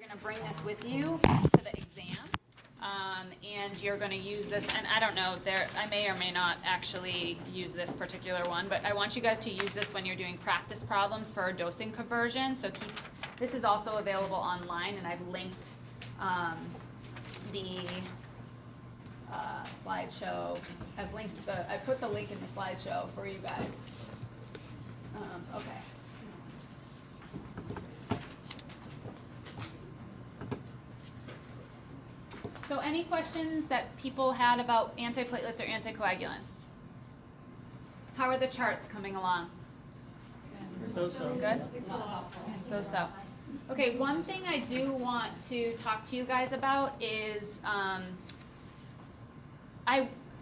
going to bring this with you to the exam, and you're going to use this, and I don't know, I may or may not actually use this particular one, but I want you guys to use this when you're doing practice problems for dosing conversion. So this is also available online, and I've linked the slideshow. I put the link in the slideshow for you guys. Okay. So any questions that people had about antiplatelets or anticoagulants? How are the charts coming along? So-so. Good? So-so. Okay, one thing I do want to talk to you guys about is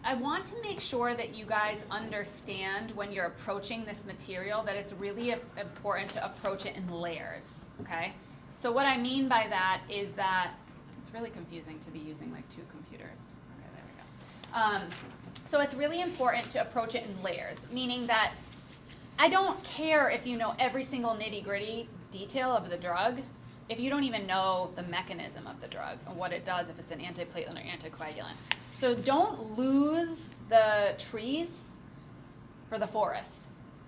I want to make sure that you guys understand when you're approaching this material that it's really important to approach it in layers, okay? So what I mean by that is that it's really confusing to be using like two computers. Okay, there we go. So it's really important to approach it in layers, meaning that I don't care if you know every single nitty-gritty detail of the drug if you don't even know the mechanism of the drug and what it does if it's an antiplatelet or anticoagulant. So don't lose the trees for the forest,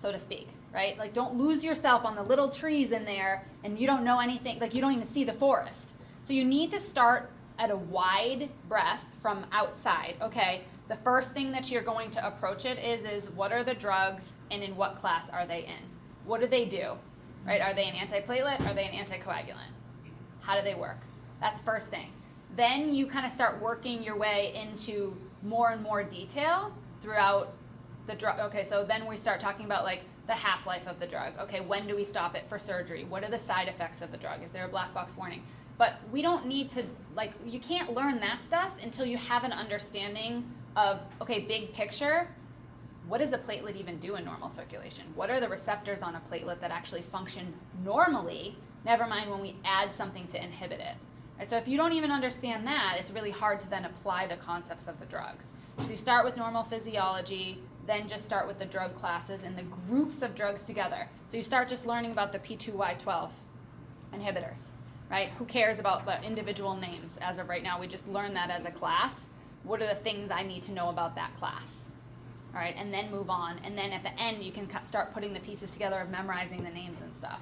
so to speak, right? Like don't lose yourself on the little trees in there and you don't know anything, like you don't even see the forest. So you need to start at a wide breadth from outside, okay? The first thing that you're going to approach it is what are the drugs and in what class are they in? What do they do, right? Are they an antiplatelet? Are they an anticoagulant? How do they work? That's first thing. Then you kind of start working your way into more and more detail throughout the drug. Okay, so then we start talking about like the half-life of the drug. Okay, when do we stop it for surgery? What are the side effects of the drug? Is there a black box warning? But we don't need to, like, you can't learn that stuff until you have an understanding of, okay, big picture, what does a platelet even do in normal circulation? What are the receptors on a platelet that actually function normally, never mind when we add something to inhibit it? Right, so if you don't even understand that, it's really hard to then apply the concepts of the drugs. So you start with normal physiology, then just start with the drug classes and the groups of drugs together. So you start just learning about the P2Y12 inhibitors, right? Who cares about the individual names? As of right now, we just learn that as a class. What are the things I need to know about that class? All right, and then move on. And then at the end, you can start putting the pieces together of memorizing the names and stuff.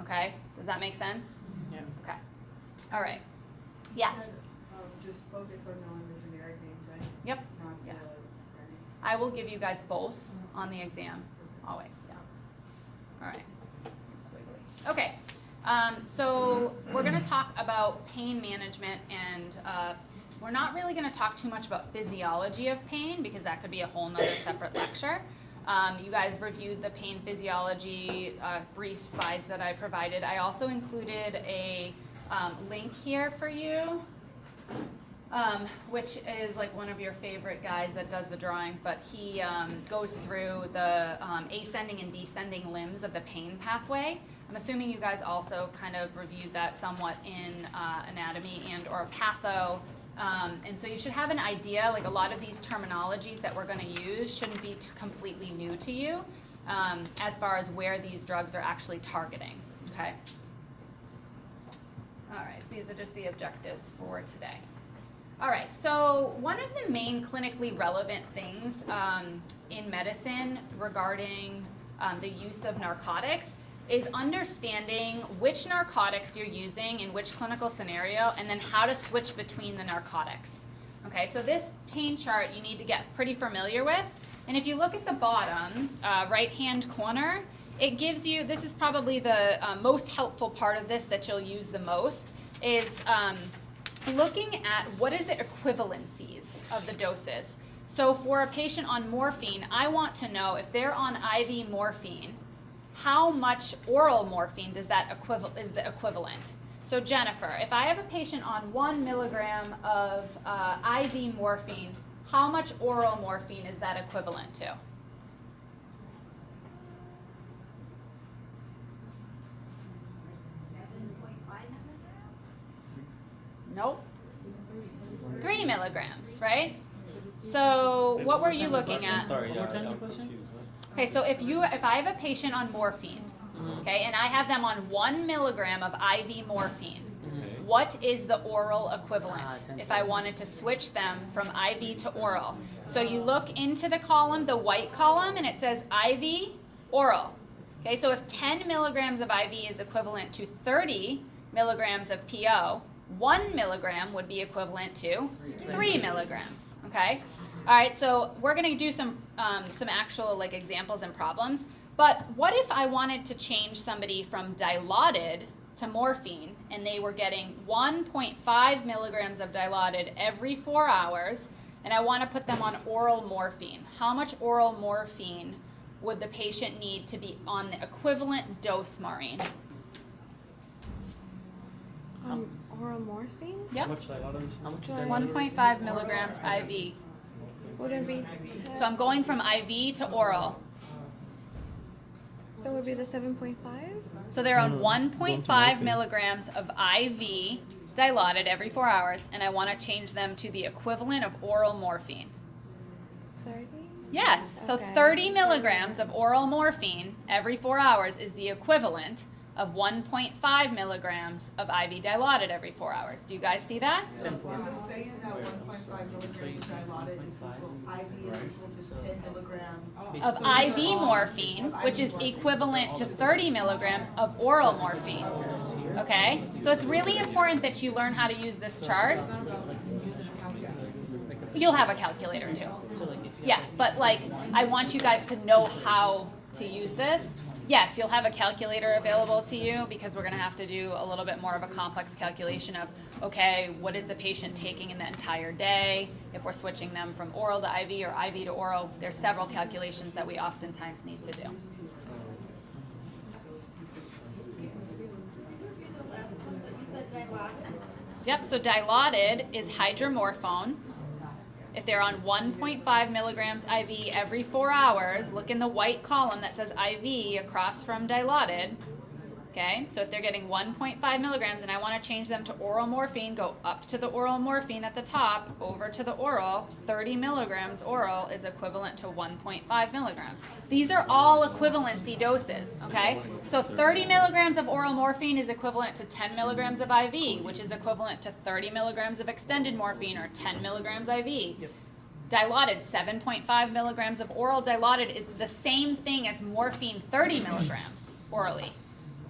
Okay, does that make sense? Yeah. Okay. All right. Yes? Just focus on knowing the generic names, right? Yep. Not Yeah. the brand names. I will give you guys both on the exam, always, yeah. All right. Squiggly. Okay, so we're going to talk about pain management, and we're not really going to talk too much about physiology of pain because that could be a whole nother separate lecture. You guys reviewed the pain physiology brief slides that I provided. I also included a link here for you, which is like one of your favorite guys that does the drawings, but he goes through the ascending and descending limbs of the pain pathway. I'm assuming you guys also kind of reviewed that somewhat in anatomy and or patho. And so you should have an idea, like a lot of these terminologies that we're going to use shouldn't be completely new to you as far as where these drugs are actually targeting, okay? All right, so these are just the objectives for today. All right, so one of the main clinically relevant things in medicine regarding the use of narcotics is understanding which narcotics you're using in which clinical scenario and then how to switch between the narcotics. Okay, so this pain chart you need to get pretty familiar with. And if you look at the bottom right-hand corner, it gives you, this is probably the most helpful part of this that you'll use the most, is looking at what is the equivalencies of the doses. So for a patient on morphine, I want to know if they're on IV morphine, how much oral morphine does that is the equivalent. So Jennifer, if I have a patient on 1 milligram of IV morphine, how much oral morphine is that equivalent to? Nope. 3 milligrams, right? So what were you looking at? Sorry, one more time the question? Okay, so if I have a patient on morphine, okay, and I have them on 1 milligram of IV morphine, what is the oral equivalent if I wanted to switch them from IV to oral? So you look into the column, the white column, and it says IV, oral. Okay, so if 10 milligrams of IV is equivalent to 30 milligrams of PO, 1 milligram would be equivalent to 3 milligrams. Okay, all right. So we're going to do some actual like examples and problems. But what if I wanted to change somebody from Dilaudid to morphine, and they were getting 1.5 milligrams of Dilaudid every 4 hours, and I want to put them on oral morphine? How much oral morphine would the patient need to be on the equivalent dose, Maureen? Oral morphine? Yep. How much Dilaudid? How much? 1.5 milligrams IV. Would it be? So I'm going from IV to oral. So it would be the 7.5? So they're on No, 1.5 going to morphine. milligrams of IV Dilaudid every 4 hours, and I want to change them to the equivalent of oral morphine. 30? Yes, so Okay. 30 milligrams of oral morphine every 4 hours is the equivalent of 1.5 milligrams of IV Dilaudid every 4 hours. Do you guys see that? Is it saying that 1.5 milligrams of Dilaudid is equal, IV is equal to 10 milligrams? Of IV morphine, which is equivalent to 30 milligrams of oral morphine. Okay? So it's really important that you learn how to use this chart. You'll have a calculator too. Yeah, but like, I want you guys to know how to use this. Yes, you'll have a calculator available to you because we're going to have to do a little bit more of a complex calculation of, okay, what is the patient taking in the entire day? If we're switching them from oral to IV or IV to oral, there's several calculations that we oftentimes need to do. Yep, so Dilaudid is hydromorphone. If they're on 1.5 milligrams IV every 4 hours, look in the white column that says IV across from Dilaudid. Okay, so if they're getting 1.5 milligrams and I want to change them to oral morphine, go up to the oral morphine at the top, over to the oral. 30 milligrams oral is equivalent to 1.5 milligrams. These are all equivalency doses, okay? So 30 milligrams of oral morphine is equivalent to 10 milligrams of IV, which is equivalent to 30 milligrams of extended morphine or 10 milligrams IV. Yep. Dilaudid, 7.5 milligrams of oral Dilaudid is the same thing as morphine 30 milligrams orally.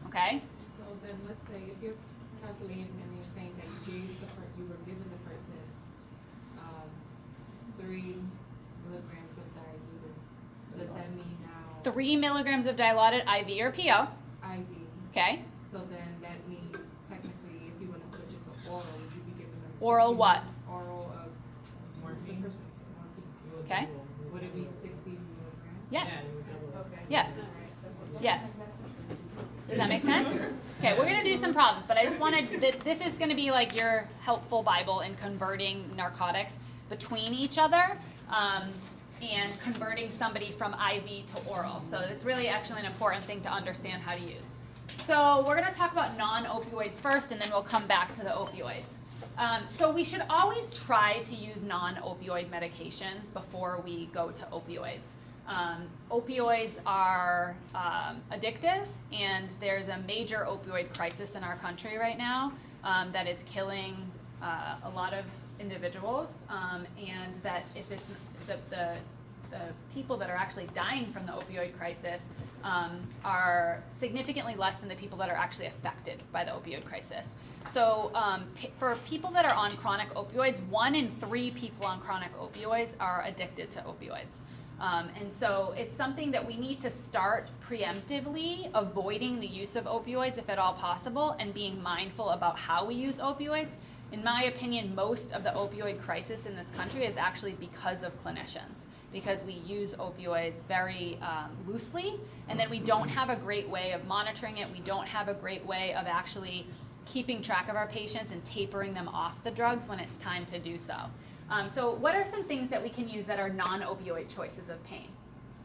Okay? So then let's say if you're calculating and you're saying that you were giving the person 3 milligrams of Dilaudid, does that mean now 3 milligrams of Dilaudid IV or PO. IV? Okay? So then that means technically if you want to switch it to oral, would you be giving them Oral 60 what? Oral of morphine? The first one said morphine. Okay? Would it be 60 milligrams? Yes. Okay. Yes. Yes. Does that make sense? Okay, we're going to do some problems, but I just wanted, this is going to be like your helpful Bible in converting narcotics between each other and converting somebody from IV to oral. So it's really actually an important thing to understand how to use. So we're going to talk about non-opioids first, and then we'll come back to the opioids. So we should always try to use non-opioid medications before we go to opioids. Opioids are addictive, and there's a major opioid crisis in our country right now that is killing a lot of individuals, and that if it's the people that are actually dying from the opioid crisis are significantly less than the people that are actually affected by the opioid crisis. So for people that are on chronic opioids, 1 in 3 people on chronic opioids are addicted to opioids. And so it's something that we need to start preemptively avoiding the use of opioids if at all possible, and being mindful about how we use opioids. In my opinion, most of the opioid crisis in this country is actually because of clinicians, because we use opioids very loosely, and then we don't have a great way of monitoring it. We don't have a great way of actually keeping track of our patients and tapering them off the drugs when it's time to do so. So what are some things that we can use that are non-opioid choices of pain?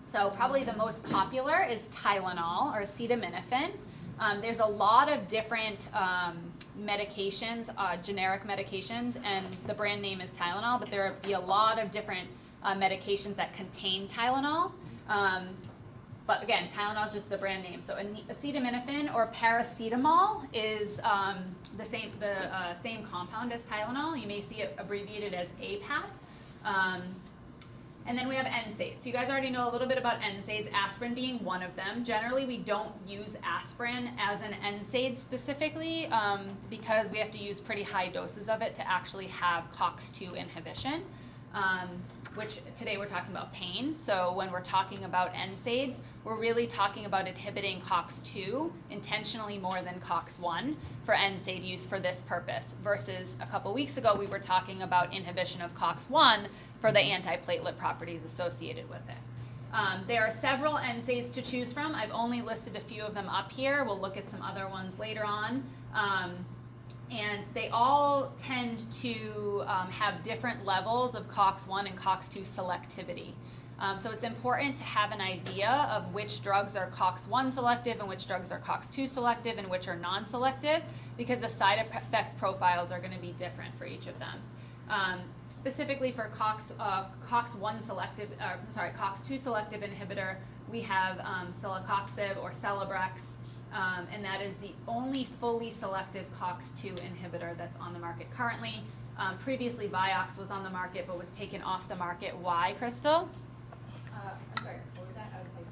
So probably the most popular is Tylenol or acetaminophen. There's a lot of different medications, generic medications, and the brand name is Tylenol, but there will be a lot of different medications that contain Tylenol. but again, Tylenol is just the brand name. So acetaminophen or paracetamol is the same compound as Tylenol. You may see it abbreviated as APAP. And then we have NSAIDs. So you guys already know a little bit about NSAIDs, aspirin being one of them. Generally, we don't use aspirin as an NSAID specifically because we have to use pretty high doses of it to actually have COX-2 inhibition, which today we're talking about pain. So when we're talking about NSAIDs, we're really talking about inhibiting COX-2 intentionally more than COX-1 for NSAID use for this purpose, versus a couple weeks ago we were talking about inhibition of COX-1 for the antiplatelet properties associated with it. There are several NSAIDs to choose from. I've only listed a few of them up here. We'll look at some other ones later on. And they all tend to have different levels of COX-1 and COX-2 selectivity. So it's important to have an idea of which drugs are COX-1 selective and which drugs are COX-2 selective and which are non-selective, because the side effect profiles are going to be different for each of them. Specifically for COX-1 selective, COX-2 selective inhibitor, we have celecoxib or Celebrex, and that is the only fully selective COX-2 inhibitor that's on the market currently. Previously, Vioxx was on the market but was taken off the market. Why, Crystal? I'm sorry, what was that? I was like,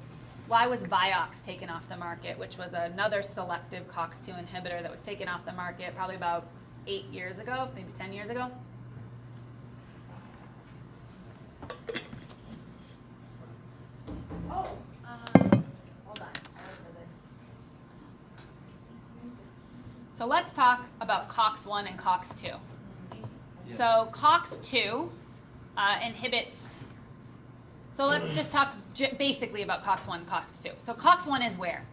Why was Vioxx taken off the market, which was another selective COX-2 inhibitor that was taken off the market probably about 8 years ago, maybe 10 years ago? oh, Hold on. So let's talk about COX-1 and COX-2. So COX-2 inhibits, so let's just talk basically about COX-1 and COX-2. So COX-1 is where?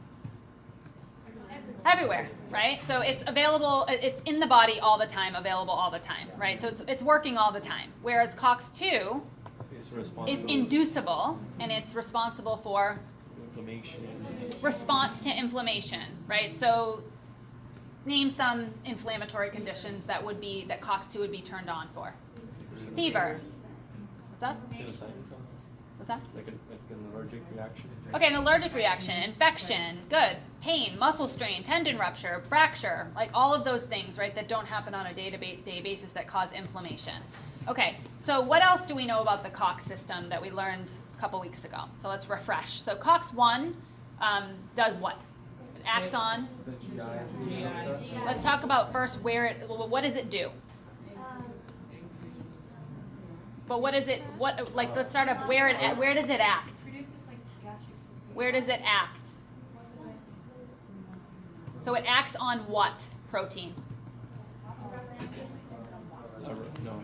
Everywhere, right? So it's available, it's in the body all the time, available all the time, right? So it's working all the time. Whereas COX-2 is inducible, and it's responsible for Inflammation. response to inflammation, right? So name some inflammatory conditions that COX-2 would be turned on for. Fever. What's that? What's that? Like an allergic reaction. Okay, an allergic reaction, infection, good. Pain, muscle strain, tendon rupture, fracture, like all of those things, right, that don't happen on a day-to-day basis that cause inflammation. Okay, so what else do we know about the COX system that we learned a couple weeks ago? So let's refresh. So COX-1 does what? It acts on. The GI. Let's talk about first what does it do? But what is it? Let's start off. Where does it act? produces like gastric secretion. Where does it act? So it acts on what protein? No.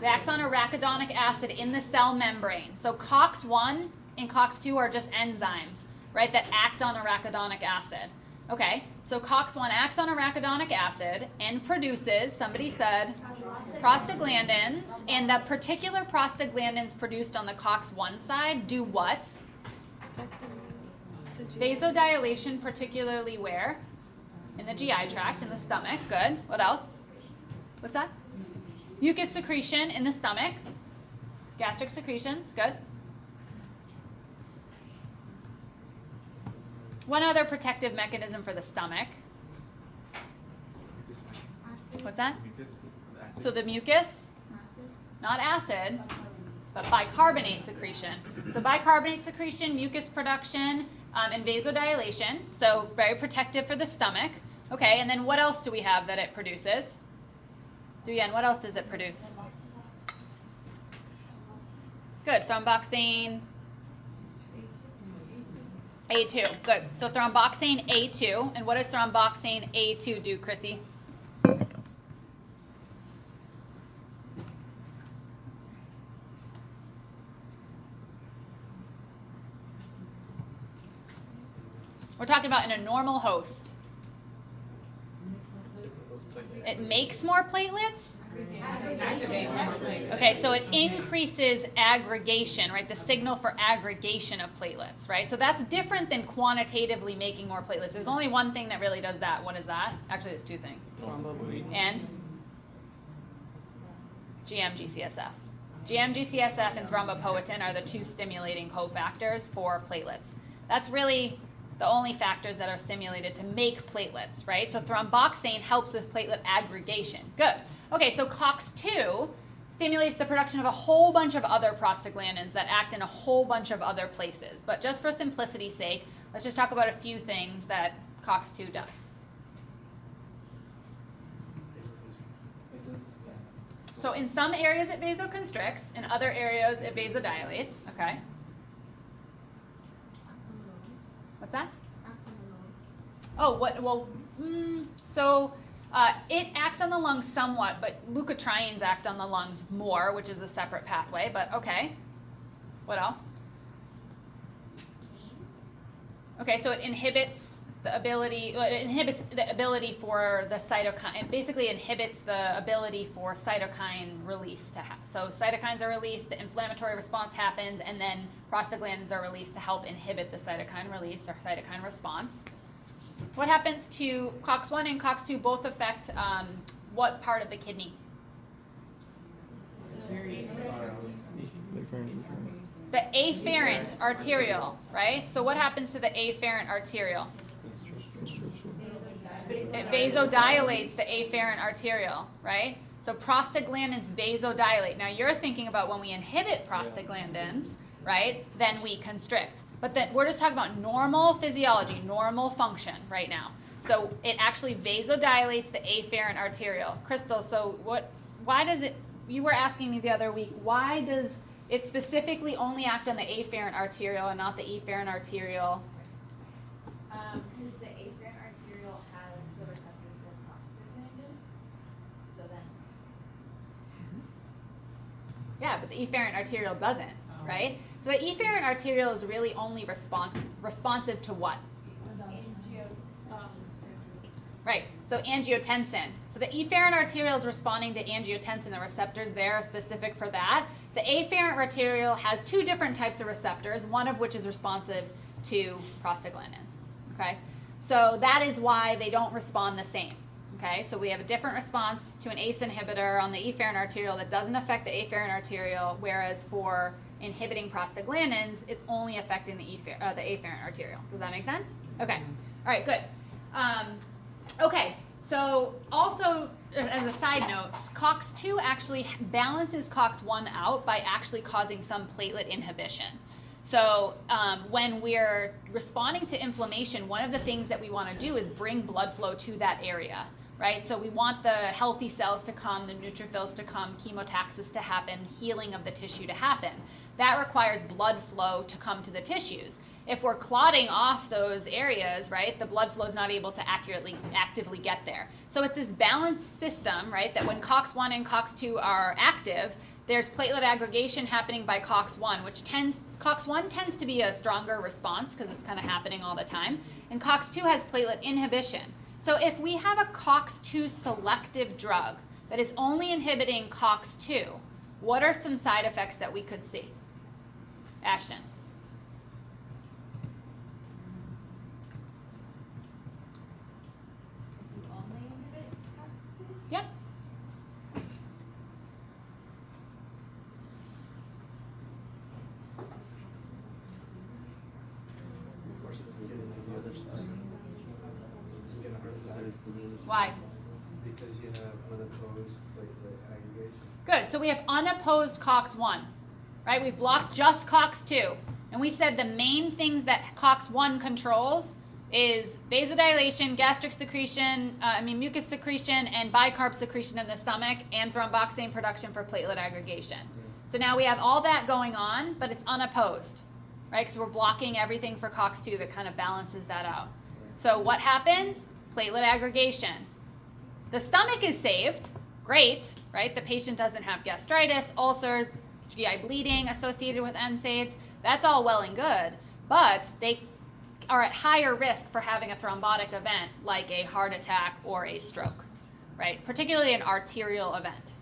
It acts on arachidonic acid in the cell membrane. So COX-1 and COX-2 are just enzymes, right, that act on arachidonic acid. Okay, so COX-1 acts on arachidonic acid and produces, somebody said, prostaglandins, and the particular prostaglandins produced on the COX-1 side do what? Vasodilation, particularly where? In the GI tract, in the stomach. Good. What else? What's that? Mucus secretion in the stomach. Gastric secretions. Good. One other protective mechanism for the stomach. What's that? So the mucus, not acid, but bicarbonate secretion. So bicarbonate secretion, mucus production, and vasodilation. So very protective for the stomach. Okay, and then what else do we have that it produces? Duyan, what else does it produce? Good, thromboxane A2, good. So thromboxane A2, and what does thromboxane A2 do, Chrissy? We're talking about in a normal host. It makes more platelets? Okay, so it increases aggregation, right? The signal for aggregation of platelets, right? So that's different than quantitatively making more platelets. There's only one thing that really does that. What is that? Actually, there's two things. And GM-GCSF. GM-GCSF and thrombopoietin are the two stimulating cofactors for platelets. That's really the only factors that are stimulated to make platelets, right? So thromboxane helps with platelet aggregation. Good. Okay, so COX-2 stimulates the production of a whole bunch of other prostaglandins that act in a whole bunch of other places. But just for simplicity's sake, let's just talk about a few things that COX-2 does. So in some areas it vasoconstricts, in other areas it vasodilates, okay? What's that? Oh, it acts on the lungs somewhat, but leukotrienes act on the lungs more, which is a separate pathway, but okay. What else? Okay, so it inhibits the ability for the cytokine. It basically inhibits the ability for cytokine release to happen. So cytokines are released, the inflammatory response happens, and then prostaglandins are released to help inhibit the cytokine release or cytokine response. What happens to COX-1 and COX-2 both affect what part of the kidney? The afferent arterial, right? So what happens to the afferent arterial? It vasodilates the afferent arterial, right? So prostaglandins vasodilate. Now you're thinking about when we inhibit prostaglandins, right? Then we constrict. But then we're just talking about normal physiology, normal function right now. So it actually vasodilates the afferent arterial. Crystal, so why does it, you were asking me the other week, why does it specifically only act on the afferent arterial and not the efferent arterial? Because the afferent arterial has the receptors for prostaglandin, so then. Yeah, but the efferent arterial doesn't, right? So the efferent arterial is really only responsive to what? Right, so angiotensin. So the efferent arterial is responding to angiotensin. The receptors there are specific for that. The afferent arterial has two different types of receptors, one of which is responsive to prostaglandins, okay? So that is why they don't respond the same, okay? So we have a different response to an ACE inhibitor on the efferent arterial that doesn't affect the afferent arterial, whereas for inhibiting prostaglandins, it's only affecting the afferent arterial. Does that make sense? Okay, all right, good. Okay, so also as a side note, COX-2 actually balances COX-1 out by actually causing some platelet inhibition. So when we're responding to inflammation, one of the things that we want to do is bring blood flow to that area, right? So we want the healthy cells to come, the neutrophils to come, chemotaxis to happen, healing of the tissue to happen. That requires blood flow to come to the tissues. If we're clotting off those areas, right, the blood flow is not able to actively get there. So it's this balanced system, right, that when COX-1 and COX-2 are active, there's platelet aggregation happening by COX-1, which COX-1 tends to be a stronger response because it's kind of happening all the time, and COX-2 has platelet inhibition. So if we have a COX-2 selective drug that is only inhibiting COX-2, what are some side effects that we could see? Ashton. Yep. Forces it into the other side. Why? Because you have unopposed platelet aggregation. Good. So we have unopposed COX-1, right? We've blocked just COX-2. And we said the main things that COX-1 controls is vasodilation, gastric secretion, mucus secretion, and bicarb secretion in the stomach, and thromboxane production for platelet aggregation. So now we have all that going on, but it's unopposed, right? Because we're blocking everything for COX-2 that kind of balances that out. So what happens? Platelet aggregation. The stomach is saved. Great, right? The patient doesn't have gastritis, ulcers, GI bleeding associated with NSAIDs. That's all well and good, but they are at higher risk for having a thrombotic event like a heart attack or a stroke, right? Particularly an arterial event.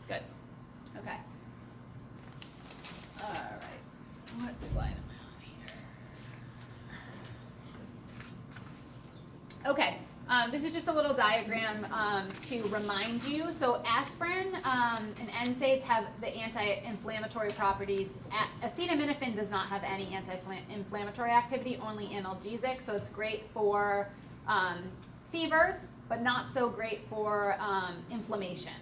Good. Okay. All right. What slide am I on here? Okay. This is just a little diagram to remind you. So aspirin and NSAIDs have the anti-inflammatory properties. Acetaminophen does not have any anti-inflammatory activity, only analgesic. So it's great for fevers, but not so great for inflammation.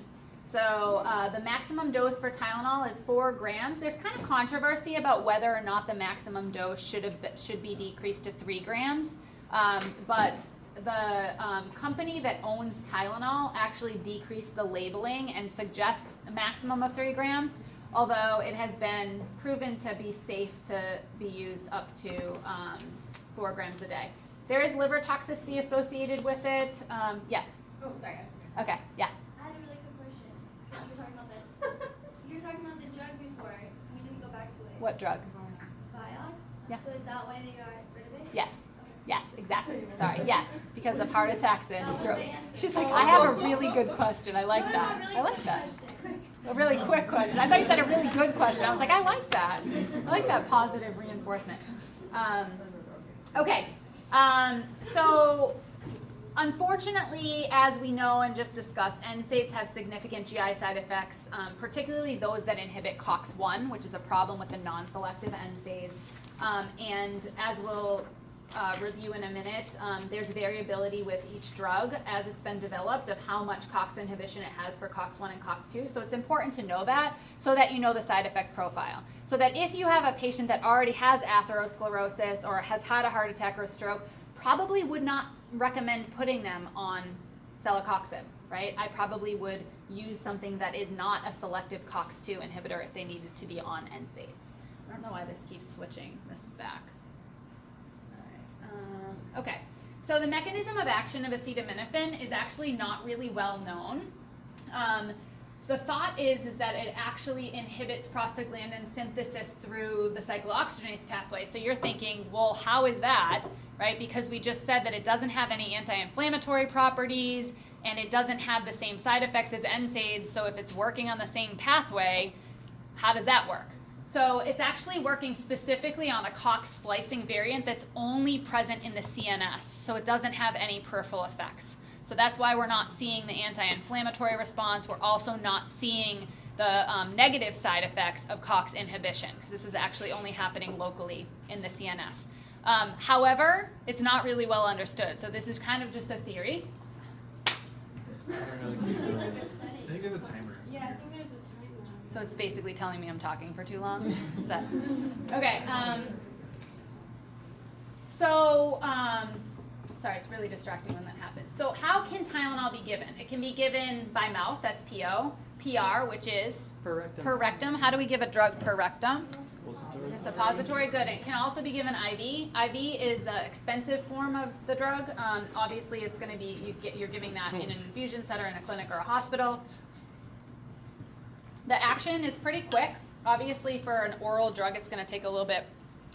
So the maximum dose for Tylenol is 4 grams. There's kind of controversy about whether or not the maximum dose should be decreased to 3 grams. But the company that owns Tylenol actually decreased the labeling and suggests a maximum of 3 grams, although it has been proven to be safe to be used up to 4 grams a day. There is liver toxicity associated with it. Yes? Oh, sorry, Okay, yeah. I had a really quick question. You were talking about the drug before. We didn't go back to it. What drug? Vioxx? Yeah. So is that why they got rid of it? Yes. Yes, exactly. Sorry. Yes, because of heart attacks and strokes. She's like, I have a really good question. I like that. I like that. A really quick question. I thought you said a really good question. I was like, I like that. I like that positive reinforcement. Okay. So unfortunately, as we know and just discussed, NSAIDs have significant GI side effects, particularly those that inhibit COX-1, which is a problem with the non-selective NSAIDs. And as we'll review in a minute, there's variability with each drug as it's been developed of how much COX inhibition it has for COX-1 and COX-2. So it's important to know that so that you know the side effect profile. So that if you have a patient that already has atherosclerosis or has had a heart attack or a stroke, probably would not recommend putting them on celecoxib, right? I probably would use something that is not a selective COX-2 inhibitor if they needed to be on NSAIDs. I don't know why this keeps switching this back. Okay, so the mechanism of action of acetaminophen is actually not really well known. The thought is that it actually inhibits prostaglandin synthesis through the cyclooxygenase pathway. So you're thinking, well, how is that, right? Because we just said that it doesn't have any anti-inflammatory properties and it doesn't have the same side effects as NSAIDs. So if it's working on the same pathway, how does that work? So it's actually working specifically on a COX splicing variant that's only present in the CNS. So it doesn't have any peripheral effects. So that's why we're not seeing the anti-inflammatory response. We're also not seeing the negative side effects of COX inhibition, because this is actually only happening locally in the CNS. However, it's not really well understood. So this is kind of just a theory. I don't know. I think there's a timer. Yeah, I think there's a time limit. So it's basically telling me I'm talking for too long. Is that okay? Sorry, it's really distracting when that happens. So how can Tylenol be given? It can be given by mouth, that's PO. PR, which is per rectum. How do we give a drug per rectum? A suppository, good. It can also be given IV. IV is an expensive form of the drug. Obviously, it's going to be you're giving that in an infusion center, in a clinic, or a hospital. The action is pretty quick. Obviously, for an oral drug, it's going to take a little bit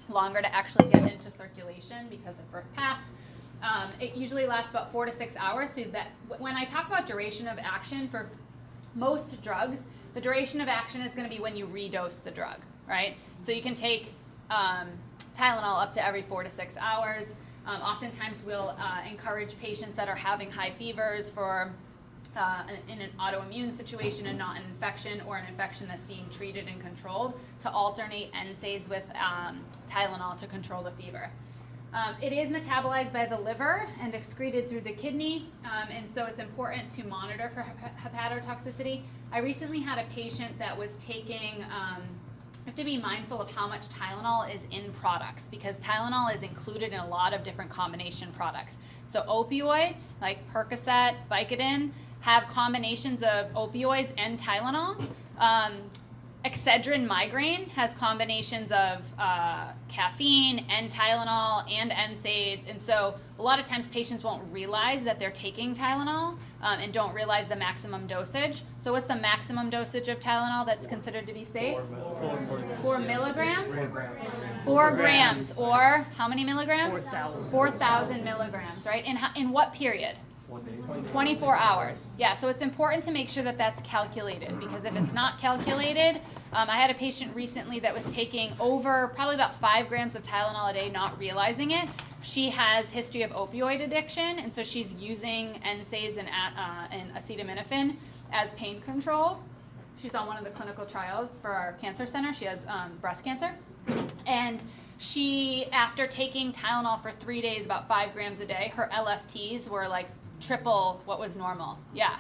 longer to actually get into circulation because of first pass. It usually lasts about 4 to 6 hours. So that when I talk about duration of action for most drugs, the duration of action is going to be when you redose the drug, right? So you can take Tylenol up to every 4 to 6 hours. Oftentimes, we'll encourage patients that are having high fevers for in an autoimmune situation and not an infection, or an infection that's being treated and controlled, to alternate NSAIDs with Tylenol to control the fever. It is metabolized by the liver and excreted through the kidney, and so it's important to monitor for hepatotoxicity. I recently had a patient that was taking, you have to be mindful of how much Tylenol is in products, because Tylenol is included in a lot of different combination products. So opioids, like Percocet, Vicodin, have combinations of opioids and Tylenol. Excedrin migraine has combinations of caffeine and Tylenol and NSAIDs, and so a lot of times patients won't realize that they're taking Tylenol and don't realize the maximum dosage. So what's the maximum dosage of Tylenol that's considered to be safe? 4 milligrams? 4 grams, or how many milligrams? 4,000 milligrams, right? In what period? 1 day. 24 hours. Yeah, so it's important to make sure that that's calculated, because if it's not calculated, I had a patient recently that was taking over probably about 5 grams of Tylenol a day, not realizing it. She has history of opioid addiction, and so she's using NSAIDs and acetaminophen as pain control. She's on one of the clinical trials for our cancer center. She has breast cancer. And she, after taking Tylenol for 3 days, about 5 grams a day, her LFTs were like triple what was normal. Yeah.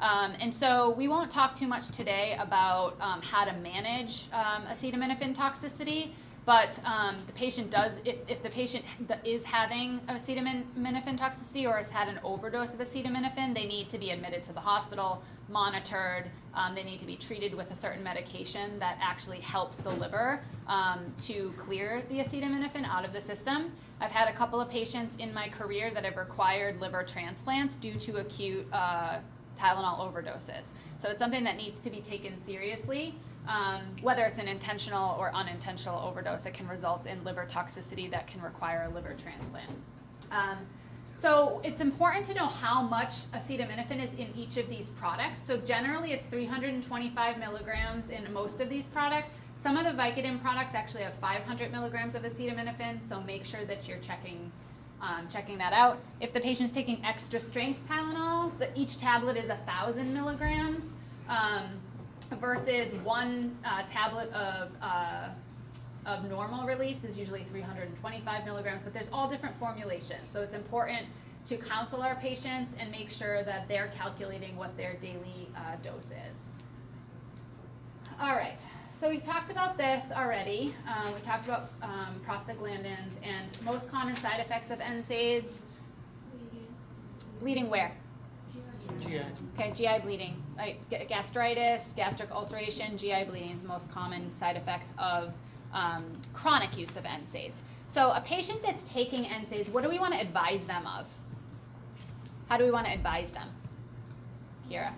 And so we won't talk too much today about how to manage acetaminophen toxicity, but the patient does, if the patient is having acetaminophen toxicity or has had an overdose of acetaminophen, they need to be admitted to the hospital, monitored. They need to be treated with a certain medication that actually helps the liver to clear the acetaminophen out of the system. I've had a couple of patients in my career that have required liver transplants due to acute Tylenol overdoses. So it's something that needs to be taken seriously. Whether it's an intentional or unintentional overdose, it can result in liver toxicity that can require a liver transplant. So it's important to know how much acetaminophen is in each of these products. So generally it's 325 milligrams in most of these products. Some of the Vicodin products actually have 500 milligrams of acetaminophen, so make sure that you're checking that out. If the patient's taking extra strength Tylenol, each tablet is 1,000 milligrams versus one tablet of normal release is usually 325 milligrams, but there's all different formulations. So it's important to counsel our patients and make sure that they're calculating what their daily dose is. All right, so we talked about this already. We talked about prostaglandins and most common side effects of NSAIDs. Bleeding where? GI. Okay, GI bleeding. Gastritis, gastric ulceration, GI bleeding is the most common side effects of chronic use of NSAIDs. So a patient that's taking NSAIDs, what do we want to advise them of? How do we want to advise them? Kira?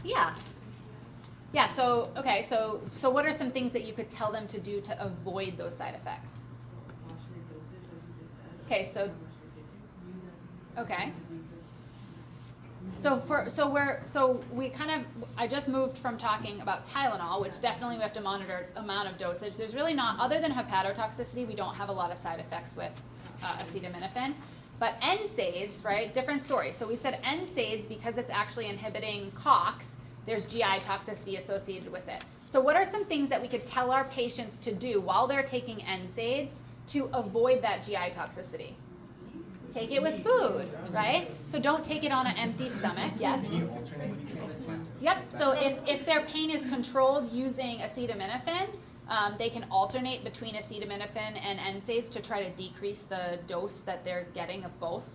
Yeah. Yeah, so, okay, so what are some things that you could tell them to do to avoid those side effects? Okay, so, okay. I just moved from talking about Tylenol, which definitely we have to monitor amount of dosage. There's really not, other than hepatotoxicity, we don't have a lot of side effects with acetaminophen. But NSAIDs, right, different story. So we said NSAIDs, because it's actually inhibiting COX, there's GI toxicity associated with it. So what are some things that we could tell our patients to do while they're taking NSAIDs to avoid that GI toxicity? Take it with food, right? So don't take it on an empty stomach, yes? Can you alternate between the two? Yep, so if their pain is controlled using acetaminophen, they can alternate between acetaminophen and NSAIDs to try to decrease the dose that they're getting of both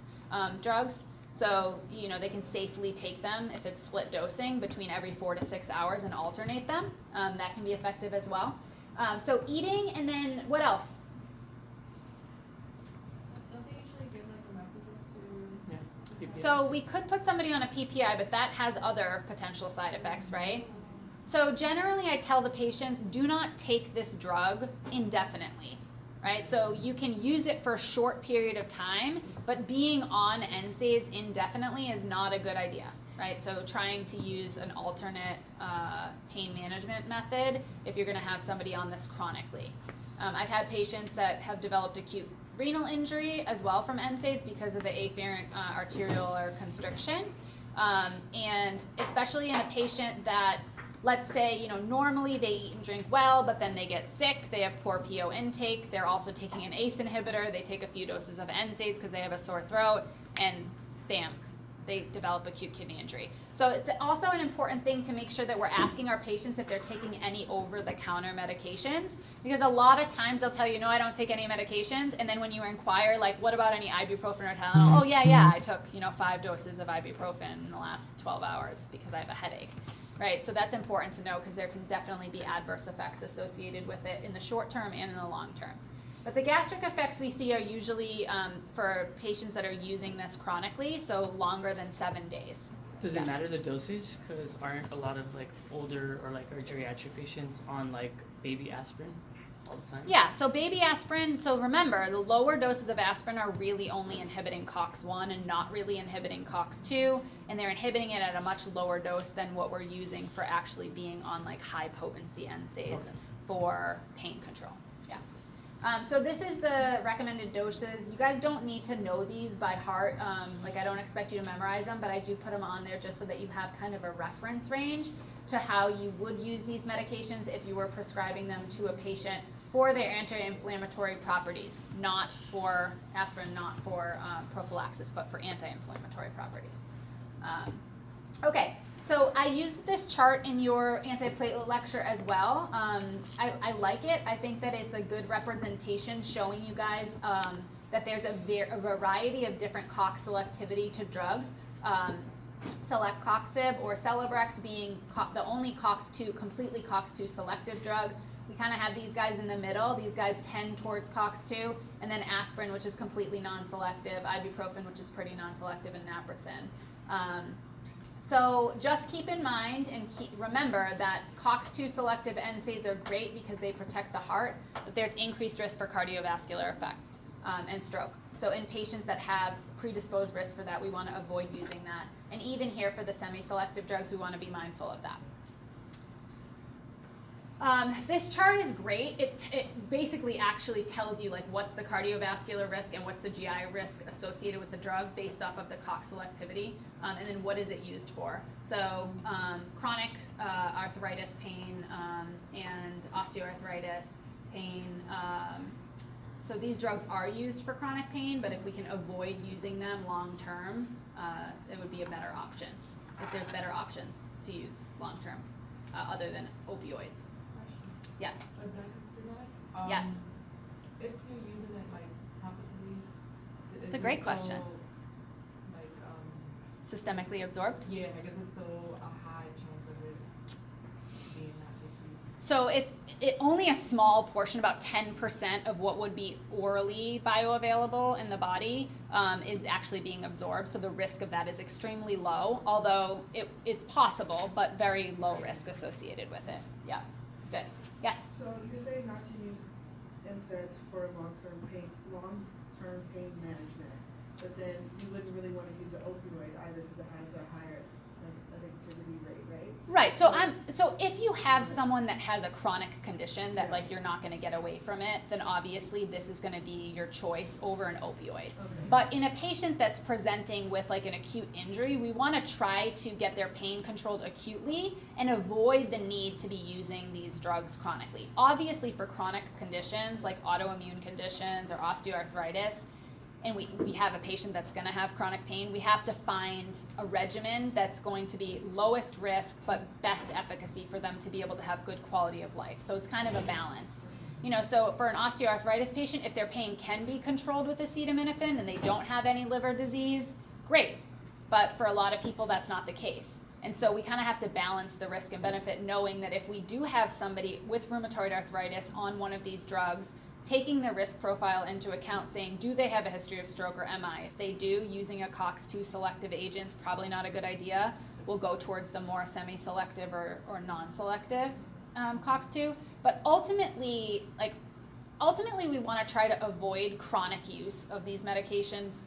drugs. So, you know, they can safely take them if it's split dosing between every 4 to 6 hours and alternate them. That can be effective as well. So eating, and then what else? Don't they usually give like a methadone to? So we could put somebody on a PPI, but that has other potential side effects, right? So generally I tell the patients, do not take this drug indefinitely, right? So you can use it for a short period of time, but being on NSAIDs indefinitely is not a good idea, right? So trying to use an alternate pain management method if you're gonna have somebody on this chronically. I've had patients that have developed acute renal injury as well from NSAIDs because of the afferent arteriolar constriction. And especially in a patient that, let's say, you know, normally they eat and drink well, but then they get sick, they have poor PO intake, they're also taking an ACE inhibitor, they take a few doses of NSAIDs because they have a sore throat, and bam, they develop acute kidney injury. So it's also an important thing to make sure that we're asking our patients if they're taking any over-the-counter medications, because a lot of times they'll tell you, no, I don't take any medications, and then when you inquire, like, what about any ibuprofen or Tylenol? Oh, yeah, I took, you know, 5 doses of ibuprofen in the last 12 hours because I have a headache. Right, so that's important to know because there can definitely be adverse effects associated with it in the short term and in the long term. But the gastric effects we see are usually for patients that are using this chronically, so longer than 7 days. Does Yes. it matter the dosage? Because aren't a lot of like older or like our geriatric patients on like baby aspirin? all the time? Yeah, so baby aspirin, so remember, the lower doses of aspirin are really only inhibiting COX-1 and not really inhibiting COX-2, and they're inhibiting it at a much lower dose than what we're using for actually being on like high potency NSAIDs Okay. for pain control. Yeah. So this is the recommended doses. You guys don't need to know these by heart. Like I don't expect you to memorize them, but I do put them on there just so that you have kind of a reference range to how you would use these medications if you were prescribing them to a patient for their anti-inflammatory properties, not for aspirin, not for prophylaxis, but for anti-inflammatory properties. Okay, so I used this chart in your antiplatelet lecture as well. I like it. I think that it's a good representation showing you guys that there's a variety of different COX selectivity to drugs. Celecoxib or Celebrex being the only COX-2, completely COX-2 selective drug. We kind of have these guys in the middle. These guys tend towards COX-2, and then aspirin, which is completely non-selective, ibuprofen, which is pretty non-selective, and naproxen. So just keep in mind and remember that COX-2 selective NSAIDs are great because they protect the heart, but there's increased risk for cardiovascular effects and stroke. So in patients that have predisposed risk for that, we want to avoid using that. And even here for the semi-selective drugs, we want to be mindful of that. This chart is great. It basically actually tells you like what's the cardiovascular risk and what's the GI risk associated with the drug based off of the COX selectivity, and then what is it used for. So chronic arthritis pain and osteoarthritis pain. So these drugs are used for chronic pain, but if we can avoid using them long term, it would be a better option. If there's better options to use long term other than opioids. Yes. Yes. If you're using it like topically, It's a great question. Like, Systemically absorbed? yeah, I guess it's still a high chance of it being not diffused. So it's only a small portion, about 10% of what would be orally bioavailable in the body is actually being absorbed. So the risk of that is extremely low, although it's possible, but very low risk associated with it. Yeah, good. Yes? So you're saying not to use NSAIDs for long-term pain management, but then you wouldn't really want to use an opioid either because it has a higher addictivity rate, right? Right. So if you have someone that has a chronic condition that like you're not going to get away from it, then obviously this is going to be your choice over an opioid. Okay. But in a patient that's presenting with like an acute injury, we want to try to get their pain controlled acutely and avoid the need to be using these drugs chronically. Obviously for chronic conditions like autoimmune conditions or osteoarthritis, and we have a patient that's going to have chronic pain, we have to find a regimen that's going to be lowest risk but best efficacy for them to be able to have good quality of life. So it's kind of a balance. You know, so for an osteoarthritis patient, if their pain can be controlled with acetaminophen and they don't have any liver disease, great. But for a lot of people, that's not the case. And so we kind of have to balance the risk and benefit, knowing that if we do have somebody with rheumatoid arthritis on one of these drugs, taking their risk profile into account, saying, do they have a history of stroke or MI? If they do, using a COX-2 selective agent is probably not a good idea. We'll go towards the more semi-selective or non-selective COX-2. But ultimately, we want to try to avoid chronic use of these medications,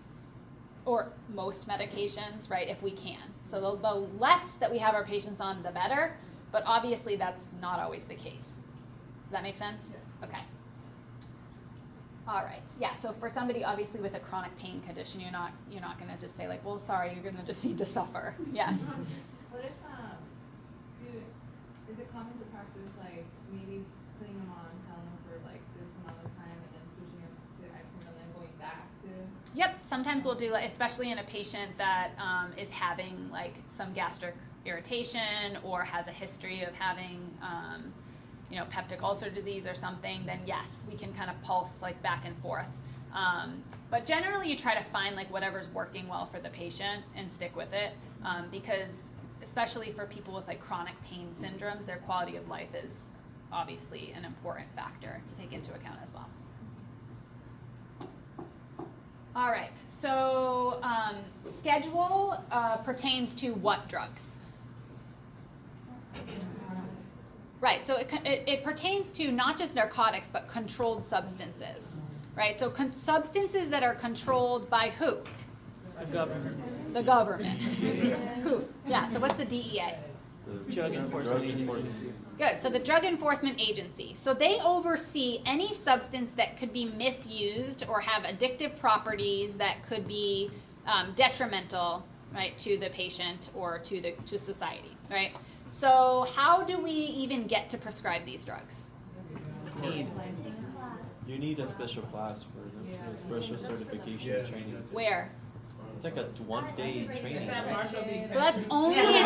or most medications, right, if we can. So the less that we have our patients on, the better. But obviously, that's not always the case. Does that make sense? Yeah. Okay. All right. Yeah. So for somebody obviously with a chronic pain condition, you're not going to just say like, well, sorry, you're going to just need to suffer. Yes. What if, is it common to practice like maybe putting them on, telling them for like this amount of time and then switching them to Ecmo and then going back to? Yep. Sometimes we'll do, especially in a patient that is having like some gastric irritation or has a history of having peptic ulcer disease or something, then yes, we can kind of pulse like back and forth. But generally you try to find like whatever's working well for the patient and stick with it, because especially for people with like chronic pain syndromes, their quality of life is obviously an important factor to take into account as well. All right, so schedule pertains to what drugs? Right, so it pertains to not just narcotics, but controlled substances, right? So substances that are controlled by who? The government. The government. Who? Yeah, so what's the DEA? Drug enforcement agency. Good, so the Drug Enforcement Agency. So they oversee any substance that could be misused or have addictive properties that could be detrimental, right, to the patient or to society, right? So how do we even get to prescribe these drugs? You need a special class for them, a special certification training. Where? It's like a 1-day training. Right? So that's only in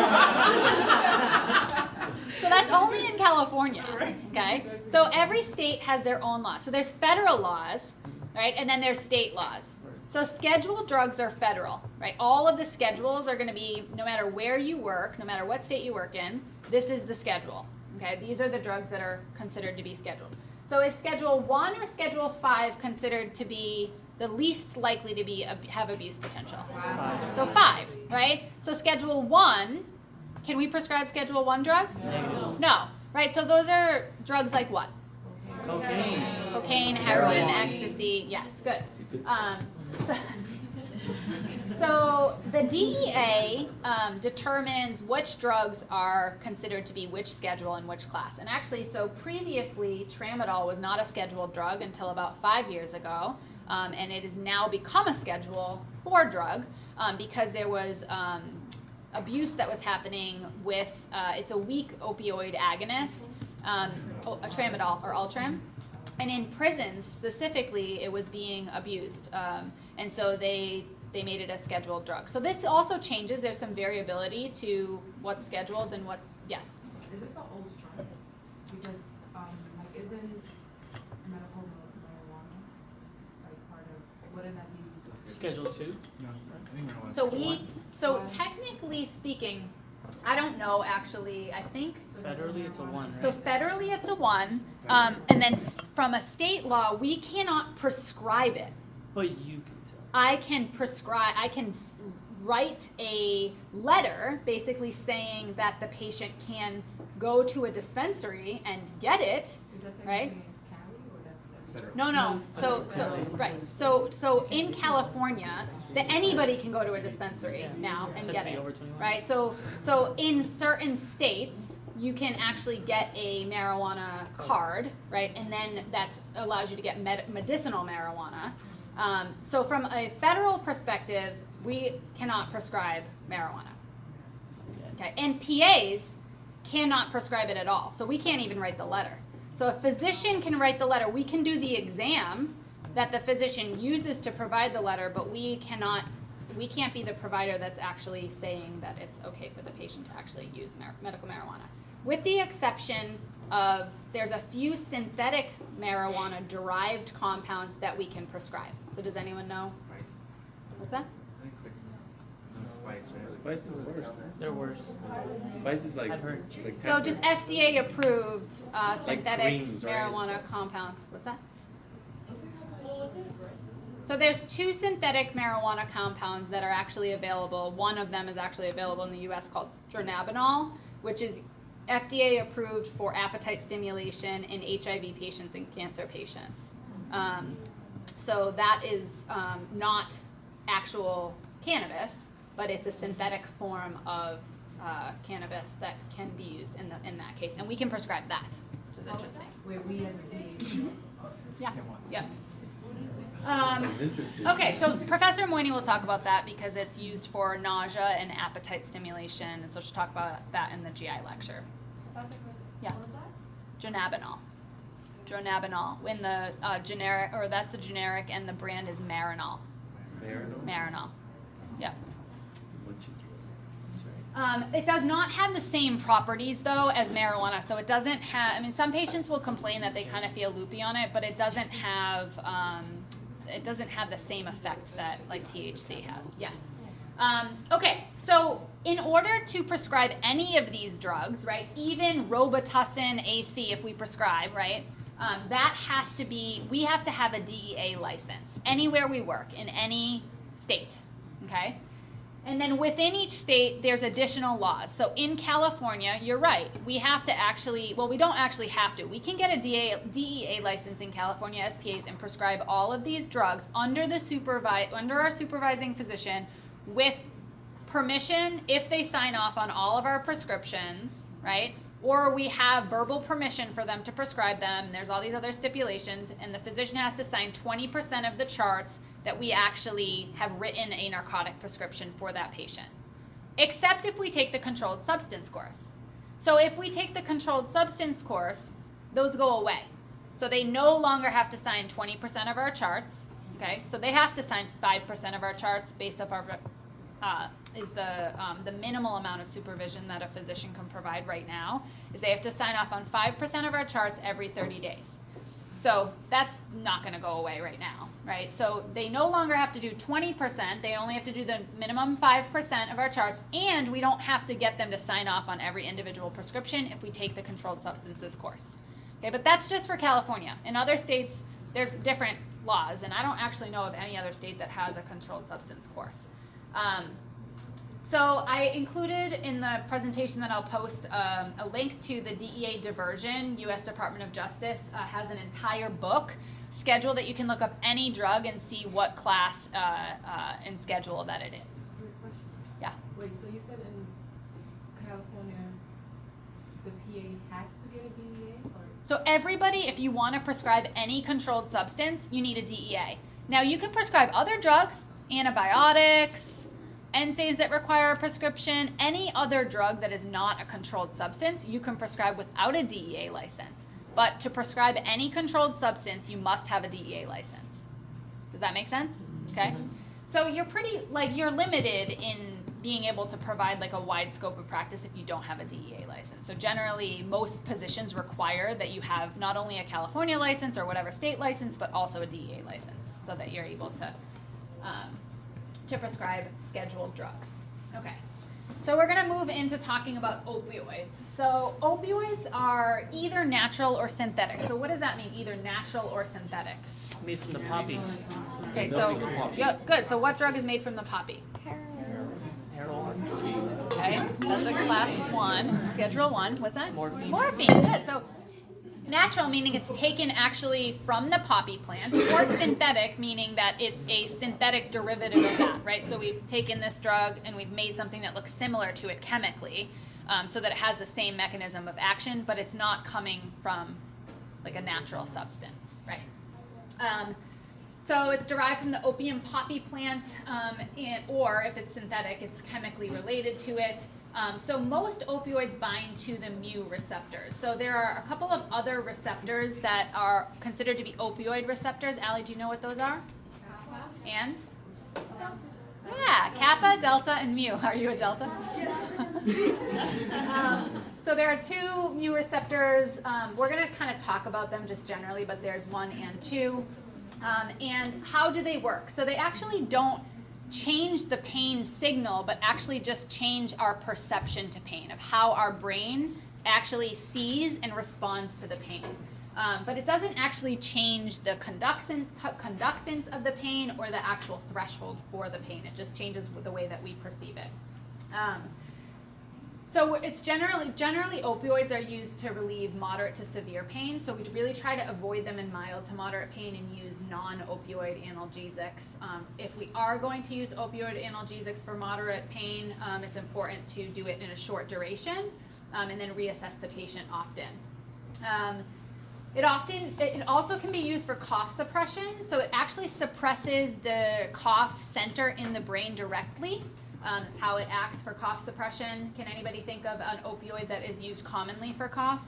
so that's only in California, okay? So every state has their own law. So there's federal laws, right? And then there's state laws. So scheduled drugs are federal, right? All of the schedules are going to be, no matter where you work, no matter what state you work in, this is the schedule, okay? These are the drugs that are considered to be scheduled. So is Schedule 1 or Schedule 5 considered to be the least likely to be have abuse potential? 5. So 5, right? So Schedule 1, can we prescribe Schedule 1 drugs? No, right? So those are drugs like what? Cocaine. Cocaine, heroin, ecstasy. Yes, good. So the DEA determines which drugs are considered to be which schedule and which class. And actually, so previously, tramadol was not a scheduled drug until about 5 years ago. And it has now become a Schedule 4 drug because there was abuse that was happening with, it's a weak opioid agonist, a tramadol or Ultram. And in prisons specifically, it was being abused. And so they made it a scheduled drug. So this also changes. There's some variability to what's scheduled and what's, yes? Is this an old term? Because, like, isn't medical marijuana, like, part of, wouldn't that be? Schedule 2. No, I think marijuana's So one. so technically speaking, I don't know actually, I think, Federally, it's a 1, so right? federally it's a 1, and then from a state law, we cannot prescribe it. But you can tell. I can prescribe, write a letter basically saying that the patient can go to a dispensary and get it, Is that right? technically in Cali or that's? Federal. No, so in California, that anybody can go to a dispensary now and Except get to be it, over 21. right? So in certain states, you can actually get a marijuana card, right? And then that allows you to get medicinal marijuana. So from a federal perspective, we cannot prescribe marijuana. Okay, and PAs cannot prescribe it at all. So we can't even write the letter. So a physician can write the letter. We can do the exam that the physician uses to provide the letter, but we can't be the provider that's actually saying that it's okay for the patient to actually use medical marijuana. With the exception of, there's a few synthetic marijuana derived compounds that we can prescribe. So does anyone know? Spice. What's that? I think it's like, no, spice, right? Spice is worse. They're worse. Spice is like. I've heard. like So just FDA approved synthetic creams, right, and marijuana stuff. compounds. What's that? So there's 2 synthetic marijuana compounds that are actually available. One of them is actually available in the US called dronabinol, which is FDA approved for appetite stimulation in HIV patients and cancer patients. So that is not actual cannabis, but it's a synthetic form of cannabis that can be used in that case, and we can prescribe that, which is interesting. Where we as a PA. Yeah. Yep. Sounds interesting. Okay, so Professor Moyni will talk about that because it's used for nausea and appetite stimulation, and so she'll talk about that in the GI lecture. Yeah. What was that? Dronabinol. Dronabinol. When the generic, or that's the generic, and the brand is Marinol. Marinol. Yep. It does not have the same properties though as marijuana, so it doesn't have. I mean, some patients will complain that they kind of feel loopy on it, but it doesn't have. It doesn't have the same effect that like THC has. Yeah. Okay, so in order to prescribe any of these drugs, right, even Robitussin AC, if we prescribe, right, that has to be. We have to have a DEA license anywhere we work in any state. Okay. And then within each state, there's additional laws. So in California, you're right, we have to actually, well, we don't actually have to. We can get a DEA license in California SPAs and prescribe all of these drugs under our supervising physician with permission if they sign off on all of our prescriptions, right? Or we have verbal permission for them to prescribe them. There's all these other stipulations, and the physician has to sign 20% of the charts that we actually have written a narcotic prescription for that patient. Except if we take the controlled substance course. So if we take the controlled substance course, those go away. So they no longer have to sign 20% of our charts, okay? So they have to sign 5% of our charts based off our, is the minimal amount of supervision that a physician can provide right now, is they have to sign off on 5% of our charts every 30 days. So that's not going to go away right now, right? So they no longer have to do 20%. They only have to do the minimum 5% of our charts, and we don't have to get them to sign off on every individual prescription if we take the controlled substances course. Okay, but that's just for California. In other states, there's different laws, and I don't actually know of any other state that has a controlled substance course. So I included in the presentation that I'll post a link to the DEA diversion. U.S. Department of Justice has an entire book schedule that you can look up any drug and see what class and schedule that it is. Quick question. Yeah. Wait, so you said in California, the PA has to get a DEA, or? So everybody, if you want to prescribe any controlled substance, you need a DEA. Now you can prescribe other drugs, antibiotics, NSAIDs that require a prescription, any other drug that is not a controlled substance, you can prescribe without a DEA license. But to prescribe any controlled substance, you must have a DEA license. Does that make sense? Okay. So you're you're limited in being able to provide like a wide scope of practice if you don't have a DEA license. So generally, most positions require that you have not only a California license or whatever state license, but also a DEA license so that you're able to prescribe scheduled drugs. Okay, so we're going to move into talking about opioids. So opioids are either natural or synthetic. So what does that mean, either natural or synthetic? Made from the poppy. Okay, so yeah, good. So what drug is made from the poppy? Heroin. Okay, that's a class 1, schedule 1. What's that? Morphine. Morphine, good. So natural meaning it's taken actually from the poppy plant, or synthetic meaning that it's a synthetic derivative of that, right? So we've taken this drug and we've made something that looks similar to it chemically, so that it has the same mechanism of action, but it's not coming from like a natural substance, right? So it's derived from the opium poppy plant, or if it's synthetic, it's chemically related to it. So most opioids bind to the mu receptors. So there are a couple of other receptors that are considered to be opioid receptors. Allie, do you know what those are? Kappa. And? Yeah, kappa, delta, and mu. Are you a delta? So there are 2 mu receptors. We're going to kind of talk about them just generally, but there's 1 and 2. And how do they work? So they actually don't change the pain signal, but actually just change our perception to pain, of how our brain actually sees and responds to the pain. But it doesn't actually change the conductance of the pain or the actual threshold for the pain. It just changes the way that we perceive it. So it's generally opioids are used to relieve moderate to severe pain. So we really try to avoid them in mild to moderate pain and use non-opioid analgesics. If we are going to use opioid analgesics for moderate pain, it's important to do it in a short duration and then reassess the patient often. It also can be used for cough suppression. So it actually suppresses the cough center in the brain directly. That's how it acts for cough suppression. Can anybody think of an opioid that is used commonly for cough?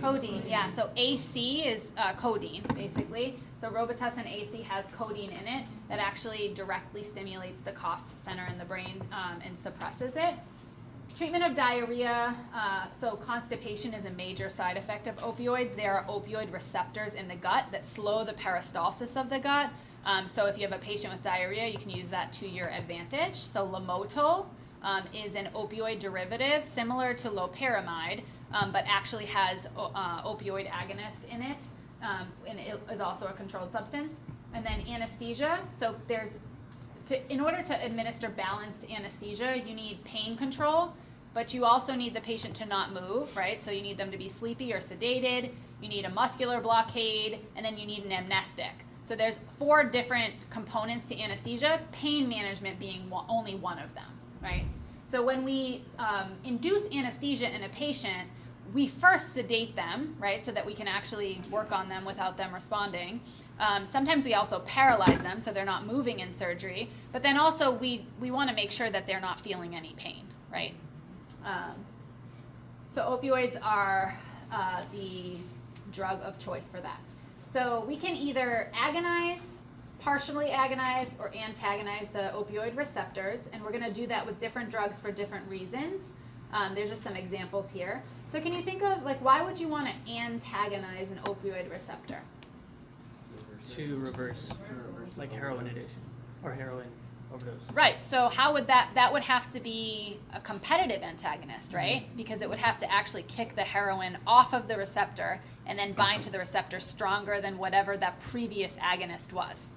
Codeine, yeah. So AC is codeine, basically. So Robitussin AC has codeine in it that actually directly stimulates the cough center in the brain and suppresses it. Treatment of diarrhea, so constipation is a major side effect of opioids. There are opioid receptors in the gut that slow the peristalsis of the gut. So if you have a patient with diarrhea, you can use that to your advantage. So Lamotil is an opioid derivative similar to loperamide, but actually has opioid agonist in it, and it is also a controlled substance. And then anesthesia. So there's in order to administer balanced anesthesia, you need pain control, but you also need the patient to not move, right? So you need them to be sleepy or sedated, you need a muscular blockade, and then you need an amnestic. So there's 4 different components to anesthesia, pain management being only one of them, right? So when we induce anesthesia in a patient, we first sedate them, right, so that we can actually work on them without them responding. Sometimes we also paralyze them so they're not moving in surgery, but then also we want to make sure that they're not feeling any pain, right? So opioids are the drug of choice for that. So we can either agonize, partially agonize, or antagonize the opioid receptors, and we're going to do that with different drugs for different reasons. There's just some examples here. So can you think of, like, why would you want to antagonize an opioid receptor? To reverse, like heroin addiction or heroin overdose. Right, so how would that would have to be a competitive antagonist, right? Because it would have to actually kick the heroin off of the receptor and then bind to the receptor stronger than whatever that previous agonist was,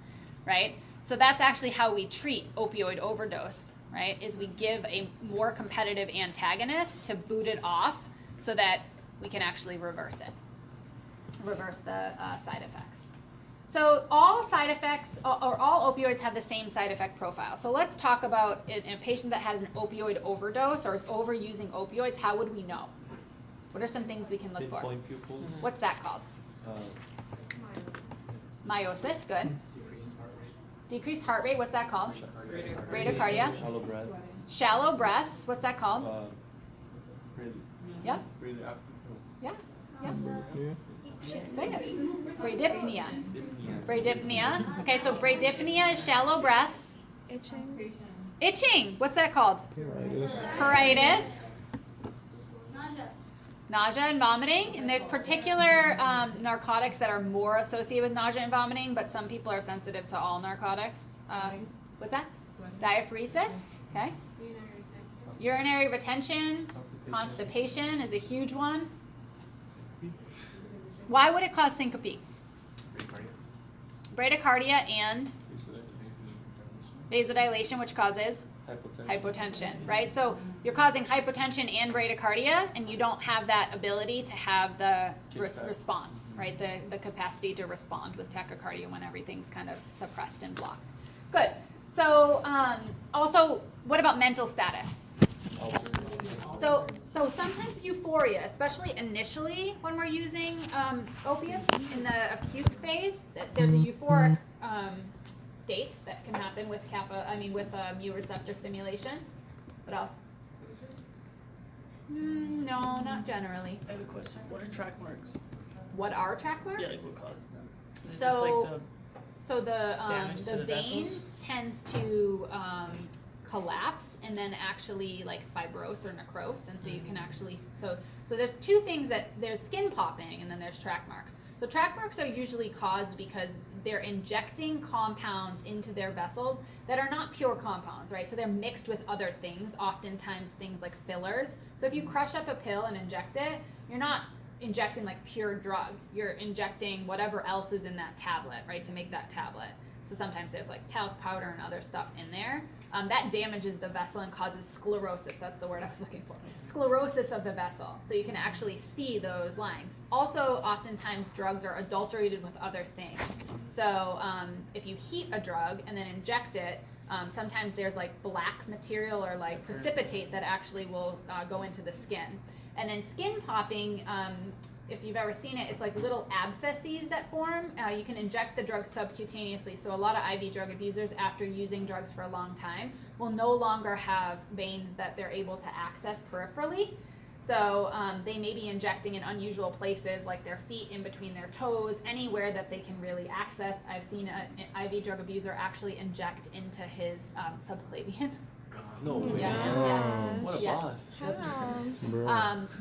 right? So that's actually how we treat opioid overdose, right? Is we give a more competitive antagonist to boot it off so that we can actually reverse the side effects. So all side effects, or all opioids have the same side effect profile. So let's talk about in a patient that had an opioid overdose or is overusing opioids, how would we know? What are some things we can look for? Pinpoint pupils. What's that called? Meiosis, good. Decreased heart rate, what's that called? Bradycardia. Shallow breath. Shallow breaths, what's that called? Breathe. Yeah, Breathe out. yeah, yeah. Say it. Bradypnea. Bradypnea. Okay, so bradypnea is shallow breaths. Itching. Itching, what's that called? Pruritus. Nausea and vomiting, and there's particular narcotics that are more associated with nausea and vomiting, but some people are sensitive to all narcotics. What's that? Diaphoresis, okay. Urinary retention, constipation is a huge one. Why would it cause syncope? Bradycardia and vasodilation, which causes hypotension, right? So you're causing hypotension and bradycardia, and you don't have that ability to have the response, right? The capacity to respond with tachycardia when everything's kind of suppressed and blocked. Good. So also, what about mental status? So sometimes euphoria, especially initially when we're using opiates in the acute phase, there's a euphoric state that can happen with mu receptor stimulation. What else? No, not generally. I have a question. What are track marks? What are track marks? Yeah, like what causes them? Is it So- just like damage to The the vein vessels? tends to collapse and then actually like fibrose or necrose, and so you can actually so there's 2 things there's skin popping and then there's track marks. So track marks are usually caused because they're injecting compounds into their vessels that are not pure compounds, right? So they're mixed with other things, oftentimes things like fillers. So if you crush up a pill and inject it, you're not injecting like pure drug. You're injecting whatever else is in that tablet, right, to make that tablet. So sometimes there's like talc powder and other stuff in there. That damages the vessel and causes sclerosis. That's the word I was looking for. Sclerosis of the vessel. So you can actually see those lines. Also, oftentimes drugs are adulterated with other things. So if you heat a drug and then inject it, sometimes there's like black material or like precipitate that actually will go into the skin. And then skin popping, if you've ever seen it, it's like little abscesses that form. You can inject the drug subcutaneously. So a lot of IV drug abusers, after using drugs for a long time, will no longer have veins that they're able to access peripherally. So they may be injecting in unusual places like their feet, in between their toes, anywhere that they can really access. I've seen an IV drug abuser actually inject into his subclavian. No way. Yeah. What a Yeah. boss.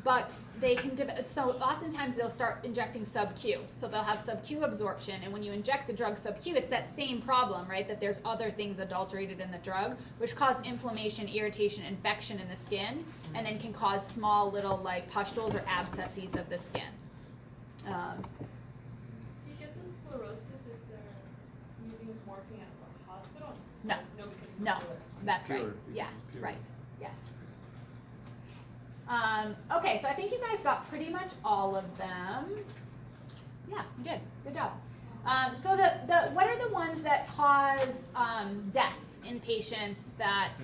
But they can, so oftentimes they'll start injecting sub-Q. So they'll have sub-Q absorption, and when you inject the drug sub-Q, it's that same problem, right? That there's other things adulterated in the drug, which cause inflammation, irritation, infection in the skin, and then can cause small little like pustules or abscesses of the skin. Do you get the sclerosis if they're using morphine at the hospital? No. No, because No, that's right. Pure, Yeah, because it's pure. right. Yes. Okay, so I think you guys got pretty much all of them. Yeah, you did. Good job. So what are the ones that cause death in patients that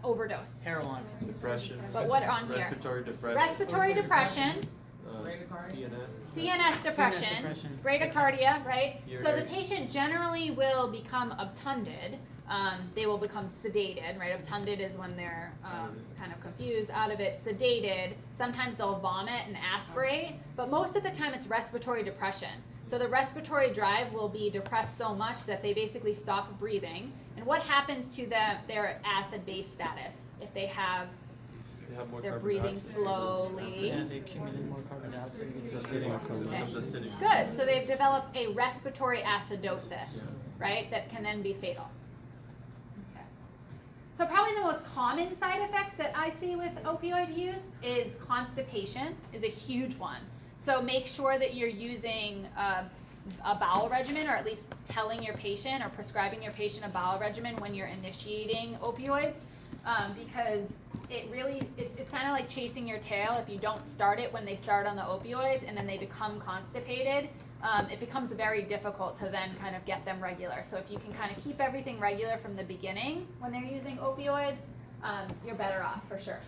overdose? Heroin. Depression. But what on here? Respiratory depression. Respiratory depression, CNS. CNS depression, depression. bradycardia, right? So the Urinary. patient generally will become obtunded. They will become sedated, right? Obtunded is when they're kind of confused, out of it, sedated. Sometimes they'll vomit and aspirate, but most of the time it's respiratory depression. So the respiratory drive will be depressed so much that they basically stop breathing. And what happens to their acid-base status if they have They have more they're carbon breathing dioxide. slowly? Yeah, they accumulate more carbon dioxide. It's acidic. It becomes acidic. Good. So they've developed a respiratory acidosis, right? That can then be fatal. Okay. So probably the most common side effects that I see with opioid use is constipation is a huge one. So make sure that you're using a bowel regimen, or at least telling your patient or prescribing your patient a bowel regimen when you're initiating opioids, because it's kind of like chasing your tail. If you don't start it when they start on the opioids and then they become constipated, it becomes very difficult to then kind of get them regular. So if you can kind of keep everything regular from the beginning when they're using opioids, you're better off for sure.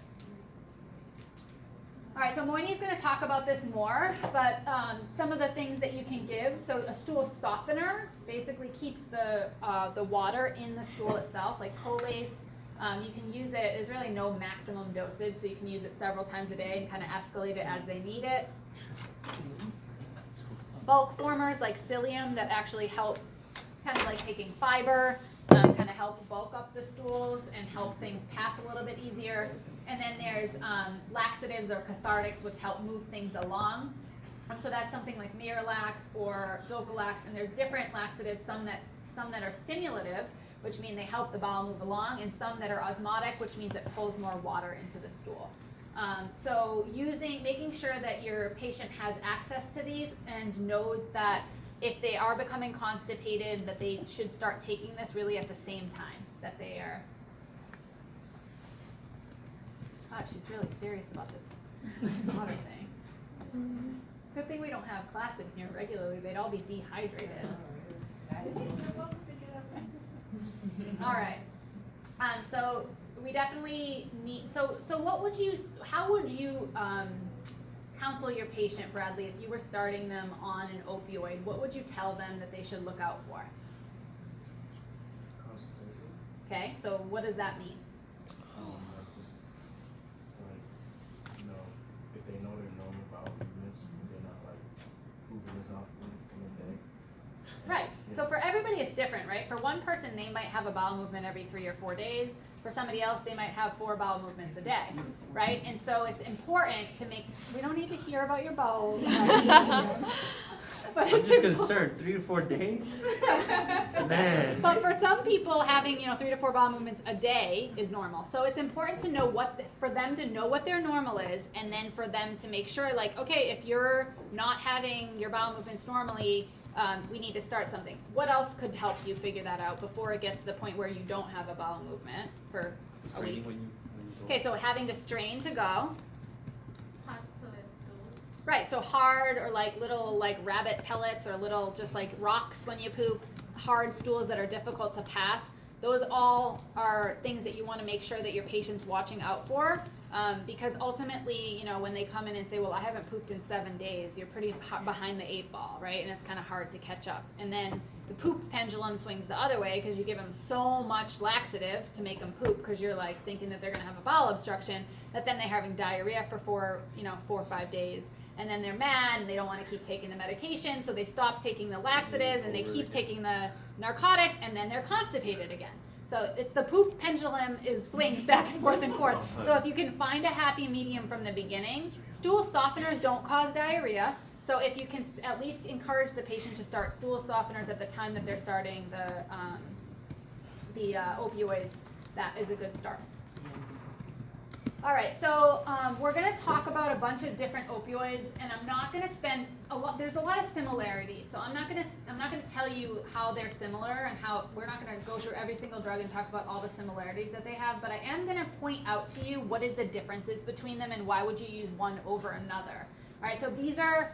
All right, so Moini's going to talk about this more, but some of the things that you can give. So a stool softener basically keeps the water in the stool itself, like Colace. You can use it. There's really no maximum dosage, so you can use it several times a day and kind of escalate it as they need it. Bulk formers like psyllium that actually help, kind of like taking fiber, kind of help bulk up the stools and help things pass a little bit easier. And then there's laxatives or cathartics, which help move things along. And so that's something like Miralax or Dulcolax, and there's different laxatives, some that are stimulative, which mean they help the bowel move along, and some that are osmotic, which means it pulls more water into the stool. So making sure that your patient has access to these and knows that if they are becoming constipated, that they should start taking this really at the same time that they are. God, she's really serious about this water thing. Good thing we don't have class in here regularly. They'd all be dehydrated. All right. So we definitely need. So how would you counsel your patient, Bradley, if you were starting them on an opioid? What would you tell them that they should look out for? Okay. So what does that mean? Just like, if they know their normal bowel movements, they're not like pooping as often in a day. Right. So for everybody it's different, right? For one person they might have a bowel movement every 3 or 4 days. For somebody else they might have 4 bowel movements a day, right? And so it's important to we don't need to hear about your bowels. But I'm just concerned. 3 to 4 days? Man. But for some people, having 3 to 4 bowel movements a day is normal. So it's important to know for them to know what their normal is, and then for them to make sure, like, okay, if you're not having your bowel movements normally, we need to start something. What else could help you figure that out before it gets to the point where you don't have a bowel movement for a week? Okay, so having to strain to go. Right, so hard or like little like rabbit pellets or little just like rocks when you poop, hard stools that are difficult to pass. Those all are things that you want to make sure that your patient's watching out for, because ultimately, when they come in and say, well, I haven't pooped in 7 days, you're pretty behind the 8 ball, right? And it's kind of hard to catch up. And then the poop pendulum swings the other way because you give them so much laxative to make them poop because you're like thinking that they're going to have a bowel obstruction, that then they're having diarrhea for 4 or 5 days. And then they're mad and they don't want to keep taking the medication, so they stop taking the laxatives and they keep taking the narcotics, and then they're constipated again. So it's the poop pendulum swings back and forth and forth. So if you can find a happy medium from the beginning, stool softeners don't cause diarrhea. So if you can at least encourage the patient to start stool softeners at the time that they're starting the opioids, that is a good start. All right, so we're going to talk about a bunch of different opioids, and I'm not going to spend a lot. There's a lot of similarities, so I'm not going to tell you how they're similar and how we're not going to go through every single drug and talk about all the similarities that they have. But I am going to point out to you what is the differences between them and why would you use one over another. All right, so these are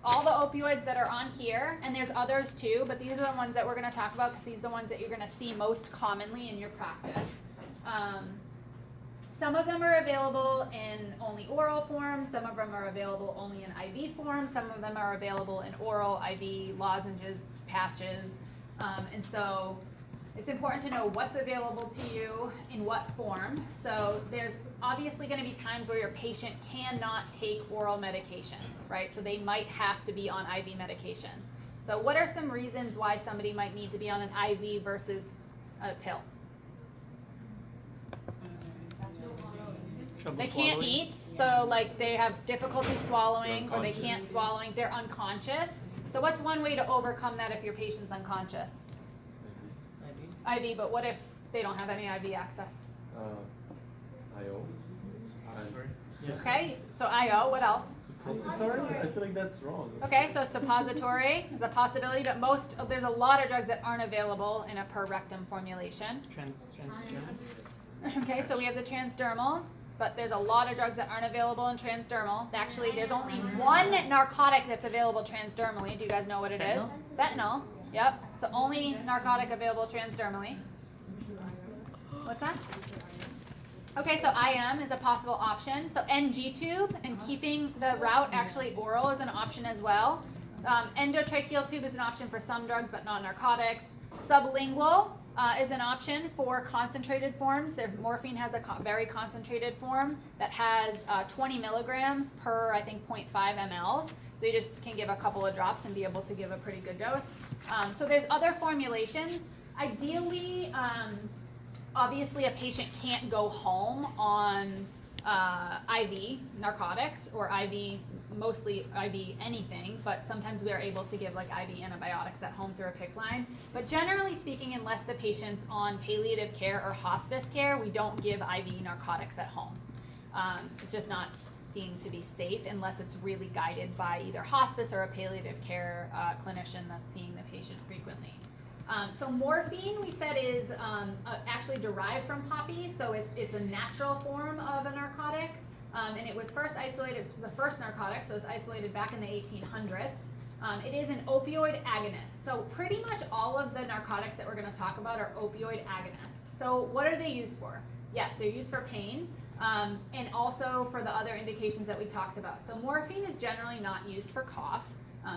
all the opioids that are on here, and there's others too, but these are the ones that we're going to talk about because these are the ones that you're going to see most commonly in your practice. Some of them are available in only oral form, some of them are available only in IV form, some of them are available in oral, IV, lozenges, patches, and so it's important to know what's available to you in what form. So there's obviously going to be times where your patient cannot take oral medications, right? So they might have to be on IV medications. So what are some reasons why somebody might need to be on an IV versus a pill? Trouble They can't swallowing. eat, so like they have difficulty swallowing or they can't swallowing, they're unconscious. So what's one way to overcome that if your patient's unconscious? IV, but what if they don't have any IV access? IO. Okay, so IO, what else? Suppository? I feel like that's wrong. Okay, so suppository is a possibility, but there's a lot of drugs that aren't available in a per rectum formulation. Transdermal? Okay, so we have the transdermal, but there's a lot of drugs that aren't available in transdermal. Actually, there's only one narcotic that's available transdermally. Do you guys know what it is? Fentanyl. Yep, it's the only narcotic available transdermally. What's that? Okay, so IM is a possible option. So NG tube and keeping the route actually oral is an option as well. Endotracheal tube is an option for some drugs, but not narcotics. Sublingual is an option for concentrated forms. Morphine has a very concentrated form that has 20 milligrams per, I think, 0.5 mLs. So you just can give a couple of drops and be able to give a pretty good dose. So there's other formulations. Ideally, obviously a patient can't go home on IV narcotics or IV, mostly IV anything, but sometimes we are able to give like IV antibiotics at home through a PICC line. But generally speaking, unless the patient's on palliative care or hospice care, we don't give IV narcotics at home. It's just not deemed to be safe unless it's really guided by either hospice or a palliative care clinician that's seeing the patient frequently. So morphine, we said, is actually derived from poppy, so it's a natural form of a narcotic, and it was first isolated, the first narcotic, so it was isolated back in the 1800s. It is an opioid agonist, so pretty much all of the narcotics that we're going to talk about are opioid agonists. So what are they used for? Yes, they're used for pain, and also for the other indications that we talked about. So morphine is generally not used for cough.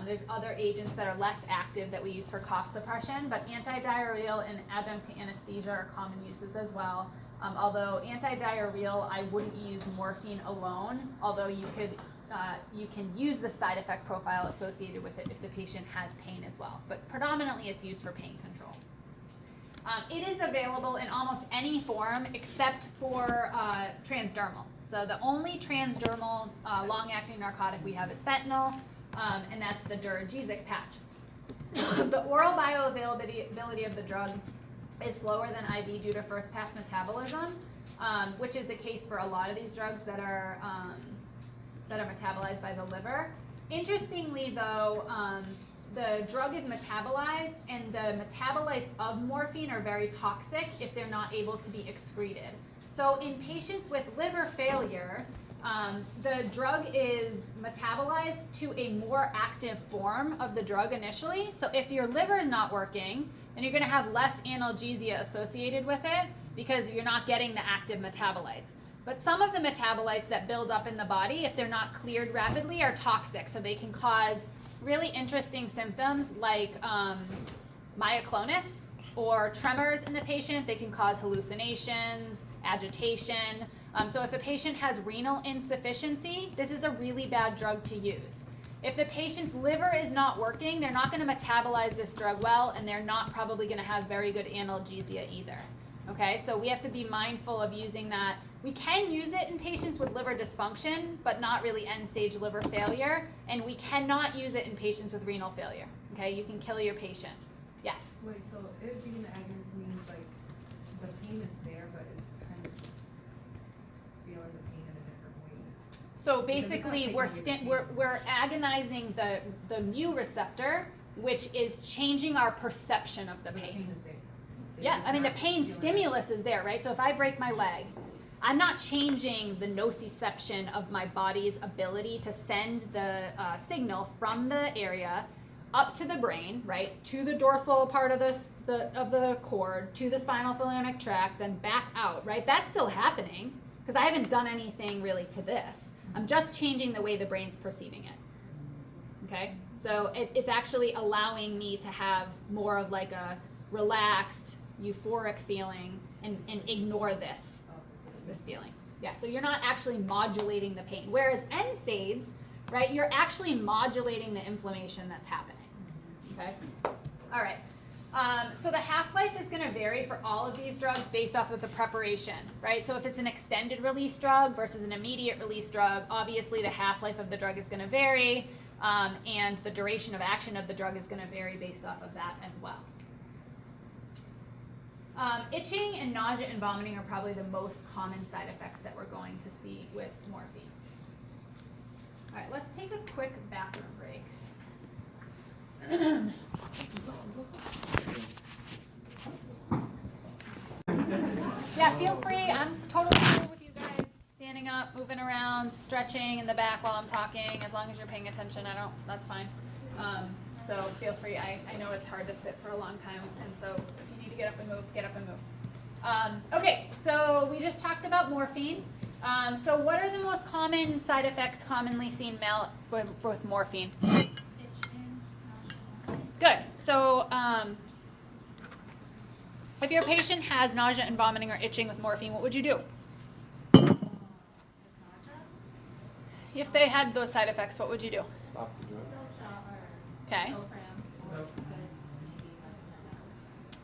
There's other agents that are less active that we use for cough suppression, but antidiarrheal and adjunct to anesthesia are common uses as well. Although antidiarrheal, I wouldn't use morphine alone, although you can use the side effect profile associated with it if the patient has pain as well. But predominantly it's used for pain control. It is available in almost any form except for transdermal. So the only transdermal long-acting narcotic we have is fentanyl, and that's the Duragesic patch. The oral bioavailability of the drug is slower than IV due to first-pass metabolism, which is the case for a lot of these drugs that are metabolized by the liver. Interestingly, though, the drug is metabolized, and the metabolites of morphine are very toxic if they're not able to be excreted. So in patients with liver failure, the drug is metabolized to a more active form of the drug initially. So if your liver is not working, then you're going to have less analgesia associated with it because you're not getting the active metabolites. But some of the metabolites that build up in the body, if they're not cleared rapidly, are toxic. So they can cause really interesting symptoms like myoclonus or tremors in the patient. They can cause hallucinations, agitation. So if a patient has renal insufficiency, this is a really bad drug to use. If the patient's liver is not working, they're not going to metabolize this drug well, and they're not probably going to have very good analgesia either. Okay, so we have to be mindful of using that. We can use it in patients with liver dysfunction, but not really end-stage liver failure, and we cannot use it in patients with renal failure. Okay, you can kill your patient. Yes? Wait, so it being an agonist means like the pain is there, but it's kind of just feel So basically, we're agonizing the mu receptor, which is changing our perception of the pain. Yeah, I mean the pain stimulus is there, right? So if I break my leg, I'm not changing the nociception of my body's ability to send the signal from the area up to the brain, right, to the dorsal part of the cord, to the spinal thalamic tract, then back out, right? That's still happening because I haven't done anything really to this. I'm just changing the way the brain's perceiving it. Okay, so it's actually allowing me to have more of like a relaxed, euphoric feeling and ignore this feeling. Yeah, so you're not actually modulating the pain. Whereas NSAIDs, right, you're actually modulating the inflammation that's happening. Okay? All right. So the half-life is going to vary for all of these drugs based off of the preparation, right? So if it's an extended release drug versus an immediate release drug, obviously the half-life of the drug is going to vary, and the duration of action of the drug is going to vary based off of that as well. Itching and nausea and vomiting are probably the most common side effects that we're going to see with morphine. All right, let's take a quick bathroom break. Yeah, feel free. I'm totally cool with you guys standing up, moving around, stretching in the back while I'm talking. As long as you're paying attention, that's fine. So feel free. I know it's hard to sit for a long time, and so if you need to get up and move, get up and move. Okay, so we just talked about morphine. So what are the most common side effects commonly seen with morphine? Good. So if your patient has nausea and vomiting or itching with morphine, what would you do? If they had those side effects, what would you do? Stop the drug. Okay.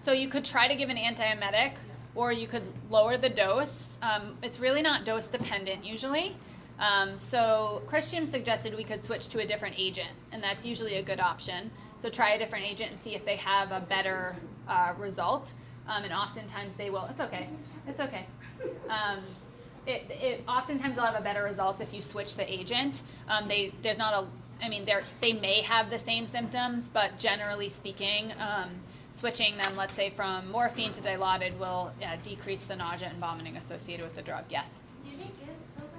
So you could try to give an antiemetic, or you could lower the dose. It's really not dose dependent usually. So Christian suggested we could switch to a different agent, and that's usually a good option. So try a different agent and see if they have a better result. And oftentimes they will. It's okay. It's okay. Oftentimes they'll have a better result if you switch the agent. They may have the same symptoms, but generally speaking, switching them, let's say from morphine to Dilaudid, will decrease the nausea and vomiting associated with the drug. Yes? Do they give silver?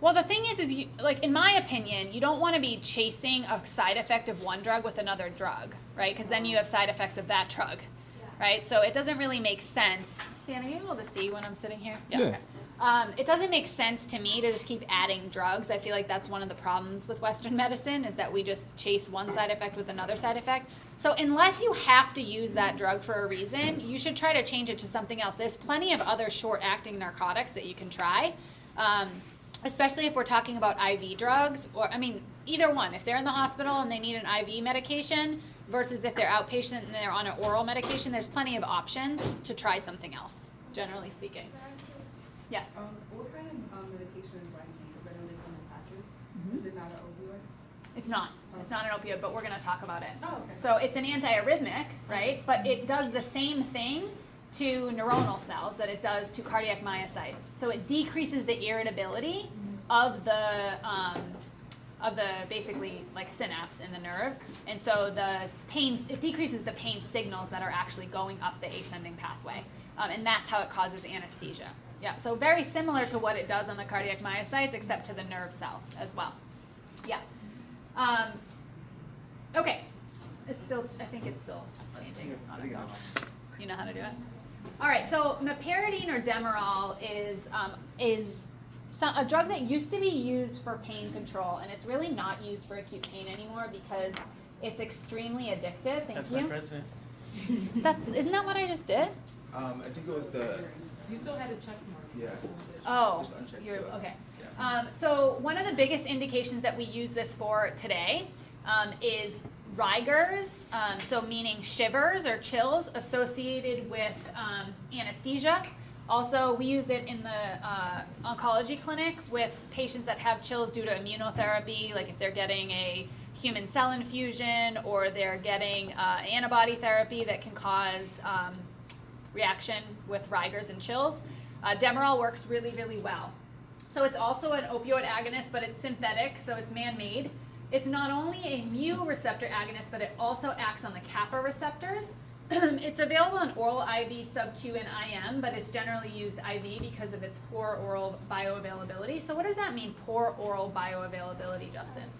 Well, the thing is you, like, in my opinion, you don't want to be chasing a side effect of one drug with another drug, right? Because then you have side effects of that drug, right? So it doesn't really make sense. Stan, are you able to see when I'm sitting here? Yeah. Okay. It doesn't make sense to me to just keep adding drugs. I feel like that's one of the problems with Western medicine, is that we just chase one side effect with another side effect. So unless you have to use that drug for a reason, you should try to change it to something else. There's plenty of other short-acting narcotics that you can try, especially if we're talking about IV drugs, or, either one. If they're in the hospital and they need an IV medication versus if they're outpatient and they're on an oral medication, there's plenty of options to try something else, generally speaking. Yes? What kind of medication is IV? Because I know they come in patches. Mm-hmm. Is it not an opioid? It's not. It's not an opioid, but we're going to talk about it. Oh, okay. So it's an antiarrhythmic, right? But it does the same thing to neuronal cells that it does to cardiac myocytes. So it decreases the irritability of the basically like synapse in the nerve, and so it decreases the pain signals that are actually going up the ascending pathway, and that's how it causes anesthesia. Yeah, so very similar to what it does on the cardiac myocytes, except to the nerve cells as well. Yeah. Okay. I think it's still changing on its own. You know how to do it? All right, so meperidine or Demerol is a drug that used to be used for pain control, and it's really not used for acute pain anymore because it's extremely addictive. Thank That's you. my president. Isn't that what I just did? I think it was the, You still had to check more. yeah. Oh, Just uncheck you're the- okay. yeah. So one of the biggest indications that we use this for today is rigors, so meaning shivers or chills associated with anesthesia. Also, we use it in the oncology clinic with patients that have chills due to immunotherapy, like if they're getting a human cell infusion or they're getting antibody therapy that can cause reaction with rigors and chills. Demerol works really, really well. So it's also an opioid agonist, but it's synthetic, so it's man-made. It's not only a mu receptor agonist, but it also acts on the kappa receptors. It's available in oral, IV, sub-Q, and IM, but it's generally used IV because of its poor oral bioavailability. So what does that mean, poor oral bioavailability, Justin?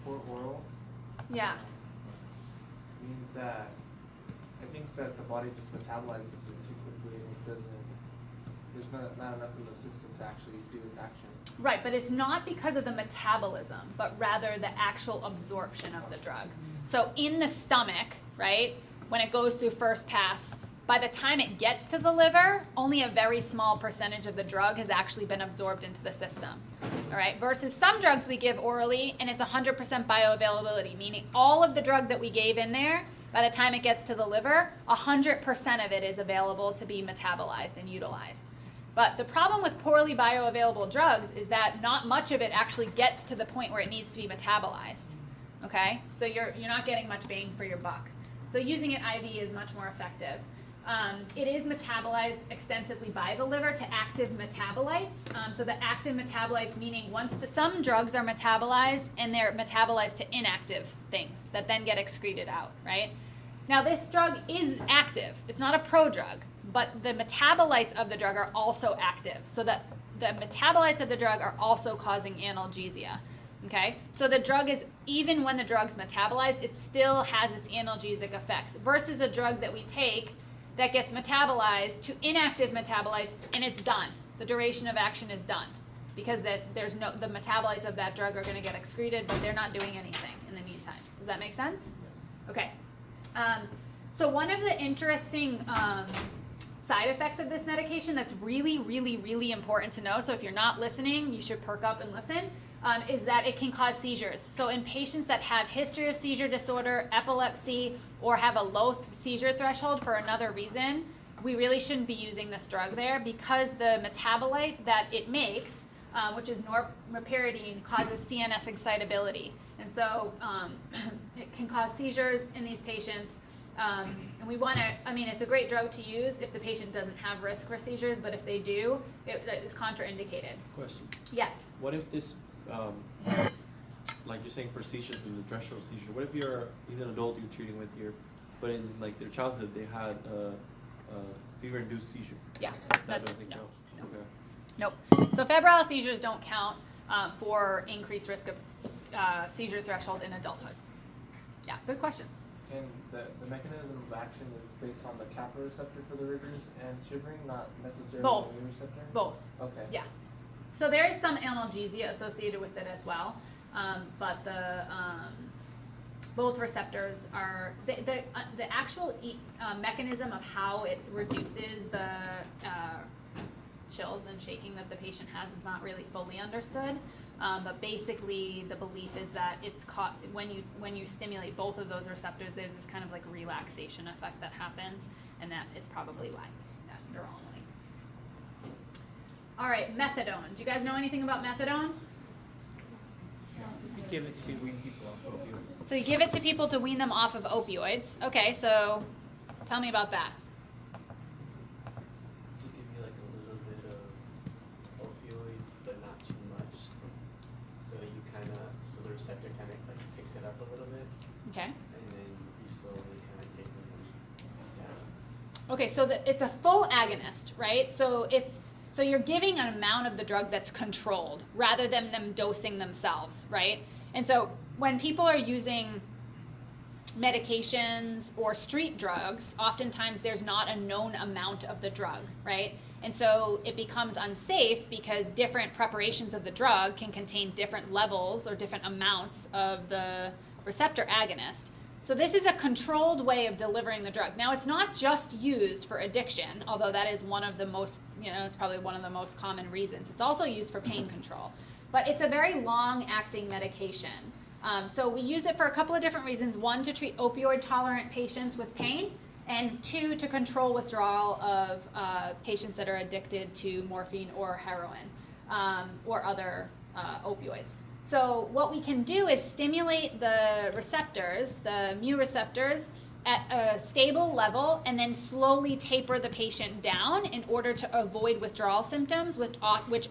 For oral Yeah. means that I think that the body just metabolizes it too quickly and it doesn't, there's not enough in the system to actually do its action. Right, but it's not because of the metabolism, but rather the actual absorption of the drug. So in the stomach, right, when it goes through first pass, by the time it gets to the liver, only a very small percentage of the drug has actually been absorbed into the system. All right, versus some drugs we give orally and it's 100% bioavailability, meaning all of the drug that we gave in there, by the time it gets to the liver, 100% of it is available to be metabolized and utilized. But the problem with poorly bioavailable drugs is that not much of it actually gets to the point where it needs to be metabolized. Okay, so you're not getting much bang for your buck. So using it IV is much more effective. It is metabolized extensively by the liver to active metabolites. So the active metabolites, meaning some drugs are metabolized and they're metabolized to inactive things that then get excreted out, right? Now this drug is active. It's not a prodrug, but the metabolites of the drug are also active. So that the metabolites of the drug are also causing analgesia. Okay, so the drug is, even when the drug's metabolized, it still has its analgesic effects versus a drug that we take that gets metabolized to inactive metabolites and it's done. The duration of action is done because the metabolites of that drug are going to get excreted, but they're not doing anything in the meantime. Does that make sense? Okay. So one of the interesting side effects of this medication that's really, really, really important to know, so if you're not listening, you should perk up and listen, is that it can cause seizures. So in patients that have history of seizure disorder, epilepsy, or have a low seizure threshold for another reason, we really shouldn't be using this drug there because the metabolite that it makes, which is norepinephrine, causes CNS excitability. And so it can cause seizures in these patients. And we want to, it's a great drug to use if the patient doesn't have risk for seizures, but if they do, it is contraindicated. Question. Yes. What if this, like you're saying for seizures and the threshold seizure, what if he's an adult you're treating with here, but in like their childhood they had a fever-induced seizure? Yeah. That doesn't count? No. Okay. Nope. So febrile seizures don't count for increased risk of seizure threshold in adulthood. Yeah, good question. And the mechanism of action is based on the kappa receptor for the rigors and shivering, not necessarily Both. the mu receptor? Both. Okay. Yeah. So there is some analgesia associated with it as well, but both receptors are the actual mechanism of how it reduces the chills and shaking that the patient has is not really fully understood. But basically, the belief is that it's when you stimulate both of those receptors, there's this kind of like relaxation effect that happens, and that is probably why neuronally. All right, methadone. Do you guys know anything about methadone? You give it to people, wean people off opioids. So you give it to people to wean them off of opioids. Okay, so tell me about that. To give you like a little bit of opioid, but not too much. So the receptor kind of like picks it up a little bit. Okay. And then you slowly kind of take them down. Okay, so it's a full agonist, right? So you're giving an amount of the drug that's controlled rather than them dosing themselves, right? And so when people are using medications or street drugs, oftentimes there's not a known amount of the drug, right? And so it becomes unsafe because different preparations of the drug can contain different levels or different amounts of the receptor agonist. So this is a controlled way of delivering the drug. Now, it's not just used for addiction, although that is one of the most, it's probably one of the most common reasons. It's also used for pain control. But it's a very long-acting medication. So we use it for a couple of different reasons. One, to treat opioid-tolerant patients with pain, and two, to control withdrawal of patients that are addicted to morphine or heroin or other opioids. So what we can do is stimulate the receptors, the mu receptors, at a stable level and then slowly taper the patient down in order to avoid withdrawal symptoms, which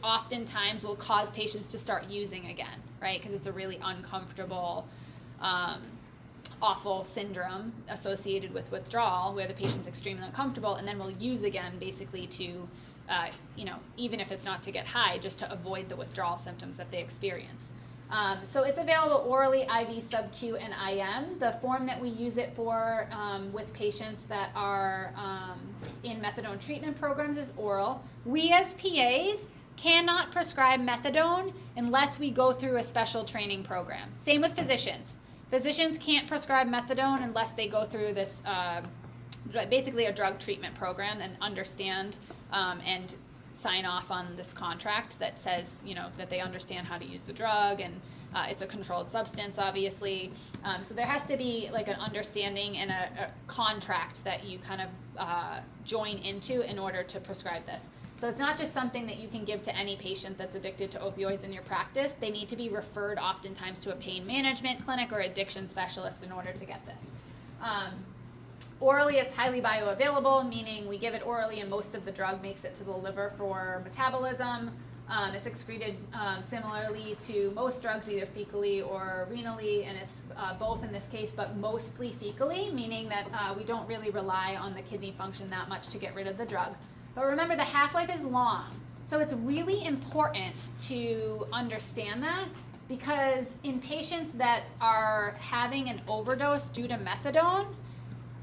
oftentimes will cause patients to start using again, right? Because it's a really uncomfortable, awful syndrome associated with withdrawal where the patient's extremely uncomfortable and then will use again basically to, even if it's not to get high, just to avoid the withdrawal symptoms that they experience. So it's available orally, IV, sub-Q, and IM. The form that we use it for with patients that are in methadone treatment programs is oral. We as PAs cannot prescribe methadone unless we go through a special training program. Same with physicians. Physicians can't prescribe methadone unless they go through this, basically a drug treatment program and understand and sign off on this contract that says, that they understand how to use the drug and it's a controlled substance, obviously. So there has to be like an understanding and a contract that you kind of join into in order to prescribe this. So it's not just something that you can give to any patient that's addicted to opioids in your practice. They need to be referred oftentimes to a pain management clinic or addiction specialist in order to get this. Orally, it's highly bioavailable, meaning we give it orally and most of the drug makes it to the liver for metabolism. It's excreted similarly to most drugs, either fecally or renally, and it's both in this case, but mostly fecally, meaning that we don't really rely on the kidney function that much to get rid of the drug. But remember, the half-life is long, so it's really important to understand that, because in patients that are having an overdose due to methadone,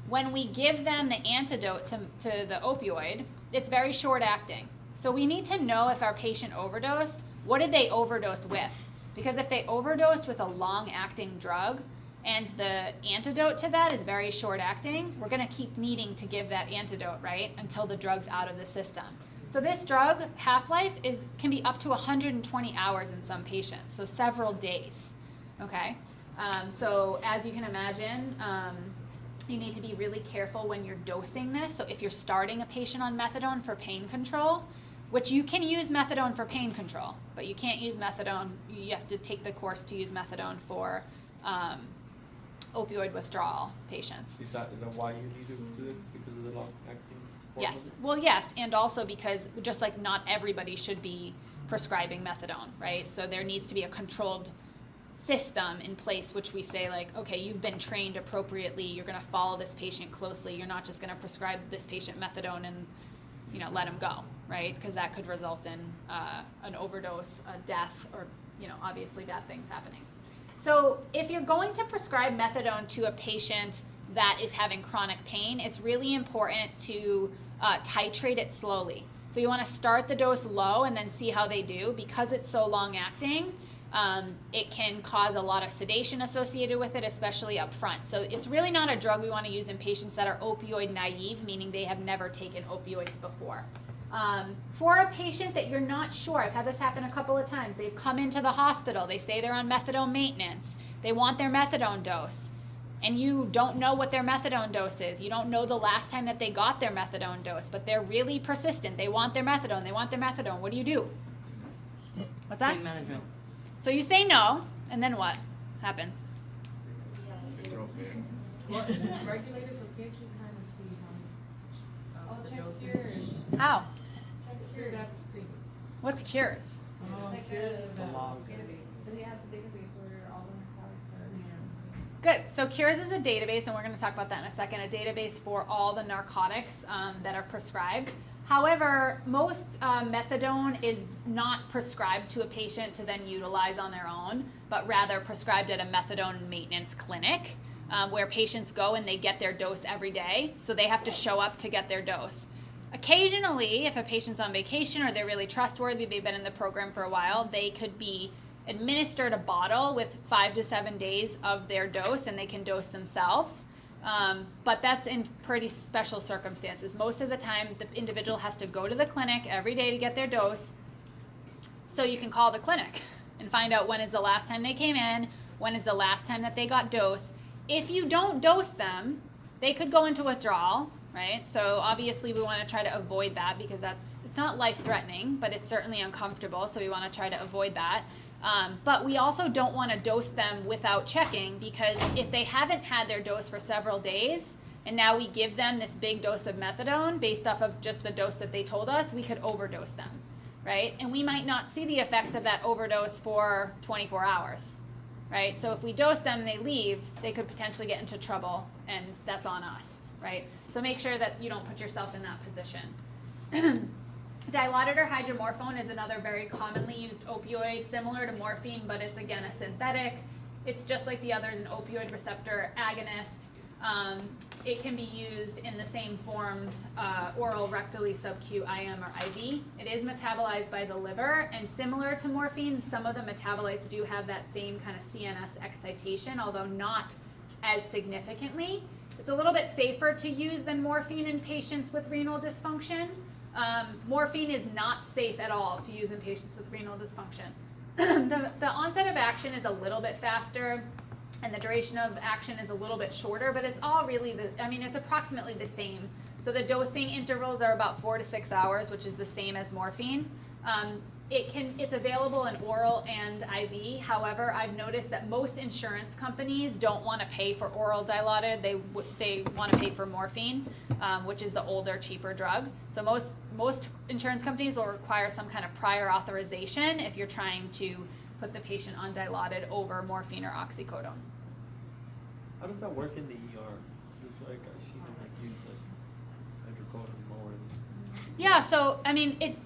when we give them the antidote to the opioid, it's very short-acting. So we need to know if our patient overdosed, what did they overdose with? Because if they overdosed with a long-acting drug and the antidote to that is very short-acting, we're going to keep needing to give that antidote, right, until the drug's out of the system. So this drug, half-life, can be up to 120 hours in some patients, so several days, okay? So as you can imagine, you need to be really careful when you're dosing this. So if you're starting a patient on methadone for pain control, which you can use methadone for pain control, but you can't use methadone, you have to take the course to use methadone for opioid withdrawal patients. Is that why you need to do it, because of the long-acting form Yes, of it? well, yes, and also because just like not everybody should be prescribing methadone, right? So there needs to be a controlled system in place, which we say like, okay, you've been trained appropriately, you're going to follow this patient closely, you're not just going to prescribe this patient methadone and let him go, right? Because that could result in an overdose, a death, or obviously bad things happening. So if you're going to prescribe methadone to a patient that is having chronic pain, it's really important to titrate it slowly. So you want to start the dose low and then see how they do. Because it's so long acting, it can cause a lot of sedation associated with it, especially up front. So it's really not a drug we want to use in patients that are opioid naive, meaning they have never taken opioids before. For a patient that you're not sure, I've had this happen a couple of times, they've come into the hospital, they say they're on methadone maintenance, they want their methadone dose, and you don't know what their methadone dose is, you don't know the last time that they got their methadone dose, but they're really persistent, they want their methadone, what do? What's that? Pain management. So you say no, and then what happens? Well, isn't it regulated, so can't you kind of see how much the check dosage? yours. How? You'd have to think. What's cures? Oh, It's like here's a the log. database. They have the database where all the narcotics are. Good. So Cures is a database, and we're going to talk about that in a second, a database for all the narcotics that are prescribed. However, most methadone is not prescribed to a patient to then utilize on their own, but rather prescribed at a methadone maintenance clinic where patients go and they get their dose every day. So they have to show up to get their dose. Occasionally, if a patient's on vacation or they're really trustworthy, they've been in the program for a while, they could be administered a bottle with 5 to 7 days of their dose, and they can dose themselves. But that's in pretty special circumstances. Most of the time, the individual has to go to the clinic every day to get their dose. So you can call the clinic and find out when is the last time they came in, when is the last time that they got dosed. If you don't dose them, they could go into withdrawal, right? So obviously we want to try to avoid that because it's not life-threatening, but it's certainly uncomfortable, so we want to try to avoid that. But we also don't want to dose them without checking, because if they haven't had their dose for several days, and now we give them this big dose of methadone based off of just the dose that they told us, we could overdose them, right? And we might not see the effects of that overdose for 24 hours, right? So if we dose them and they leave, they could potentially get into trouble, and that's on us, right? So make sure that you don't put yourself in that position. Dilaudid or hydromorphone is another very commonly used opioid, similar to morphine, but it's again a synthetic. It's just like the others, an opioid receptor agonist. It can be used in the same forms, oral, rectally, sub-Q, IM, or IV. It is metabolized by the liver, and similar to morphine, some of the metabolites do have that same kind of CNS excitation, although not as significantly. It's a little bit safer to use than morphine in patients with renal dysfunction. Morphine is not safe at all to use in patients with renal dysfunction. The onset of action is a little bit faster, and the duration of action is a little bit shorter, but it's all really, it's approximately the same. So the dosing intervals are about 4 to 6 hours, which is the same as morphine. It's available in oral and IV. However, I've noticed that most insurance companies don't want to pay for oral Dilaudid. They want to pay for morphine, which is the older, cheaper drug. So most insurance companies will require some kind of prior authorization if you're trying to put the patient on Dilaudid over morphine or oxycodone. How does that work in the ER? Because it's like I've seen them like use like hydrocodone more. Yeah, so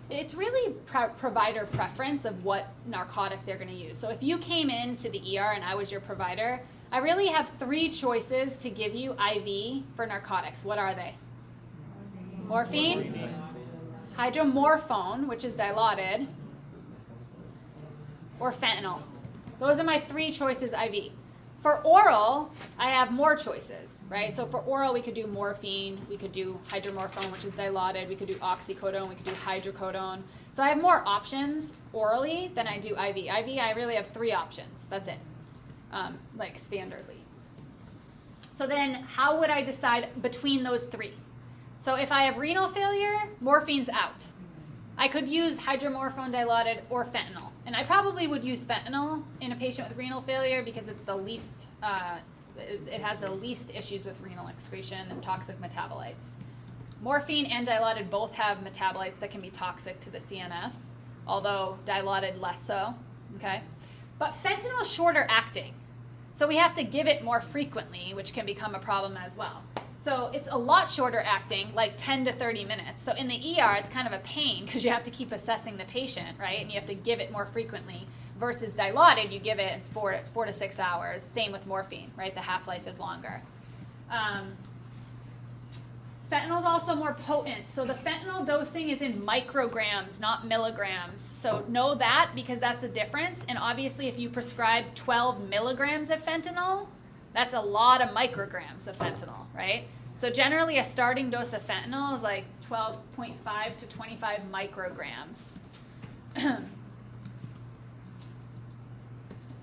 it's really provider preference of what narcotic they're going to use. So if you came into the ER and I was your provider, I really have 3 choices to give you IV for narcotics. What are they? Morphine, hydromorphone, which is Dilaudid, or fentanyl. Those are my 3 choices IV. For oral, I have more choices, right? So for oral, we could do morphine, we could do hydromorphone, which is Dilaudid, we could do oxycodone, we could do hydrocodone. So I have more options orally than I do IV. IV, I really have 3 options. That's it, like standardly. So then how would I decide between those 3? So if I have renal failure, morphine's out. I could use hydromorphone, Dilaudid, or fentanyl. And I probably would use fentanyl in a patient with renal failure because it's the least, it has the least issues with renal excretion and toxic metabolites. Morphine and Dilaudid both have metabolites that can be toxic to the CNS, although Dilaudid less so, okay? But fentanyl is shorter acting, so we have to give it more frequently, which can become a problem as well. So it's a lot shorter acting, like 10 to 30 minutes. So in the ER, it's kind of a pain because you have to keep assessing the patient, right? And you have to give it more frequently. Versus Dilaudid, you give it, it's 4 to 6 hours. Same with morphine, right? The half-life is longer. Fentanyl is also more potent. So the fentanyl dosing is in micrograms, not milligrams. So know that because that's a difference. And obviously, if you prescribe 12 milligrams of fentanyl, that's a lot of micrograms of fentanyl, right? So generally, a starting dose of fentanyl is like 12.5 to 25 micrograms.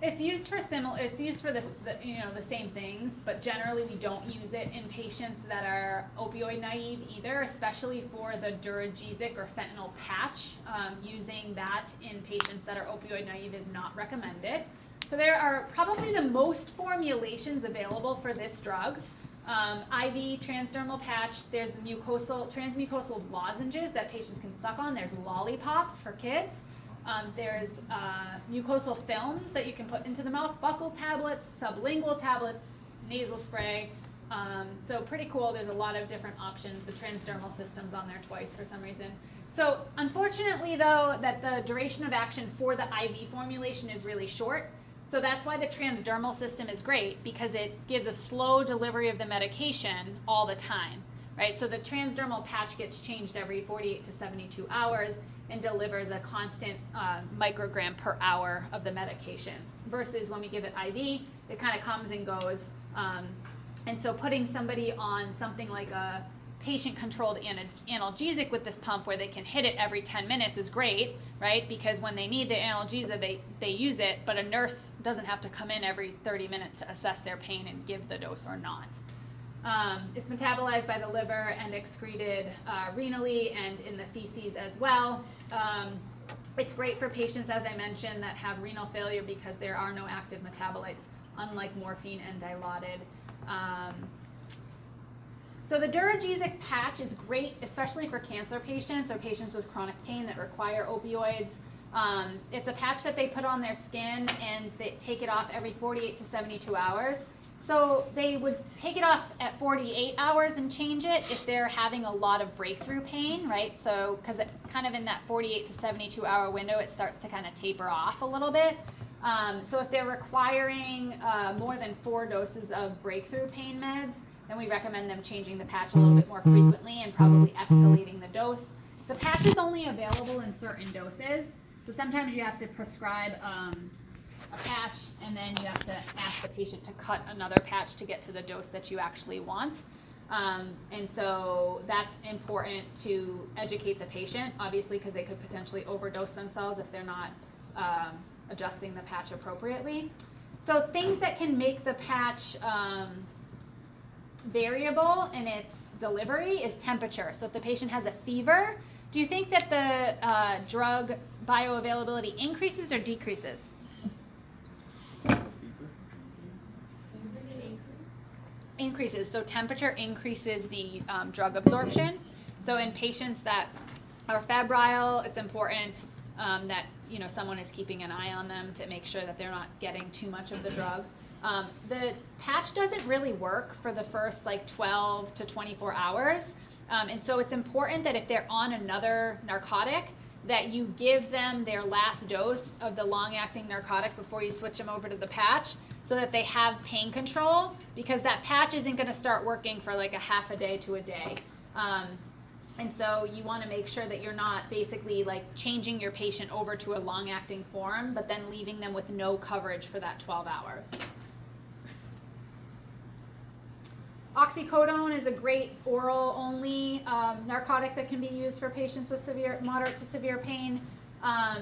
It's used for the same things, but generally we don't use it in patients that are opioid naive either, especially for the Duragesic or fentanyl patch. Using that in patients that are opioid naive is not recommended. So there are probably the most formulations available for this drug. IV, transdermal patch, there's transmucosal lozenges that patients can suck on. There's lollipops for kids. There's mucosal films that you can put into the mouth, buccal tablets, sublingual tablets, nasal spray. So pretty cool. There's a lot of different options. The transdermal system's on there twice for some reason. So unfortunately, though, that the duration of action for the IV formulation is really short. So that's why the transdermal system is great, because it gives a slow delivery of the medication all the time, right? So the transdermal patch gets changed every 48 to 72 hours and delivers a constant microgram per hour of the medication. Versus when we give it IV, it kind of comes and goes. And so putting somebody on something like a patient-controlled analgesic with this pump where they can hit it every 10 minutes is great, right? Because when they need the analgesia, they use it, but a nurse doesn't have to come in every 30 minutes to assess their pain and give the dose or not. It's metabolized by the liver and excreted renally and in the feces as well. It's great for patients, as I mentioned, that have renal failure because there are no active metabolites, unlike morphine and Dilaudid. So the Duragesic patch is great, especially for cancer patients or patients with chronic pain that require opioids. It's a patch that they put on their skin and they take it off every 48 to 72 hours. So they would take it off at 48 hours and change it if they're having a lot of breakthrough pain, right? So, because it kind of in that 48 to 72 hour window, it starts to kind of taper off a little bit. So if they're requiring more than 4 doses of breakthrough pain meds, then we recommend them changing the patch a little bit more frequently and probably escalating the dose. The patch is only available in certain doses, so sometimes you have to prescribe a patch and then you have to ask the patient to cut another patch to get to the dose that you actually want. And so that's important to educate the patient, obviously, because they could potentially overdose themselves if they're not adjusting the patch appropriately. So things that can make the patch variable in its delivery is temperature. So if the patient has a fever, do you think that the drug bioavailability increases or decreases? Increases. So temperature increases the drug absorption. So in patients that are febrile, it's important that someone is keeping an eye on them to make sure that they're not getting too much of the drug. The patch doesn't really work for the first 12 to 24 hours. And so it's important that if they're on another narcotic, that you give them their last dose of the long-acting narcotic before you switch them over to the patch so that they have pain control, because that patch isn't going to start working for a half a day to a day. And so you want to make sure that you're not basically changing your patient over to a long-acting form, but then leaving them with no coverage for that 12 hours. Oxycodone is a great oral-only narcotic that can be used for patients with moderate to severe pain. A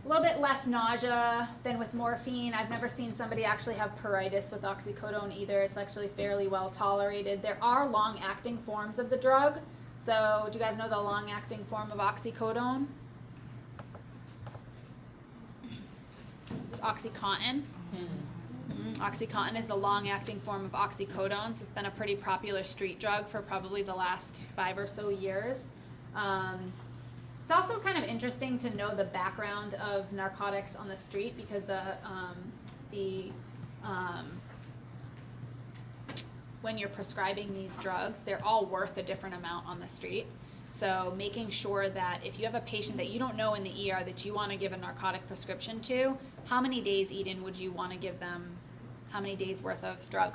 little bit less nausea than with morphine. I've never seen somebody actually have pruritus with oxycodone either. It's actually fairly well tolerated. There are long-acting forms of the drug. So do you guys know the long-acting form of oxycodone? It's OxyContin. OxyContin is the long-acting form of oxycodone, so it's been a pretty popular street drug for probably the last 5 or so years. It's also kind of interesting to know the background of narcotics on the street, because when you're prescribing these drugs, they're all worth a different amount on the street. So making sure that if you have a patient that you don't know in the ER that you want to give a narcotic prescription to, how many days, Eden, would you want to give them? How many days worth of drug?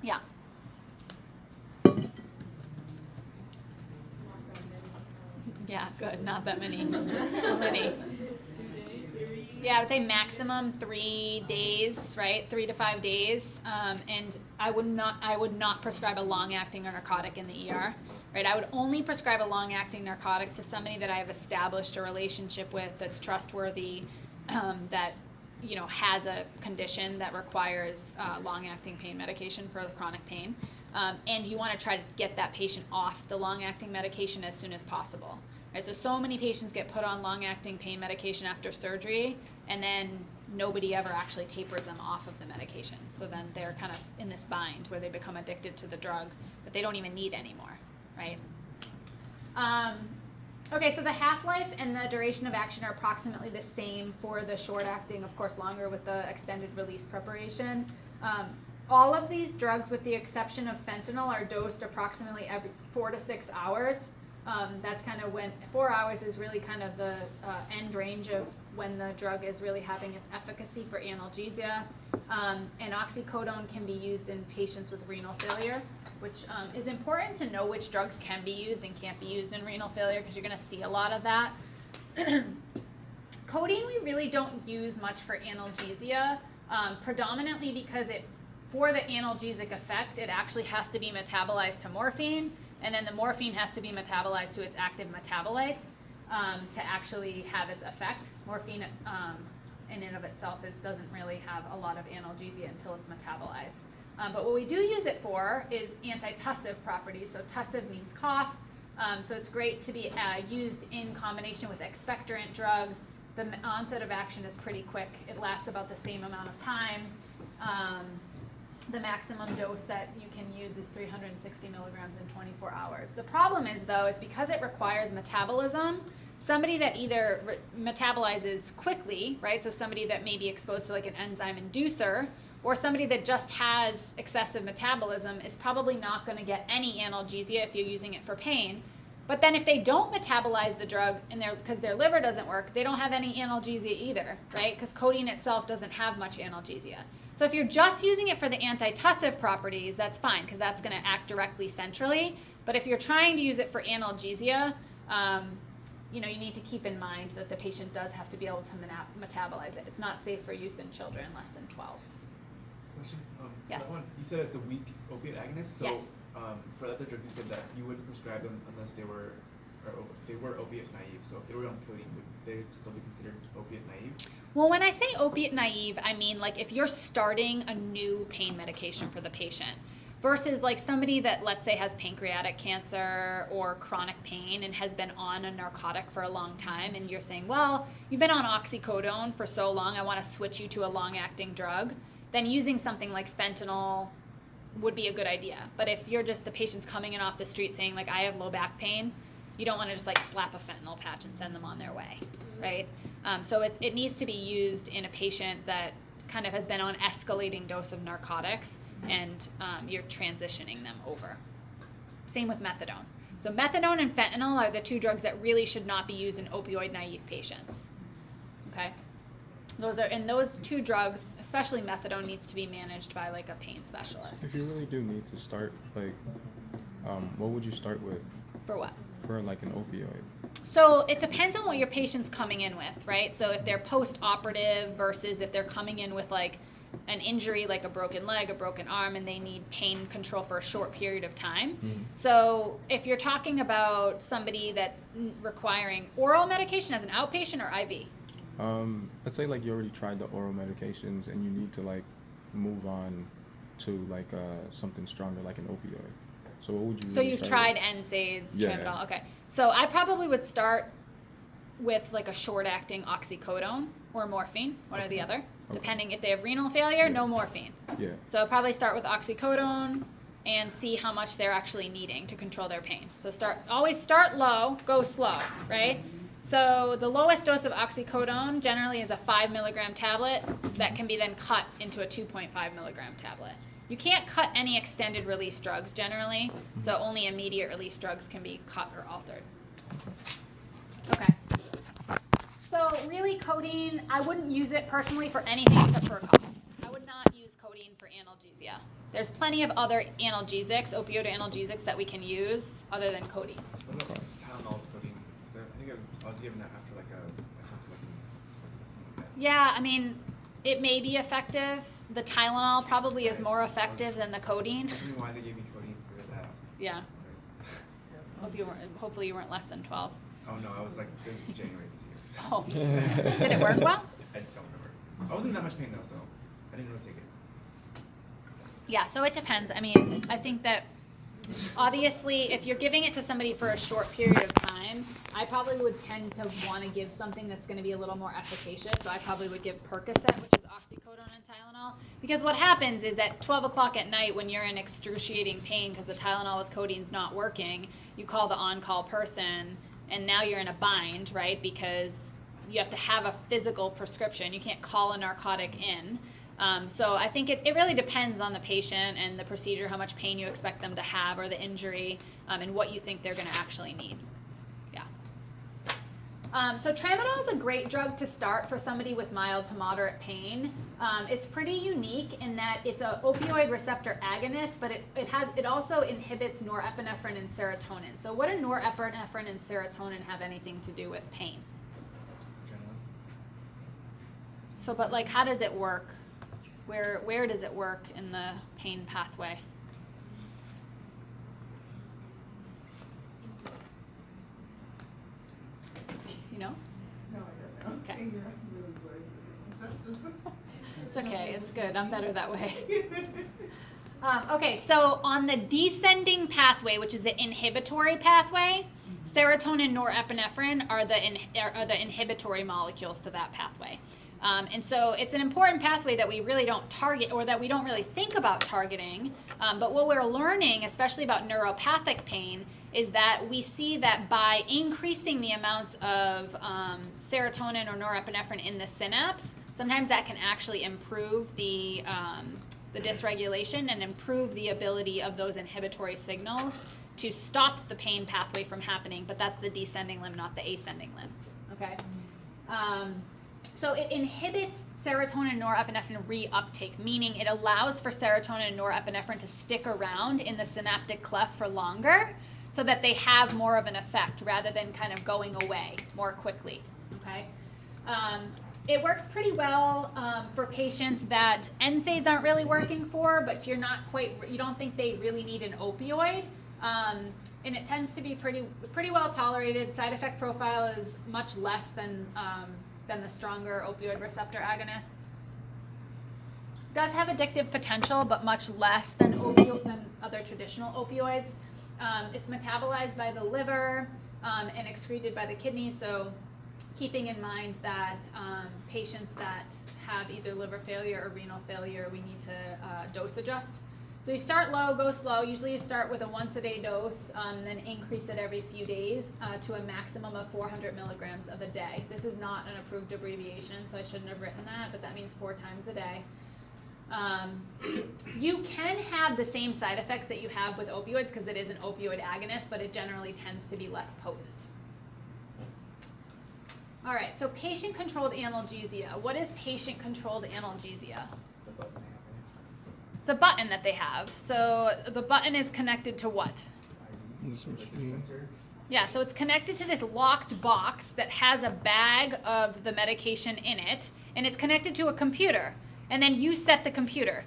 Yeah. Yeah, good. Not that many. How many? Yeah, I would say maximum 3 days, right? 3 to 5 days. And I would not prescribe a long-acting narcotic in the ER, right? I would only prescribe a long-acting narcotic to somebody that I have established a relationship with, that's trustworthy, that has a condition that requires long-acting pain medication for chronic pain. And you want to try to get that patient off the long-acting medication as soon as possible. Right, so many patients get put on long-acting pain medication after surgery, and then nobody ever actually tapers them off of the medication. So then they're kind of in this bind where they become addicted to the drug that they don't even need anymore, right? Okay, so the half-life and the duration of action are approximately the same for the short-acting, of course longer with the extended release preparation. All of these drugs, with the exception of fentanyl, are dosed approximately every 4 to 6 hours. That's kind of when 4 hours is really kind of the end range of when the drug is really having its efficacy for analgesia. And oxycodone can be used in patients with renal failure, which is important to know which drugs can be used and can't be used in renal failure, because you're going to see a lot of that. Codeine we really don't use much for analgesia, predominantly because for the analgesic effect, it actually has to be metabolized to morphine, and then the morphine has to be metabolized to its active metabolites to actually have its effect. Morphine in and of itself doesn't really have a lot of analgesia until it's metabolized. But what we do use it for is antitussive properties. So tussive means cough. So it's great to be used in combination with expectorant drugs. The onset of action is pretty quick. It lasts about the same amount of time. the maximum dose that you can use is 360 milligrams in 24 hours. The problem is, though, is because it requires metabolism, somebody that either metabolizes quickly, right, so somebody that may be exposed to like an enzyme inducer, or somebody that just has excessive metabolism is probably not going to get any analgesia if you're using it for pain. But then if they don't metabolize the drug because their liver doesn't work, they don't have any analgesia either, right? Because codeine itself doesn't have much analgesia. So if you're just using it for the antitussive properties, that's fine, because that's going to act directly centrally. But if you're trying to use it for analgesia, you need to keep in mind that the patient does have to be able to metabolize it. It's not safe for use in children less than 12. Question. Yes. That one, you said it's a weak opiate agonist. So Yes. for other drugs, you said that you wouldn't prescribe them unless they were opiate naive. So if they were on codeine, would they still be considered opiate naive? Well, when I say opiate naive, I mean like if you're starting a new pain medication for the patient versus like somebody that, let's say, has pancreatic cancer or chronic pain and has been on a narcotic for a long time, and you're saying, well, you've been on oxycodone for so long, I want to switch you to a long-acting drug, then using something like fentanyl would be a good idea. But if you're just the patient's coming in off the street saying like, I have low back pain, you don't want to just like slap a fentanyl patch and send them on their way, right? So it needs to be used in a patient that kind of has been on escalating dose of narcotics, and you're transitioning them over. Same with methadone. So methadone and fentanyl are the two drugs that really should not be used in opioid naive patients. Okay? Those two drugs, especially methadone, needs to be managed by like a pain specialist. If you really do need to start, like, what would you start with? For what? For like an opioid. So it depends on what your patient's coming in with, right? So if they're post-operative versus if they're coming in with like an injury like a broken leg, a broken arm, and they need pain control for a short period of time. Mm-hmm. So if you're talking about somebody that's requiring oral medication as an outpatient or IV? Let's say like you already tried the oral medications and you need to like move on to like something stronger like an opioid. So what would you So really you've start tried with? NSAIDs, Yeah. tramadol, okay. So I probably would start with like a short-acting oxycodone or morphine, one or the other. Okay. Depending if they have renal failure, no morphine. Yeah. So probably start with oxycodone and see how much they're actually needing to control their pain. So always start low, go slow, right? So the lowest dose of oxycodone generally is a 5 milligram tablet that can be then cut into a 2.5 milligram tablet. You can't cut any extended release drugs generally, so only immediate release drugs can be cut or altered. Okay. So really codeine, I wouldn't use it personally for anything except for a cough. I would not use codeine for analgesia. There's plenty of other analgesics, opioid analgesics that we can use other than codeine. What about Tylenol with codeine? I think I was given that after like a tonsillectomy. Yeah, I mean, it may be effective. The Tylenol probably is more effective than the codeine. I don't know why they gave me codeine for that. Yeah. Right. Hopefully you weren't less than 12. Oh no, I was like, this is January this year. Oh. Did it work well? I don't remember. I wasn't in that much pain though, so I didn't really take it. Yeah, so it depends. I mean, I think that obviously if you're giving it to somebody for a short period of time, I probably would tend to want to give something that's going to be a little more efficacious. So I probably would give Percocet, which is oxycodone and Tylenol. Because what happens is at 12 o'clock at night when you're in excruciating pain because the Tylenol with codeine's not working, you call the on-call person and now you're in a bind, right? Because you have to have a physical prescription. You can't call a narcotic in. So I think it really depends on the patient and the procedure, how much pain you expect them to have or the injury, and what you think they're going to actually need. Yeah. So tramadol is a great drug to start for somebody with mild to moderate pain. It's pretty unique in that it's an opioid receptor agonist, but it also inhibits norepinephrine and serotonin. So what do norepinephrine and serotonin have anything to do with pain? Adrenaline. So, but like, how does it work? Where does it work in the pain pathway? You know? No, I don't know. Okay. You're really worried. It's okay. It's good. I'm better that way. Okay, so on the descending pathway, which is the inhibitory pathway, serotonin and norepinephrine are the inhibitory molecules to that pathway. And so it's an important pathway that we really don't target, or that we don't really think about targeting. But what we're learning, especially about neuropathic pain, is that we see that by increasing the amounts of serotonin or norepinephrine in the synapse, sometimes that can actually improve the dysregulation and improve the ability of those inhibitory signals to stop the pain pathway from happening. But that's the descending limb, not the ascending limb. Okay. So it inhibits serotonin and norepinephrine reuptake, meaning it allows for serotonin and norepinephrine to stick around in the synaptic cleft for longer, so that they have more of an effect rather than kind of going away more quickly. Okay. It works pretty well for patients that NSAIDs aren't really working for, but you don't think they really need an opioid. And it tends to be pretty well tolerated. Side effect profile is much less than the stronger opioid receptor agonists. Does have addictive potential, but much less than other traditional opioids. It's metabolized by the liver and excreted by the kidneys. So keeping in mind that patients that have either liver failure or renal failure, we need to dose adjust. So you start low, go slow. Usually you start with a once-a-day dose, then increase it every few days to a maximum of 400 milligrams of a day. This is not an approved abbreviation, so I shouldn't have written that, but that means 4 times a day. You can have the same side effects that you have with opioids because it is an opioid agonist, but it generally tends to be less potent. All right, so patient-controlled analgesia. What is patient-controlled analgesia? It's a button that they have. So the button is connected to what? Yeah, so it's connected to this locked box that has a bag of the medication in it, and it's connected to a computer. And then you set the computer.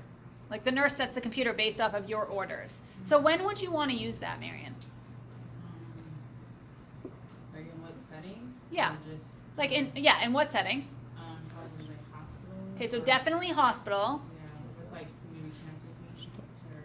Like the nurse sets the computer based off of your orders. So when would you want to use that, Marion? Like in what setting? Yeah. Or just, Like in what setting? probably like hospital. Okay, so or- definitely hospital. Yeah, with like maybe cancer patients or,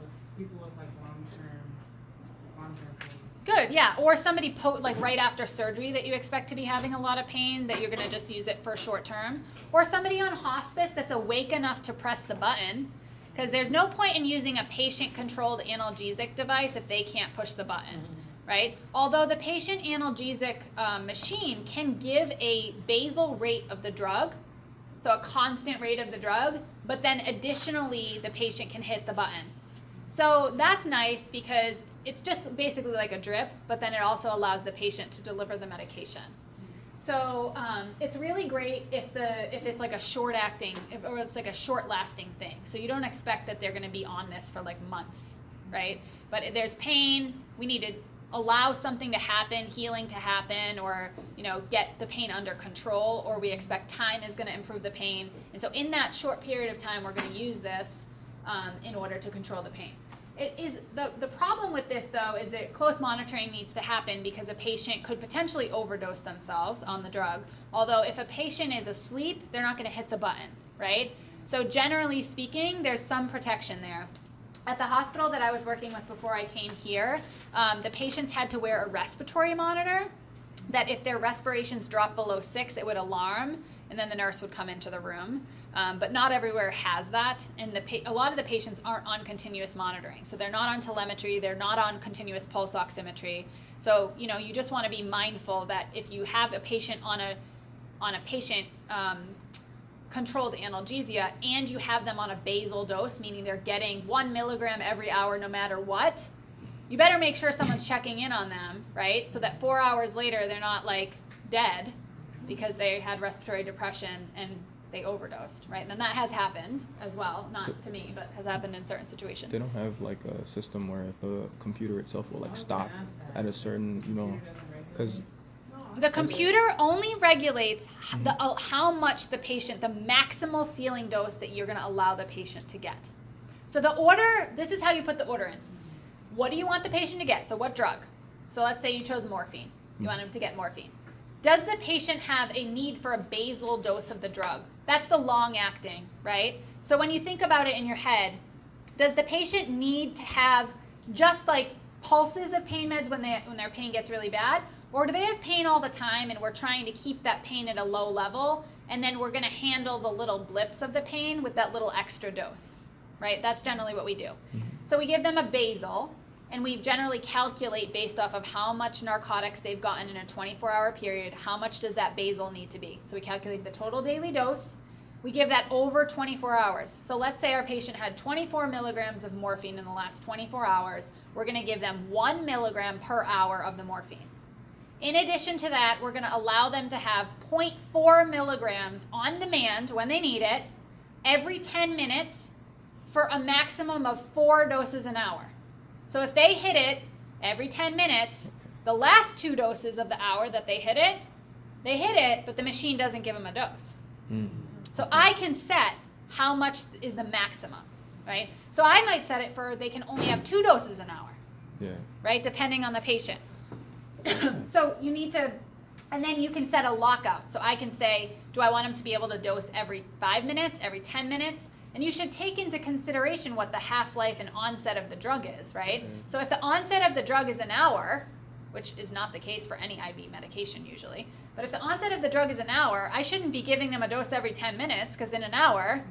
with people with like long-term pain. Good, yeah. Or somebody like right after surgery that you expect to be having a lot of pain, that you're going to just use it for short term. Or somebody on hospice that's awake enough to press the button, because there's no point in using a patient-controlled analgesic device if they can't push the button, right? Although the patient analgesic machine can give a basal rate of the drug, so a constant rate of the drug, but then additionally the patient can hit the button. So that's nice because it's just basically like a drip, but then it also allows the patient to deliver the medication. So it's really great if it's like a short-acting, or it's like a short-lasting thing. So you don't expect that they're going to be on this for like months, right? But if there's pain, we need to allow something to happen, healing to happen, or get the pain under control, or we expect time is going to improve the pain. And so in that short period of time, we're going to use this in order to control the pain. It is the problem with this, though, is that close monitoring needs to happen because a patient could potentially overdose themselves on the drug. Although if a patient is asleep, they're not going to hit the button, right? So generally speaking, there's some protection there. At the hospital that I was working with before I came here, the patients had to wear a respiratory monitor that if their respirations dropped below 6, it would alarm, and then the nurse would come into the room. But not everywhere has that, and a lot of the patients aren't on continuous monitoring. So they're not on telemetry, they're not on continuous pulse oximetry. So you just want to be mindful that if you have a patient on a patient controlled analgesia and you have them on a basal dose, meaning they're getting 1 milligram every hour no matter what, you better make sure someone's checking in on them, right? So that 4 hours later they're not like dead because they had respiratory depression and they overdosed, right? And that has happened as well, not to me, but has happened in certain situations. They don't have like a system where the computer itself will like stop at a certain, because the computer only regulates how much the maximal ceiling dose that you're going to allow the patient to get. So the order, this is how you put the order in. What do you want the patient to get? So what drug? So let's say you chose morphine. You want him to get morphine. Does the patient have a need for a basal dose of the drug? That's the long acting, right? So when you think about it in your head, does the patient need to have just like pulses of pain meds when their pain gets really bad? Or do they have pain all the time and we're trying to keep that pain at a low level, and then we're going to handle the little blips of the pain with that little extra dose, right? That's generally what we do. So we give them a basal, and we generally calculate based off of how much narcotics they've gotten in a 24-hour period, how much does that basal need to be. So we calculate the total daily dose. We give that over 24 hours. So let's say our patient had 24 milligrams of morphine in the last 24 hours. We're going to give them 1 milligram per hour of the morphine. In addition to that, we're going to allow them to have 0.4 milligrams on demand when they need it every 10 minutes for a maximum of 4 doses an hour. So if they hit it every 10 minutes, the last 2 doses of the hour that they hit it, but the machine doesn't give them a dose. So I can set how much is the maximum, right? So I might set it for they can only have 2 doses an hour, right? Depending on the patient. So you need to, and then you can set a lockout. So I can say, do I want them to be able to dose every 5 minutes, every 10 minutes? And you should take into consideration what the half-life and onset of the drug is, right? So if the onset of the drug is an hour, which is not the case for any IV medication usually, but if the onset of the drug is an hour, I shouldn't be giving them a dose every 10 minutes because in an hour,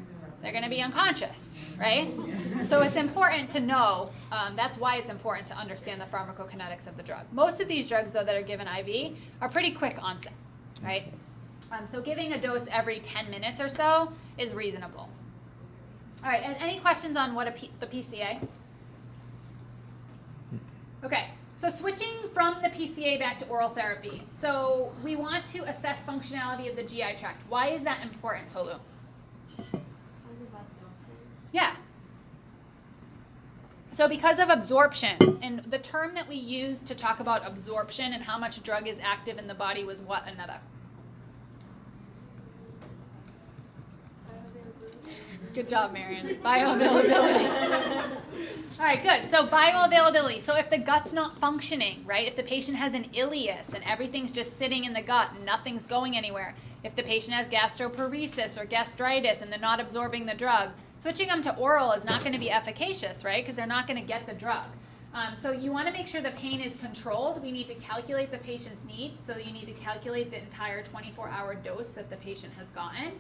they're going to be unconscious, right? So it's important to know, that's why it's important to understand the pharmacokinetics of the drug. Most of these drugs, though, that are given IV are pretty quick onset, right? So giving a dose every 10 minutes or so is reasonable. All right, and any questions on what the PCA? Okay, so switching from the PCA back to oral therapy. So we want to assess functionality of the GI tract. Why is that important, Tolu? Yeah. So because of absorption, and the term that we used to talk about absorption and how much drug is active in the body was what, Anetta? Good job, Marion. Bioavailability. All right, good. So bioavailability. So if the gut's not functioning, right? If the patient has an ileus and everything's just sitting in the gut and nothing's going anywhere, if the patient has gastroparesis or gastritis and they're not absorbing the drug, switching them to oral is not going to be efficacious, right? Because they're not going to get the drug. So you want to make sure the pain is controlled. We need to calculate the patient's need. So you need to calculate the entire 24-hour dose that the patient has gotten.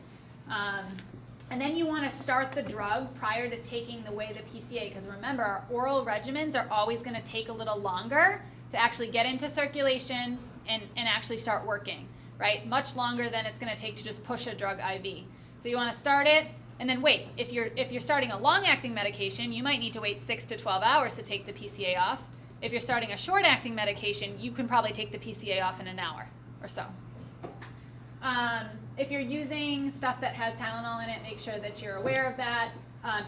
And then you want to start the drug prior to taking the way the PCA, because remember, our oral regimens are always going to take a little longer to actually get into circulation and actually start working, right? Much longer than it's going to take to just push a drug IV. So you want to start it and then wait. If you're starting a long-acting medication, you might need to wait 6 to 12 hours to take the PCA off. If you're starting a short-acting medication, you can probably take the PCA off in an hour or so. If you're using stuff that has Tylenol in it, make sure that you're aware of that.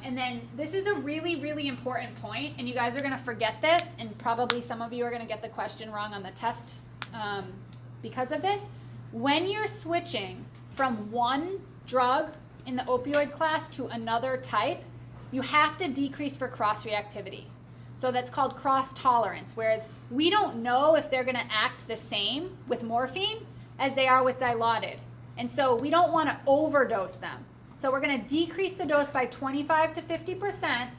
And then this is a really, really important point, and you guys are going to forget this, and probably some of you are going to get the question wrong on the test because of this. When you're switching from one drug in the opioid class to another type, you have to decrease for cross-reactivity. So that's called cross-tolerance, whereas we don't know if they're going to act the same with morphine as they are with Dilaudid. And so we don't want to overdose them. So we're going to decrease the dose by 25 to 50%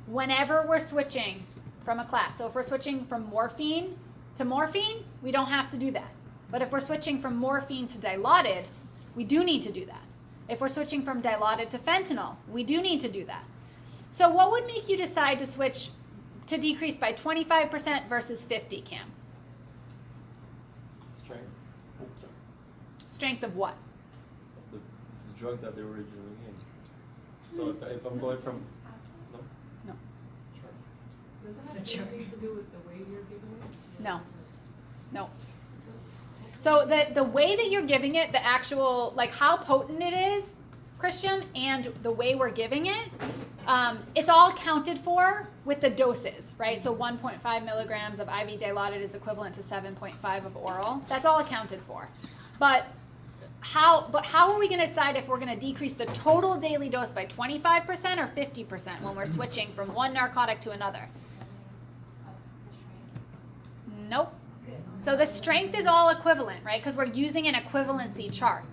whenever we're switching from a class. So if we're switching from morphine to morphine, we don't have to do that. But if we're switching from morphine to Dilaudid, we do need to do that. If we're switching from Dilaudid to fentanyl, we do need to do that. So what would make you decide to switch to decrease by 25% versus 50, Cam? Strength. Oops, sorry. Strength of what? The drug that they were originally in. So if I'm going from, no? No. Does it have anything to do with the way you're giving it? No. No. So the way that you're giving it, the actual, like how potent it is, Christian, and the way we're giving it, it's all counted for with the doses, right? So 1.5 milligrams of IV Dilaudid is equivalent to 7.5 of oral. That's all accounted for. But how are we going to decide if we're going to decrease the total daily dose by 25% or 50% when we're switching from one narcotic to another? Nope. So the strength is all equivalent, right? Because we're using an equivalency chart.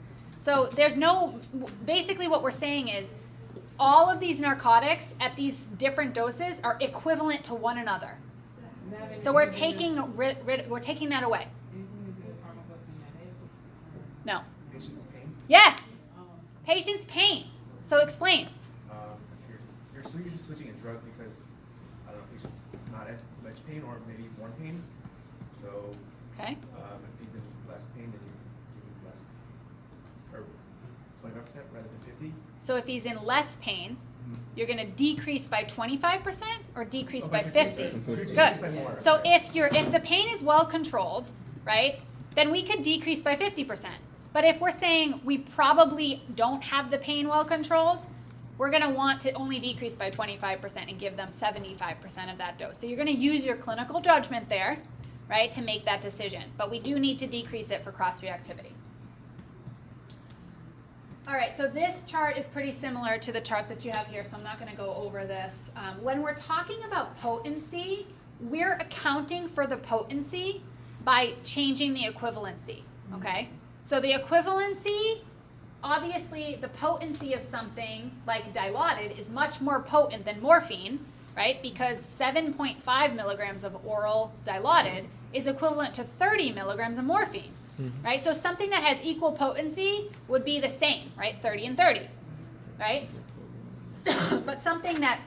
So there's no, basically what we're saying is all of these narcotics at these different doses are equivalent to one another. So we're taking that away. No. Patient's pain. Yes. Patient's pain. So explain. You're usually switching a drug because I don't know, patient's not as much pain or maybe more pain. So Okay. if he's in less pain, then you give him less, or 25% rather than 50. So if he's in less pain, you're going to decrease by 25% or decrease Oh, by 50. 50. Good. So if the pain is well controlled, right, then we could decrease by 50%. But if we're saying we probably don't have the pain well controlled, we're going to want to only decrease by 25% and give them 75% of that dose. So you're going to use your clinical judgment there, right, to make that decision. But we do need to decrease it for cross-reactivity. All right, so this chart is pretty similar to the chart that you have here, so I'm not going to go over this. When we're talking about potency, we're accounting for the potency by changing the equivalency, okay? So the equivalency, obviously the potency of something like Dilaudid is much more potent than morphine, right? Because 7.5 milligrams of oral Dilaudid is equivalent to 30 milligrams of morphine. Right? So something that has equal potency would be the same, right? 30 and 30, right? But something that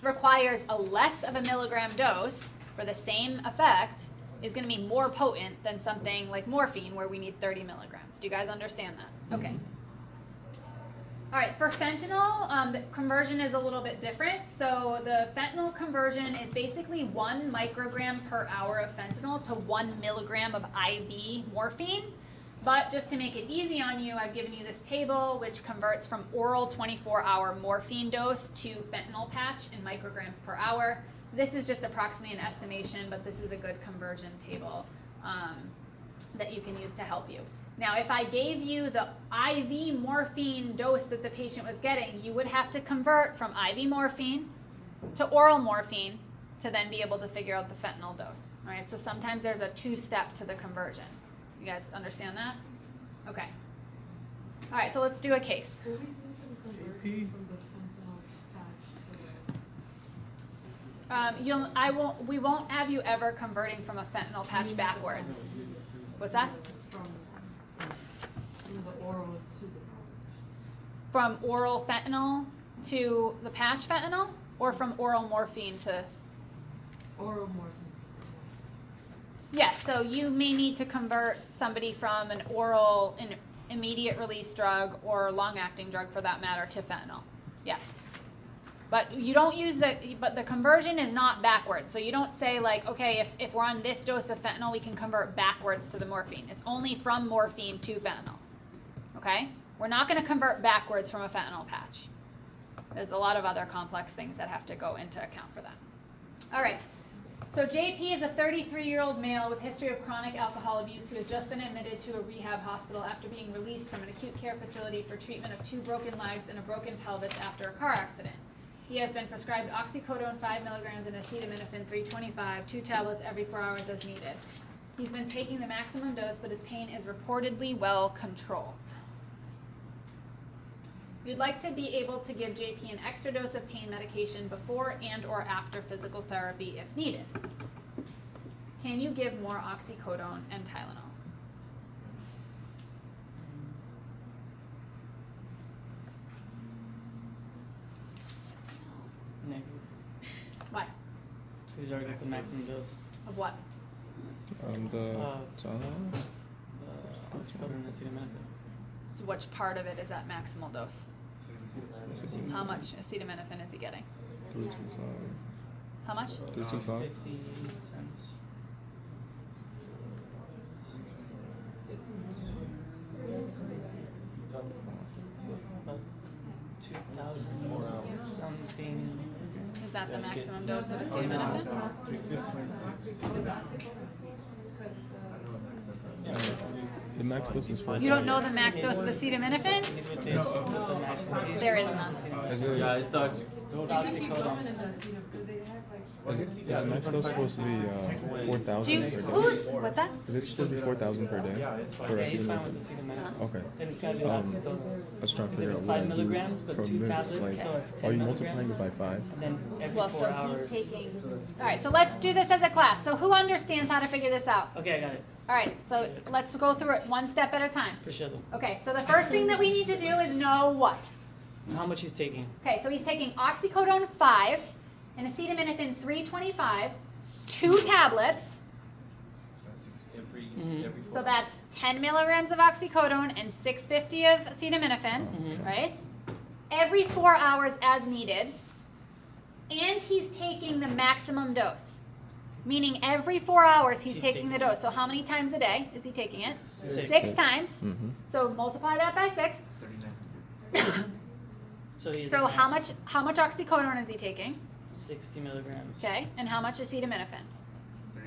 requires a less of a milligram dose for the same effect is going to be more potent than something like morphine where we need 30 milligrams. Do you guys understand that? Okay. All right, for fentanyl, the conversion is a little bit different. So the fentanyl conversion is basically 1 microgram per hour of fentanyl to 1 milligram of IV morphine. But just to make it easy on you, I've given you this table which converts from oral 24-hour morphine dose to fentanyl patch in micrograms per hour. This is just approximately an estimation, but this is a good conversion table that you can use to help you. Now, if I gave you the IV morphine dose that the patient was getting, you would have to convert from IV morphine to oral morphine to then be able to figure out the fentanyl dose. All right, so sometimes there's a two-step to the conversion. You guys understand that? Okay. All right, so let's do a case. We won't have you ever converting from a fentanyl patch backwards. What's that? From oral fentanyl to the patch fentanyl, or from oral morphine to? Oral morphine. Yes, so you may need to convert somebody from an oral, an immediate release drug or long-acting drug for that matter to fentanyl. Yes. But you don't use but the conversion is not backwards. So you don't say like, okay, if we're on this dose of fentanyl, we can convert backwards to the morphine. It's only from morphine to fentanyl. Okay? We're not going to convert backwards from a fentanyl patch. There's a lot of other complex things that have to go into account for that. All right. So JP is a 33-year-old male with history of chronic alcohol abuse who has just been admitted to a rehab hospital after being released from an acute care facility for treatment of 2 broken legs and a broken pelvis after a car accident. He has been prescribed oxycodone 5 milligrams and acetaminophen 325, 2 tablets every 4 hours as needed. He's been taking the maximum dose, but his pain is reportedly well controlled. You'd like to be able to give JP an extra dose of pain medication before and or after physical therapy if needed. Can you give more oxycodone and Tylenol? Negative. Why? Because he's already got the maximum dose. Of what? Oxycodone and acetaminophen. So which part of it is that maximal dose? How much acetaminophen is he getting? 325. How much? 325. 50 times. About 2,000 something. Is that the maximum dose of acetaminophen? 356. The max dose is 4. You don't know the max dose of acetaminophen? He's with this, he's with the maximum. There is none. Is it? Yeah, it's not. Oxycodone. Yeah, the max dose is supposed to be 4,000 Do you, per day. what's that? Is it supposed to be 4,000 per day? For Yeah, he's fine with acetaminophen? acetaminophen. Okay. Then it's gotta be oxycodone. I was trying to Because figure if out it's what I 5 do milligrams, but 2 from this. tablets, Like, so it's 10 are you milligrams. multiplying it by 5? And then every Well, 4 so hours. he's taking, all right, so let's do this as a class. So who understands how to figure this out? Okay, I got it. All right, so let's go through it one step at a time. For shizzle. Okay, so the first thing that we need to do is know what? How much he's taking? Okay, so he's taking oxycodone 5 and acetaminophen 325, 2 tablets. Every So that's 10 milligrams of oxycodone and 650 of acetaminophen, right? Every 4 hours as needed. And he's taking the maximum dose. Meaning every 4 hours he's taking the dose. So how many times a day is he taking it? 6 times. So multiply that by 6. 3,900. So how much oxycodone is he taking? 60 milligrams. Okay, and how much acetaminophen?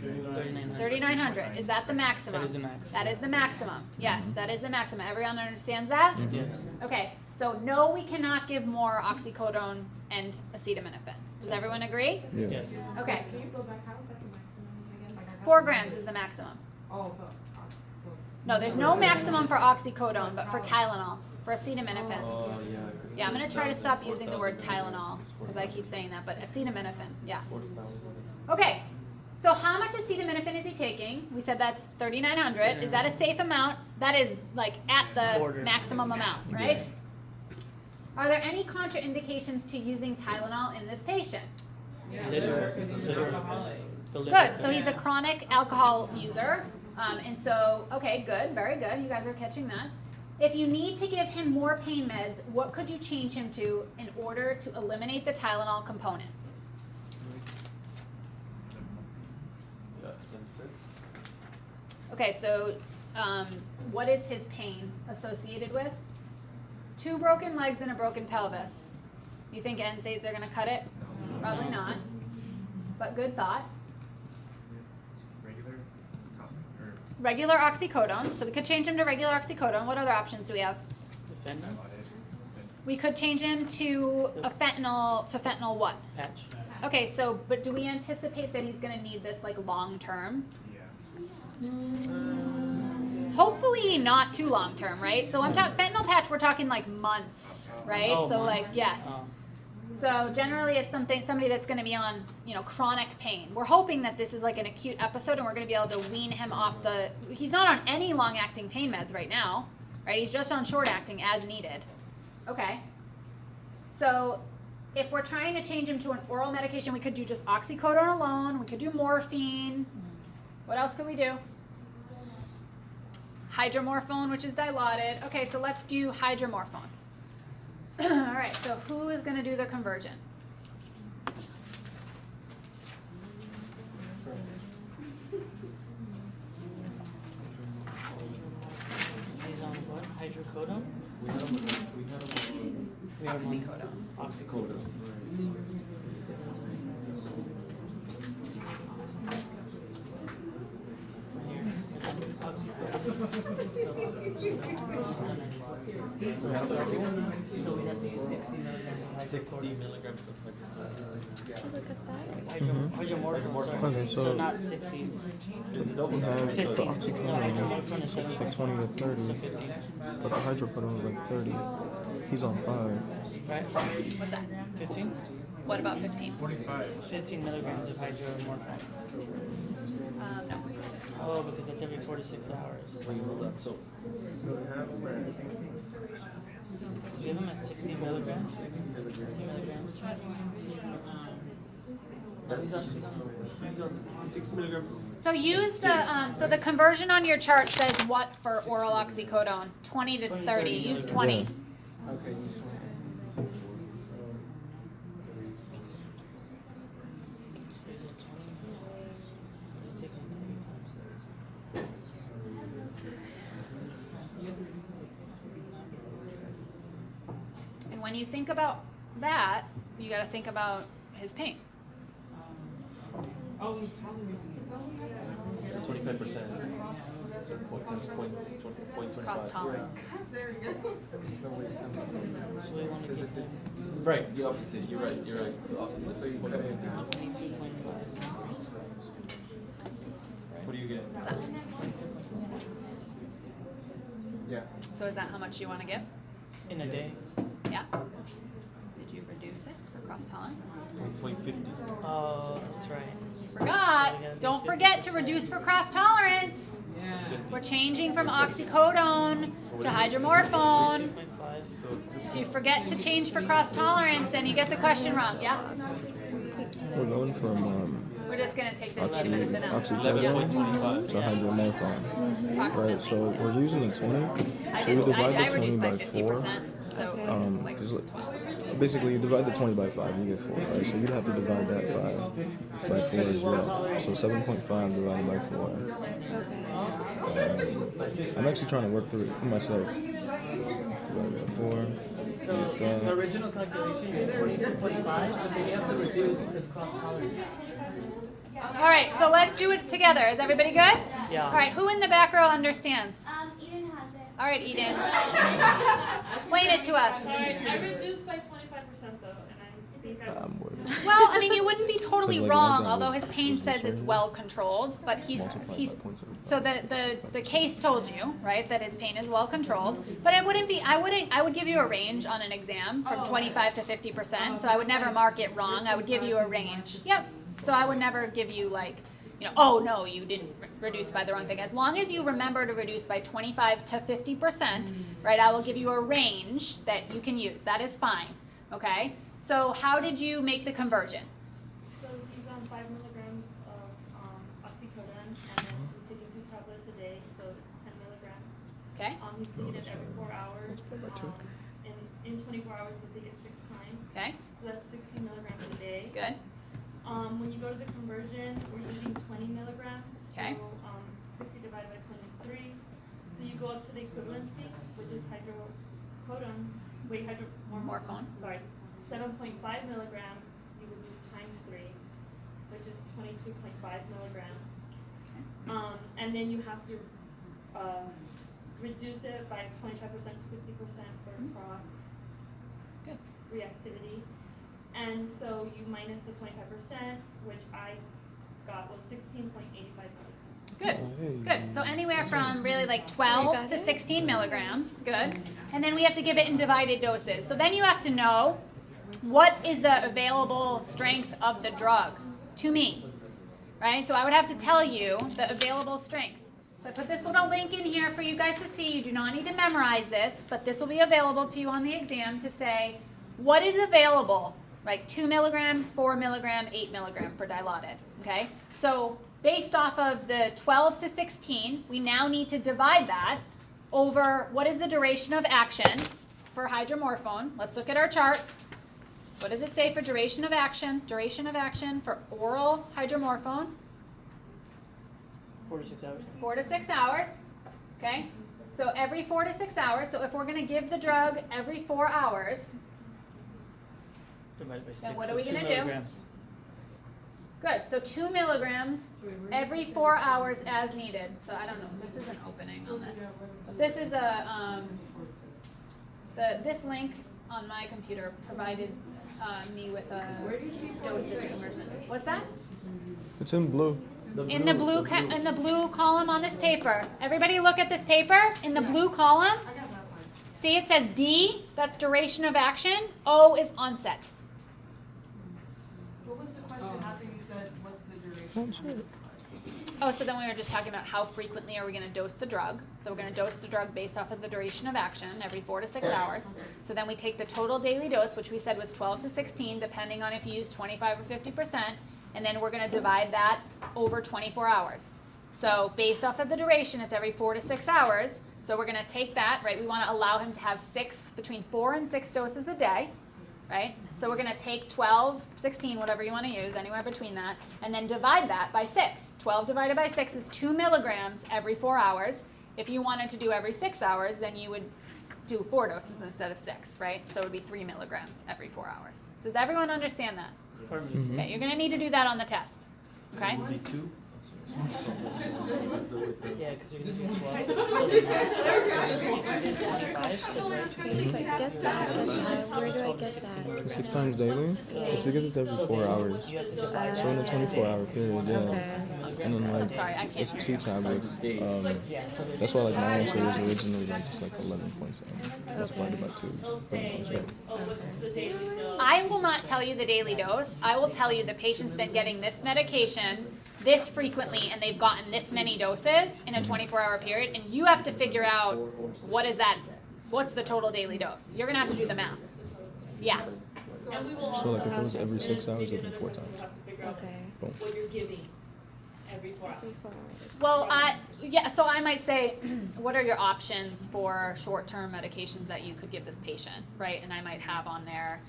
3,900. 3,900. Is that the maximum? That is the max. That is the maximum. Yes, that is the maximum. Everyone understands that? Yes. Okay, so no, we cannot give more oxycodone and acetaminophen. Does everyone agree? Yes. Okay, Can you go back, how is that the maximum again? Like I got 4 the- grams is the maximum. Oh, for oxycodone. No, there's no maximum for oxycodone, but for Tylenol, for acetaminophen. Oh, yeah. Yeah, I'm gonna try to stop using the word Tylenol, because I keep saying that, but acetaminophen, yeah. 40,000. Okay, so how much acetaminophen is he taking? We said that's 3,900. Is that a safe amount? That is like at the Border. maximum amount, right? Are there any contraindications to using Tylenol in this patient? Liver. The liver. Good, so he's a chronic alcohol user. And so, okay, good, very good. You guys are catching that. If you need to give him more pain meds, what could you change him to in order to eliminate the Tylenol component? Yeah, 10 cents. Okay, so what is his pain associated with? 2 broken legs and a broken pelvis. You think NSAIDs are going to cut it? Probably not. But good thought. Regular or Regular oxycodone. So we could change him to regular oxycodone. What other options do we have? The fentanyl We could change him to a fentanyl what? patch. Okay, so but do we anticipate that he's going to need this like long term? Hopefully not too long term, right? So I'm talking fentanyl patch. We're talking like months, right? Oh, so months. like yes. Oh. So generally it's somebody that's going to be on, chronic pain. We're hoping that this is like an acute episode and we're going to be able to wean him off he's not on any long-acting pain meds right now, right? He's just on short-acting as needed. Okay. So if we're trying to change him to an oral medication, we could do just oxycodone alone. We could do morphine. What else could we do? Hydromorphone, which is dilaudid. Okay, so let's do hydromorphone. All right, so who is going to do the conversion? He's on what? Hydrocodone? We had him Oxycodone. Oxycodone. So we have to use 60 milligrams of 60 milligrams of hydromorphone. Okay, So so not 60. It's a double we have the 15. oxycodone Hydromorphone is is like 20 to 30, So 15. but the hydrocodone is like 30. He's on 5. Right? What's that? 15? What about 15? 15 milligrams of hydromorphone. No. Oh, because that's every 4 to 6 hours. When you roll up, so Give him at 60 milligrams. 60 milligrams. he's on 60 milligrams. So use the conversion on your chart says what for oral oxycodone? 20 to 30. Use 20. Okay. Is it 20? He's taking 30 times this. And when you think about that, you got to think about his pain. Oh, he's telling me. So 25%. So point times point 20.25. Cross tolerance. There you go. So we want to give him Right, the opposite. You're right. The opposite. So you put 22.5. What do you get? Yeah. So is that how much you want to give? In a day. Yeah. Did you reduce it for cross tolerance? 0.50. Oh, that's right. Forgot. So we gotta do Don't forget to 50%. reduce for cross tolerance. Yeah. We're changing from oxycodone to hydromorphone. If you forget to change for cross tolerance, then you get the question wrong. Yeah. We're going from We're just gonna take this in a minute. oxycodone to hydromorphone. Right, so we're using the 20. I So did. we divide I the 20 reduced by by 4. 50%. So like Just 12. basically, you divide the 20 by 5, you get 4, right? So you'd have to divide that by 4 as well. So 7.5 divided by 4. I'm actually trying to work through it myself. Divided by 4. So the original calculation is 42.5, but then you have to reduce this cross tolerance. All right, so let's do it together. Is everybody good? Yeah. All right, who in the back row understands? Eden has it. All right, Eden. Explain it to us. Sorry, I reduced by 25% though, and I think I was. Well, I mean, you wouldn't be totally Because, like, wrong, that although was- his pain was this says right it's here? well controlled, but he's so the case told you, right, that his pain is well controlled. But I would give you a range on an exam from 25 to 50%. So I would never mark it wrong. I would give you a range. Yep. So I would never give you like, oh no, you didn't reduce by the wrong thing. As long as you remember to reduce by 25 to 50%, right, I will give you a range that you can use. That is fine. Okay. So how did you make the conversion? So he's on 5 milligrams of oxycodone, and then he's taking 2 tablets a day, so it's 10 milligrams. Okay. He's taking it every 4 hours. In 24 hours, he'll take it 6 times. Okay. So that's 60 milligrams a day. Good. When you go to the conversion, we're using 20 milligrams. Okay. So 60 divided by 20 is 3. So you go up to the equivalency, which is Morphone. Sorry. 7.5 milligrams, you would do times 3, which is 22.5 milligrams. And then you have to reduce it by 25% to 50% for cross reactivity. And so you minus the 25%, which I got was 16.85 milligrams. Good. Good. So anywhere from really like 12 to 16 milligrams. Good. And then we have to give it in divided doses. So then you have to know what is the available strength of the drug to me, right? So I would have to tell you the available strength. So I put this little link in here for you guys to see. You do not need to memorize this, but this will be available to you on the exam to say what is available, right? 2 milligram, 4 milligram, 8 milligram for Dilaudid, okay? So based off of the 12 to 16, we now need to divide that over what is the duration of action for hydromorphone. Let's look at our chart. What does it say for duration of action? Duration of action for oral hydromorphone? 4 to 6 hours. 4 to 6 hours. Okay? So every 4 to 6 hours. So if we're going to give the drug every 4 hours, Divided by 6. then what so are we 2 going to do? milligrams. Good. So 2 milligrams every 4 hours as needed. So I don't know. This isn't opening on this. But this is a this link on my computer provided me with a dosage immersion. What's that? It's in blue. In the blue column on this paper. Everybody look at this paper. In the blue column, see it says D, that's duration of action. O is onset. What was the question after you said, what's the duration? Oh, so then we were just talking about how frequently are we going to dose the drug. So we're going to dose the drug based off of the duration of action every 4 to 6 hours. So then we take the total daily dose, which we said was 12 to 16, depending on if you use 25 or 50%. And then we're going to divide that over 24 hours. So based off of the duration, it's every 4 to 6 hours. So we're going to take that, right? We want to allow him to have between 4 and 6 doses a day, right? So we're going to take 12, 16, whatever you want to use, anywhere between that, and then divide that by 6. 12 divided by 6 is 2 milligrams every 4 hours. If you wanted to do every 6 hours, then you would do 4 doses instead of 6, right? So it would be 3 milligrams every 4 hours. Does everyone understand that? Okay, you're going to need to do that on the test. Okay? Would be 2. Yeah, because you're using 12. So then if you did 25, So I get that. Where do I get that? 6 times daily? It's because it's every 4 hours. you have to So divide in a 24-hour period, yeah. Okay. And then like, I'm sorry, I can't it's hear 2 you. tablets. Yeah, so then That's why like my answer was originally like just like 11.7. Multiplied by 2. I will not tell you the daily dose. I will tell you the patient's been getting this medication this frequently and they've gotten this many doses in a 24-hour period, and you have to figure out what's the total daily dose. You're gonna have to do the math. Yeah. And we will So also like if it have was to every 6 then hours, figure it'd be the 4 numbers, times. we'll have to figure out Okay. Boom. what you're giving every 4 hours. 4 hours. Well, so I might say, what are your options for short-term medications that you could give this patient, right? And I might have on there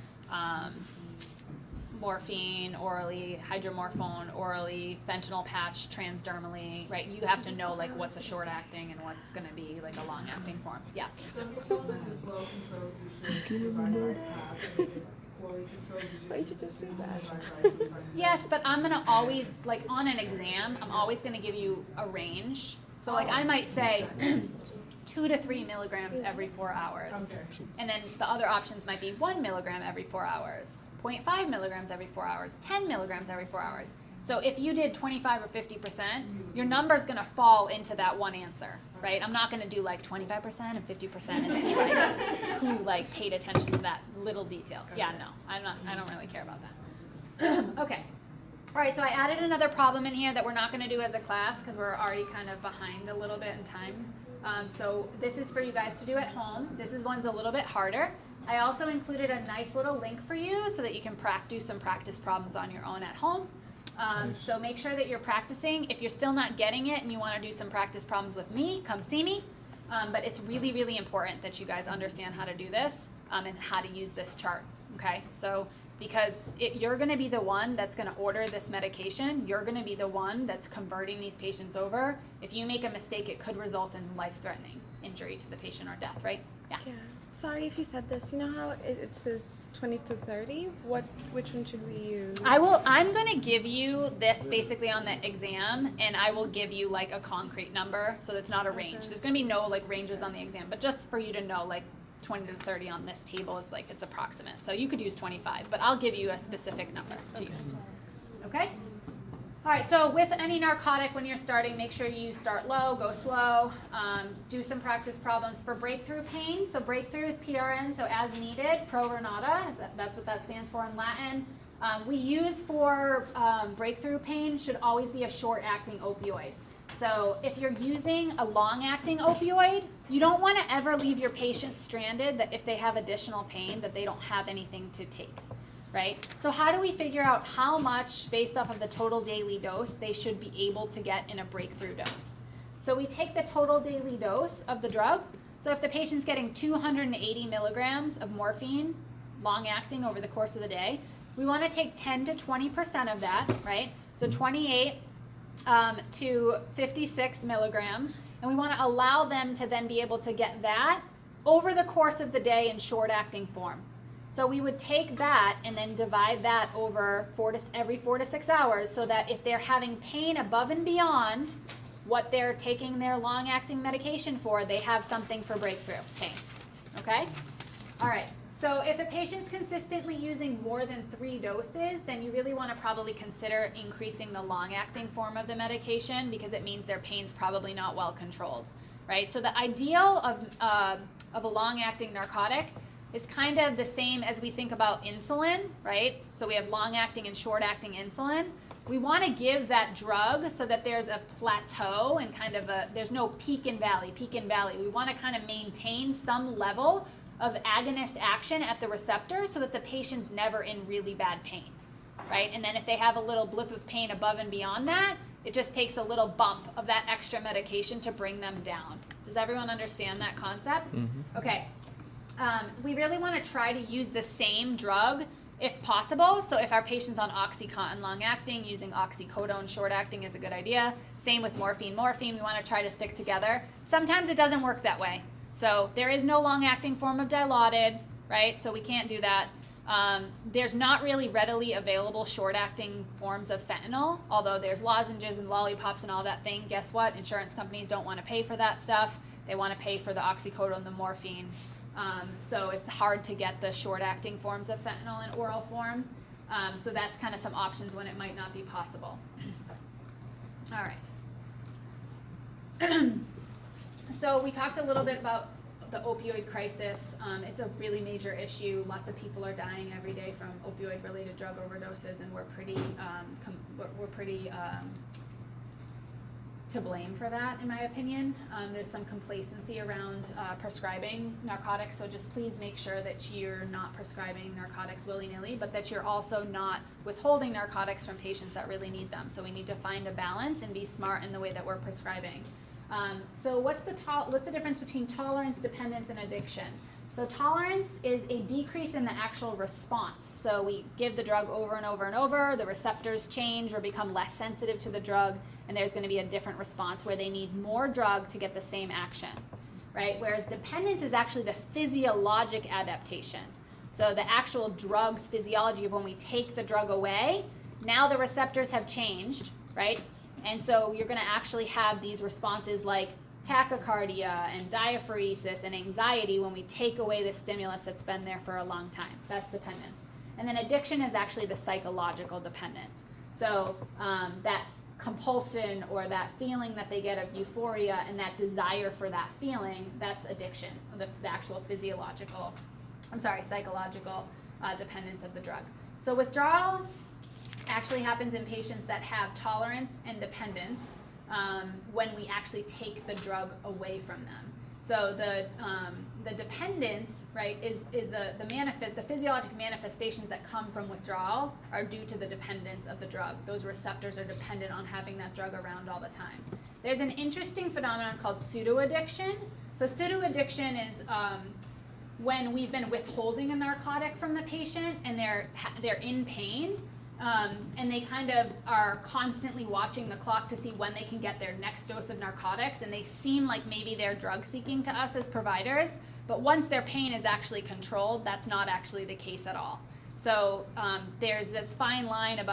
morphine orally, hydromorphone orally, fentanyl patch transdermally, right? You have to know like what's a short-acting and what's going to be like a long-acting form. Yeah. So if your supplements is well controlled, you should divide by half, and if it's poorly controlled, Why'd you just say that? divide by Yes, but I'm gonna always, like on an exam, I'm always gonna give you a range. So like I might say 2 to 3 milligrams every 4 hours. Okay. And then the other options might be 1 milligram every 4 hours, 0.5 milligrams every 4 hours, 10 milligrams every 4 hours. So if you did 25 or 50%, your number's gonna fall into that one answer, right? I'm not gonna do like 25% and 50% and see like who like paid attention to that little detail. Yeah, no, I don't really care about that. Okay. All right, so I added another problem in here that we're not gonna do as a class because we're already kind of behind a little bit in time. So this is for you guys to do at home. This is one's a little bit harder. I also included a nice little link for you so that you can do some practice problems on your own at home. So make sure that you're practicing. If you're still not getting it and you want to do some practice problems with me, come see me. But it's really, really important that you guys understand how to do this and how to use this chart, okay? So because you're going to be the one that's going to order this medication. You're going to be the one that's converting these patients over. If you make a mistake, it could result in life-threatening injury to the patient or death, right? Yeah. Sorry if you said this. You know how it says 20 to 30? Which one should we use? I'm going to give you this basically on the exam, and I will give you like a concrete number, so it's not a range. There's going to be no like ranges on the exam, but just for you to know, like 20 to 30 on this table is like, it's approximate. So you could use 25, but I'll give you a specific number to use. Okay? All right, so with any narcotic, when you're starting, make sure you start low, go slow, do some practice problems for breakthrough pain. So breakthrough is PRN, so as needed, pro nata, that's what that stands for in Latin. We use for breakthrough pain should always be a short-acting opioid. So if you're using a long-acting opioid, you don't want to ever leave your patient stranded that if they have additional pain that they don't have anything to take, right? So how do we figure out how much, based off of the total daily dose, they should be able to get in a breakthrough dose? So we take the total daily dose of the drug. So if the patient's getting 280 milligrams of morphine, long-acting over the course of the day, we want to take 10 to 20% of that, right? So 28 to 56 milligrams, and we want to allow them to then be able to get that over the course of the day in short-acting form. So we would take that and then divide that over every 4 to 6 hours, so that if they're having pain above and beyond what they're taking their long-acting medication for, they have something for breakthrough pain. Okay? All right. So if a patient's consistently using more than 3 doses, then you really want to probably consider increasing the long-acting form of the medication, because it means their pain's probably not well controlled, right? So the ideal of a long-acting narcotic is kind of the same as we think about insulin, right? So we have long-acting and short-acting insulin. We want to give that drug so that there's a plateau and kind of there's no peak and valley. We want to kind of maintain some level of agonist action at the receptor so that the patient's never in really bad pain, right? And then if they have a little blip of pain above and beyond that, it just takes a little bump of that extra medication to bring them down. Does everyone understand that concept? Mm-hmm. Okay. We really want to try to use the same drug if possible. So if our patient's on OxyContin long-acting, using oxycodone short-acting is a good idea. Same with morphine. We want to try to stick together. Sometimes it doesn't work that way. So there is no long-acting form of Dilaudid, right? So we can't do that. There's not really readily available short-acting forms of fentanyl, although there's lozenges and lollipops and all that thing. Guess what? Insurance companies don't want to pay for that stuff. They want to pay for the oxycodone, the morphine. So it's hard to get the short-acting forms of fentanyl in oral form. So that's kind of some options when it might not be possible. All right. So we talked a little bit about the opioid crisis. It's a really major issue. Lots of people are dying every day from opioid-related drug overdoses, and we're pretty to blame for that, in my opinion. There's some complacency around prescribing narcotics, so just please make sure that you're not prescribing narcotics willy-nilly, but that you're also not withholding narcotics from patients that really need them. So we need to find a balance and be smart in the way that we're prescribing. So what's the difference between tolerance, dependence, and addiction? So tolerance is a decrease in the actual response. So we give the drug over and over and over, the receptors change or become less sensitive to the drug, and there's going to be a different response where they need more drug to get the same action, right? Whereas dependence is actually the physiologic adaptation. So the actual drug's physiology of when we take the drug away, now the receptors have changed, right? And so you're going to actually have these responses like tachycardia and diaphoresis and anxiety when we take away the stimulus that's been there for a long time. That's dependence. And then addiction is actually the psychological dependence. So that compulsion or that feeling that they get of euphoria and that desire for that feeling, that's addiction, the actual psychological dependence of the drug. So withdrawal actually happens in patients that have tolerance and dependence when we actually take the drug away from them. So the dependence, right, is the physiologic manifestations that come from withdrawal are due to the dependence of the drug. Those receptors are dependent on having that drug around all the time. There's an interesting phenomenon called pseudo-addiction. So pseudo-addiction is when we've been withholding a narcotic from the patient and they're in pain. And they kind of are constantly watching the clock to see when they can get their next dose of narcotics, and they seem like maybe they're drug seeking to us as providers, but once their pain is actually controlled, that's not actually the case at all. So there's this fine line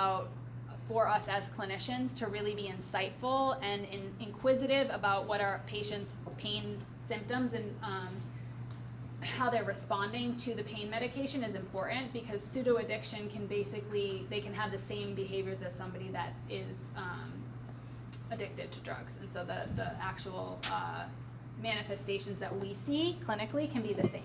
for us as clinicians to really be insightful and inquisitive about what our patients' pain symptoms and how they're responding to the pain medication is important, because pseudo-addiction they can have the same behaviors as somebody that is addicted to drugs. And so the actual manifestations that we see clinically can be the same.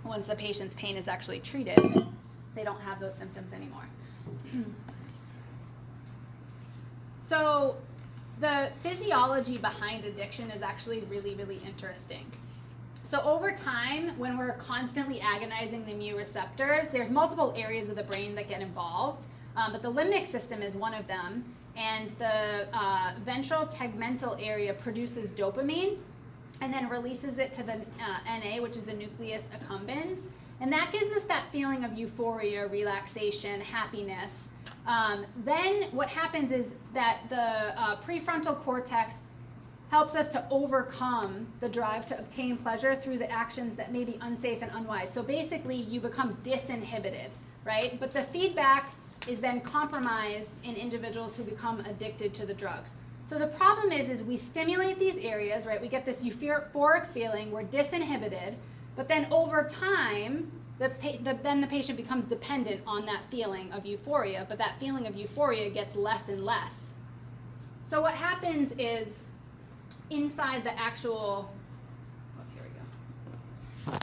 Once the patient's pain is actually treated, they don't have those symptoms anymore. So the physiology behind addiction is actually really, really interesting. So over time, when we're constantly agonizing the mu receptors, there's multiple areas of the brain that get involved, but the limbic system is one of them, and the ventral tegmental area produces dopamine and then releases it to the NA, which is the nucleus accumbens, and that gives us that feeling of euphoria, relaxation, happiness. Then what happens is that the prefrontal cortex helps us to overcome the drive to obtain pleasure through the actions that may be unsafe and unwise. So basically you become disinhibited, right? But the feedback is then compromised in individuals who become addicted to the drugs. So the problem is we stimulate these areas, right? We get this euphoric feeling, we're disinhibited, but then over time, then the patient becomes dependent on that feeling of euphoria, but that feeling of euphoria gets less and less. So what happens is inside the actual, here we go.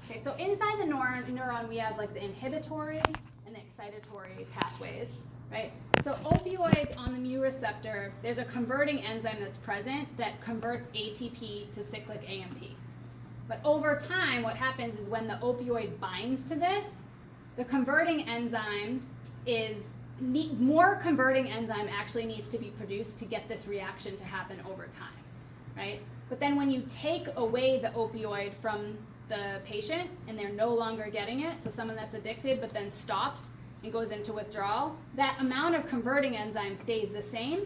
Okay, so inside the neuron we have like the inhibitory and the excitatory pathways, right? So opioids on the mu receptor, there's a converting enzyme that's present that converts ATP to cyclic AMP. But over time, what happens is when the opioid binds to this, the converting enzyme more converting enzyme actually needs to be produced to get this reaction to happen over time, right? But then when you take away the opioid from the patient and they're no longer getting it, so someone that's addicted but then stops and goes into withdrawal, that amount of converting enzyme stays the same.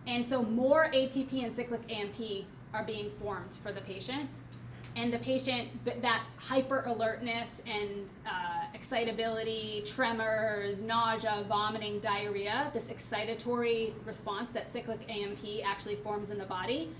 And so more ATP and cyclic AMP are being formed for the patient. And the patient, that hyper alertness and excitability, tremors, nausea, vomiting, diarrhea, this excitatory response that cyclic AMP actually forms in the body,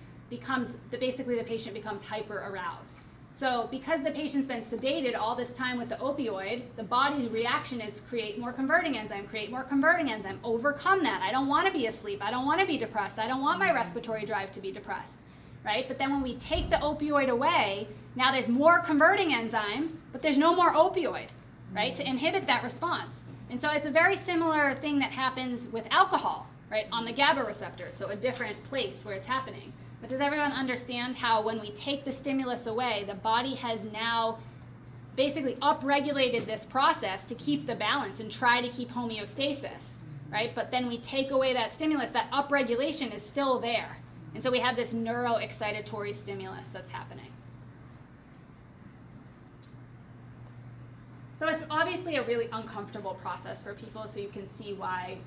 basically the patient becomes hyper aroused. So because the patient's been sedated all this time with the opioid, the body's reaction is create more converting enzyme, overcome that. I don't want to be asleep. I don't want to be depressed. I don't want my respiratory drive to be depressed, right? But then when we take the opioid away, now there's more converting enzyme, but there's no more opioid, right, to inhibit that response. And so it's a very similar thing that happens with alcohol, right, on the GABA receptor, so a different place where it's happening. But does everyone understand how when we take the stimulus away, the body has now basically upregulated this process to keep the balance and try to keep homeostasis, right? But then we take away that stimulus, that upregulation is still there. And so we have this neuroexcitatory stimulus that's happening. So it's obviously a really uncomfortable process for people, so you can see why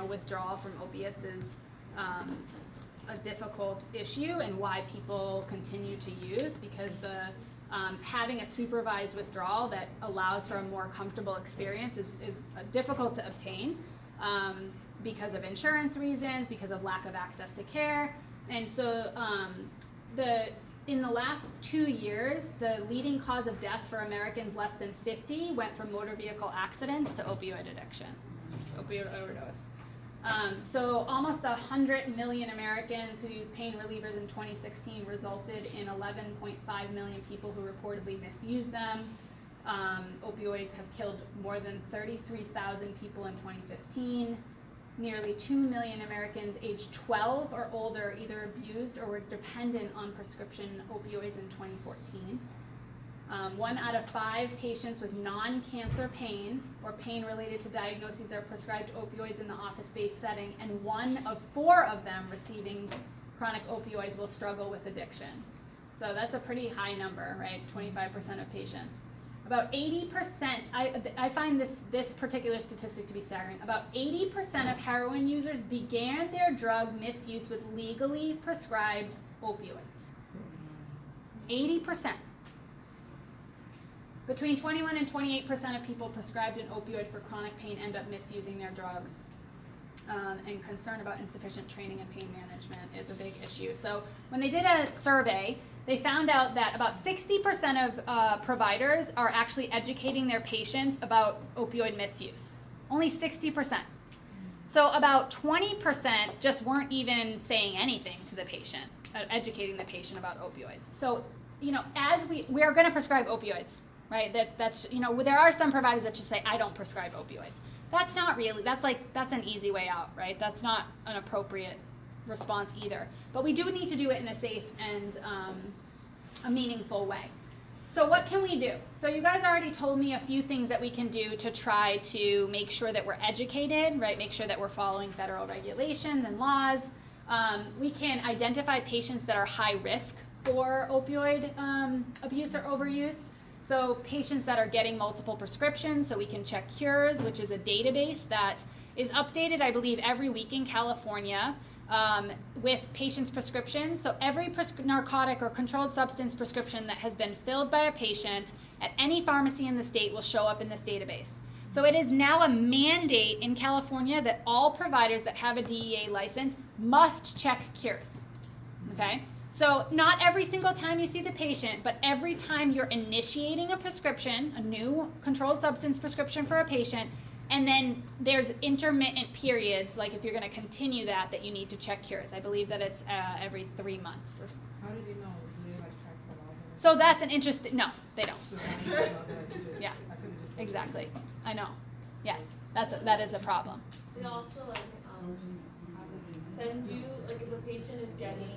withdrawal from opiates is a difficult issue and why people continue to use, because having a supervised withdrawal that allows for a more comfortable experience is difficult to obtain because of insurance reasons, because of lack of access to care. And so in the last 2 years, the leading cause of death for Americans less than 50 went from motor vehicle accidents to opioid addiction, opioid overdose. So almost 100 million Americans who used pain relievers in 2016 resulted in 11.5 million people who reportedly misused them. Opioids have killed more than 33,000 people in 2015. Nearly 2 million Americans aged 12 or older either abused or were dependent on prescription opioids in 2014. 1 out of 5 patients with non-cancer pain or pain related to diagnoses are prescribed opioids in the office-based setting, and 1 of 4 of them receiving chronic opioids will struggle with addiction. So that's a pretty high number, right? 25% of patients. About 80%, I find this particular statistic to be staggering. About 80% of heroin users began their drug misuse with legally prescribed opioids. 80%. Between 21 and 28% of people prescribed an opioid for chronic pain end up misusing their drugs. And concern about insufficient training and pain management is a big issue. So when they did a survey, they found out that about 60% of providers are actually educating their patients about opioid misuse. Only 60%. So about 20% just weren't even saying anything to the patient, educating the patient about opioids. So, as we are going to prescribe opioids, right? That's there are some providers that just say, I don't prescribe opioids. That's not really, that's an easy way out, right? That's not an appropriate response either. But we do need to do it in a safe and a meaningful way. So what can we do? So you guys already told me a few things that we can do to try to make sure that we're educated, right? Make sure that we're following federal regulations and laws. We can identify patients that are high risk for opioid abuse or overuse. So patients that are getting multiple prescriptions, so we can check Cures, which is a database that is updated, I believe, every week in California with patients' prescriptions. So every narcotic or controlled substance prescription that has been filled by a patient at any pharmacy in the state will show up in this database. So it is now a mandate in California that all providers that have a DEA license must check Cures, okay? So not every single time you see the patient, but every time you're initiating a prescription, a new controlled substance prescription for a patient, and then there's intermittent periods, like if you're going to continue that you need to check Cures. I believe that it's every 3 months. How do they know? Do they track that all? So that's an interesting, no, they don't. So I need to know that too. Yeah, I could've just said exactly. I know. Yes, that is a problem. They also send you, if a patient is getting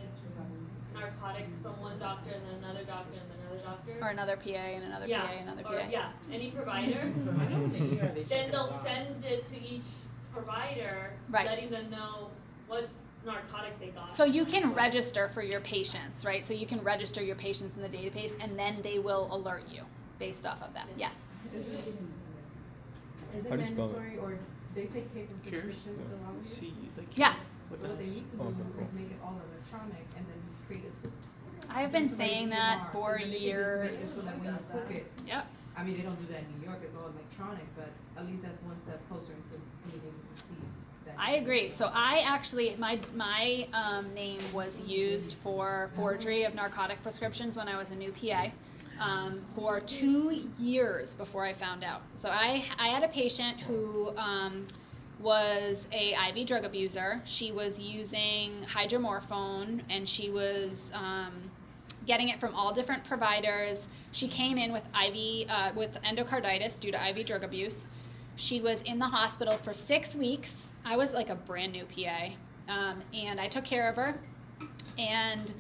narcotics from one doctor and then another doctor and then another doctor. Or another PA and another PA and another PA. Yeah, any provider. Then they'll send it to each provider, Right. letting them know what narcotic they got. So you can register for your patients, right? So you can register your patients in the database, and then they will alert you based off of that. Yes. Is it How do you spell it? mandatory or they take paper Cures? prescriptions still out here? Yeah. So what they need to do is make it all electronic and then create a system. I've been Somebody's saying EMR, that for and then they can just make it years. So that when you cook it, Yep. I mean, they don't do that in New York, it's all electronic, but at least that's one step closer into being able to see that. I agree. So I actually, my name was used for forgery of narcotic prescriptions when I was a new PA. for 2 years before I found out. So I had a patient who was a IV drug abuser. She was using hydromorphone, and she was getting it from all different providers. She came in with with endocarditis due to IV drug abuse. She was in the hospital for 6 weeks. I was like a brand new PA, and I took care of her. And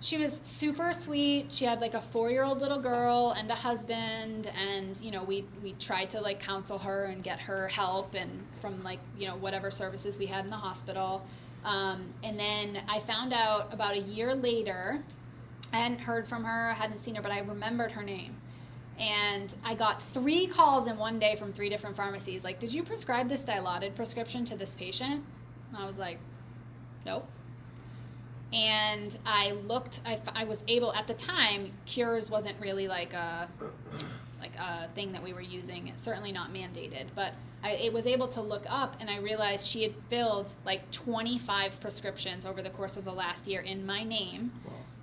she was super sweet. She had like a 4-year-old little girl and a husband, and you know, we tried to like counsel her and get her help and from like, you know, whatever services we had in the hospital. And then I found out about a year later. I hadn't heard from her, hadn't seen her, but I remembered her name. And I got 3 calls in one day from 3 different pharmacies. Like, did you prescribe this Dilaudid prescription to this patient? And I was like, nope. And I looked, I was able, at the time, Cures wasn't really like a thing that we were using. It's certainly not mandated, but I was able to look up, and I realized she had filled like 25 prescriptions over the course of the last year in my name,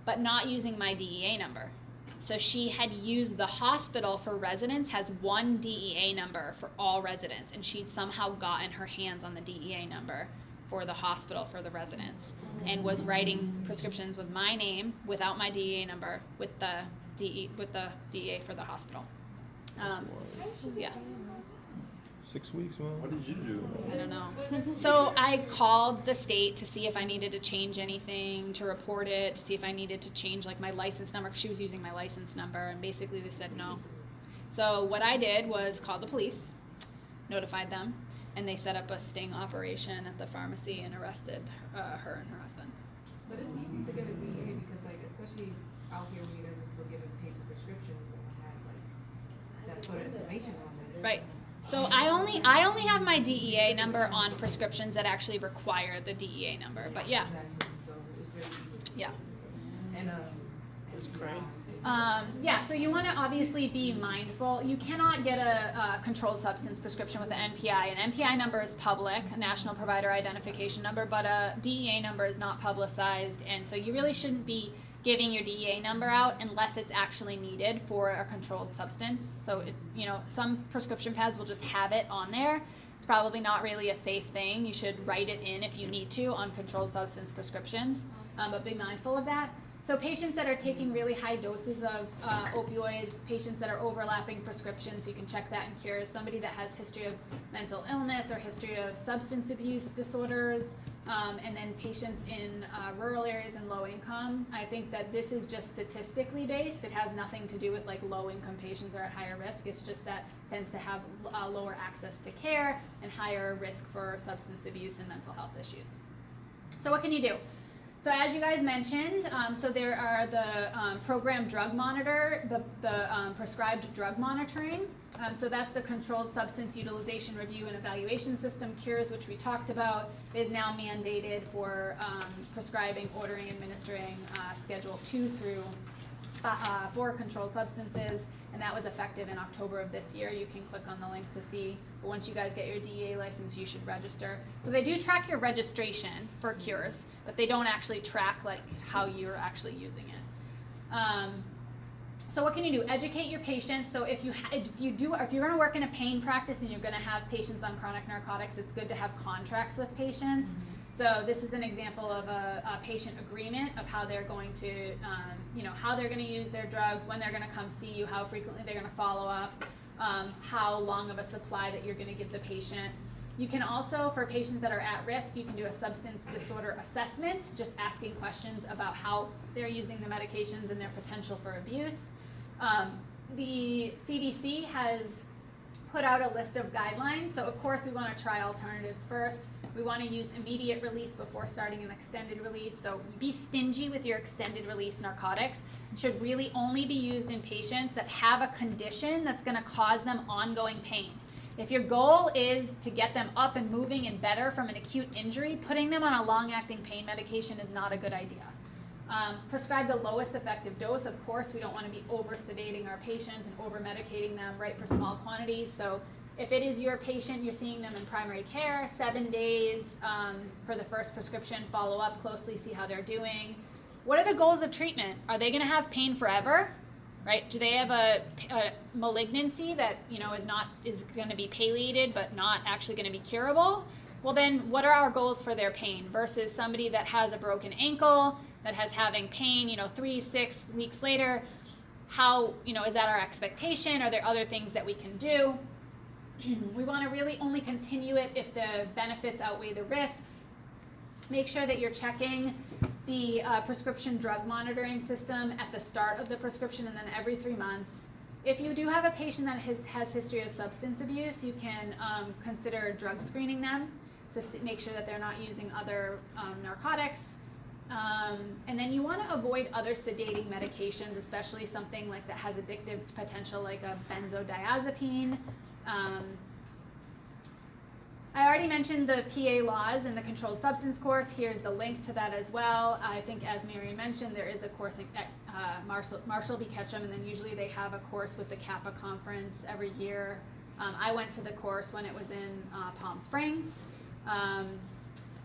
but not using my DEA number. So she had used the hospital for residents has 1 DEA number for all residents, and she'd somehow gotten her hands on the DEA number for the hospital for the residents, and was writing prescriptions with my name without my DEA number with the DEA for the hospital. Yeah. 6 weeks, man. What did you do? I don't know. So I called the state to see if I needed to change anything, to report it, to see if I needed to change like my license number, because she was using my license number, and basically they said no. So what I did was call the police, notified them, and they set up a sting operation at the pharmacy and arrested her and her husband. But it's easy to get a DA because, like, especially out here when you guys are still giving paper prescriptions and it has like that sort of information on it. Right. So I only have my DEA number on prescriptions that actually require the DEA number. But yeah. Exactly. So it's very easy. Yeah. And It's great. Yeah, so you want to obviously be mindful. You cannot get a controlled substance prescription with an NPI. An NPI number is public, a National Provider Identification Number, but a DEA number is not publicized, and so you really shouldn't be giving your DEA number out unless it's actually needed for a controlled substance. So, you know, some prescription pads will just have it on there. It's probably not really a safe thing. You should write it in if you need to on controlled substance prescriptions, but be mindful of that. So patients that are taking really high doses of opioids, patients that are overlapping prescriptions, you can check that in Cures. Somebody that has history of mental illness or history of substance abuse disorders, and then patients in rural areas and low income. I think that this is just statistically based. It has nothing to do with like low income patients are at higher risk. It's just that tends to have lower access to care and higher risk for substance abuse and mental health issues. So what can you do? So as you guys mentioned, so there are the program drug monitor, the prescribed drug monitoring. So that's the controlled substance utilization review and evaluation system. Cures, which we talked about, is now mandated for prescribing, ordering, administering Schedule 2 through 4 controlled substances. And that was effective in October of this year. You can click on the link to see. But once you guys get your DEA license, you should register. So they do track your registration for Cures, but they don't actually track like how you're actually using it. So what can you do? Educate your patients. So if you're going to work in a pain practice and you're going to have patients on chronic narcotics, it's good to have contracts with patients. Mm-hmm. So this is an example of a patient agreement of how they're going to, how they're going to use their drugs, when they're going to come see you, how frequently they're going to follow up, how long of a supply that you're going to give the patient. You can also, for patients that are at risk, you can do a substance disorder assessment, just asking questions about how they're using the medications and their potential for abuse. The CDC has put out a list of guidelines. So of course we want to try alternatives first. We want to use immediate release before starting an extended release. So be stingy with your extended release narcotics. It should really only be used in patients that have a condition that's going to cause them ongoing pain. If your goal is to get them up and moving and better from an acute injury, putting them on a long-acting pain medication is not a good idea. Prescribe the lowest effective dose. Of course, we don't want to be over-sedating our patients and over-medicating them right for small quantities. So if it is your patient, you're seeing them in primary care, 7 days for the first prescription, follow up closely, see how they're doing. What are the goals of treatment? Are they going to have pain forever? right? Do they have a malignancy that, you know, is going to be palliated but not actually going to be curable? Well, then what are our goals for their pain versus somebody that has a broken ankle, that has having pain, you know, 3-6 weeks later? How, you know, is that our expectation? Are there other things that we can do? We want to really only continue it if the benefits outweigh the risks. Make sure that you're checking the prescription drug monitoring system at the start of the prescription and then every 3 months. If you do have a patient that has history of substance abuse, you can consider drug screening them to make sure that they're not using other narcotics. And then you want to avoid other sedating medications, especially something like that has addictive potential, like a benzodiazepine. I already mentioned the PA laws and the controlled substance course. Here's the link to that as well. I think, as Mary mentioned, there is a course at Marshall v. Ketchum, and then usually they have a course with the Kappa conference every year. I went to the course when it was in Palm Springs.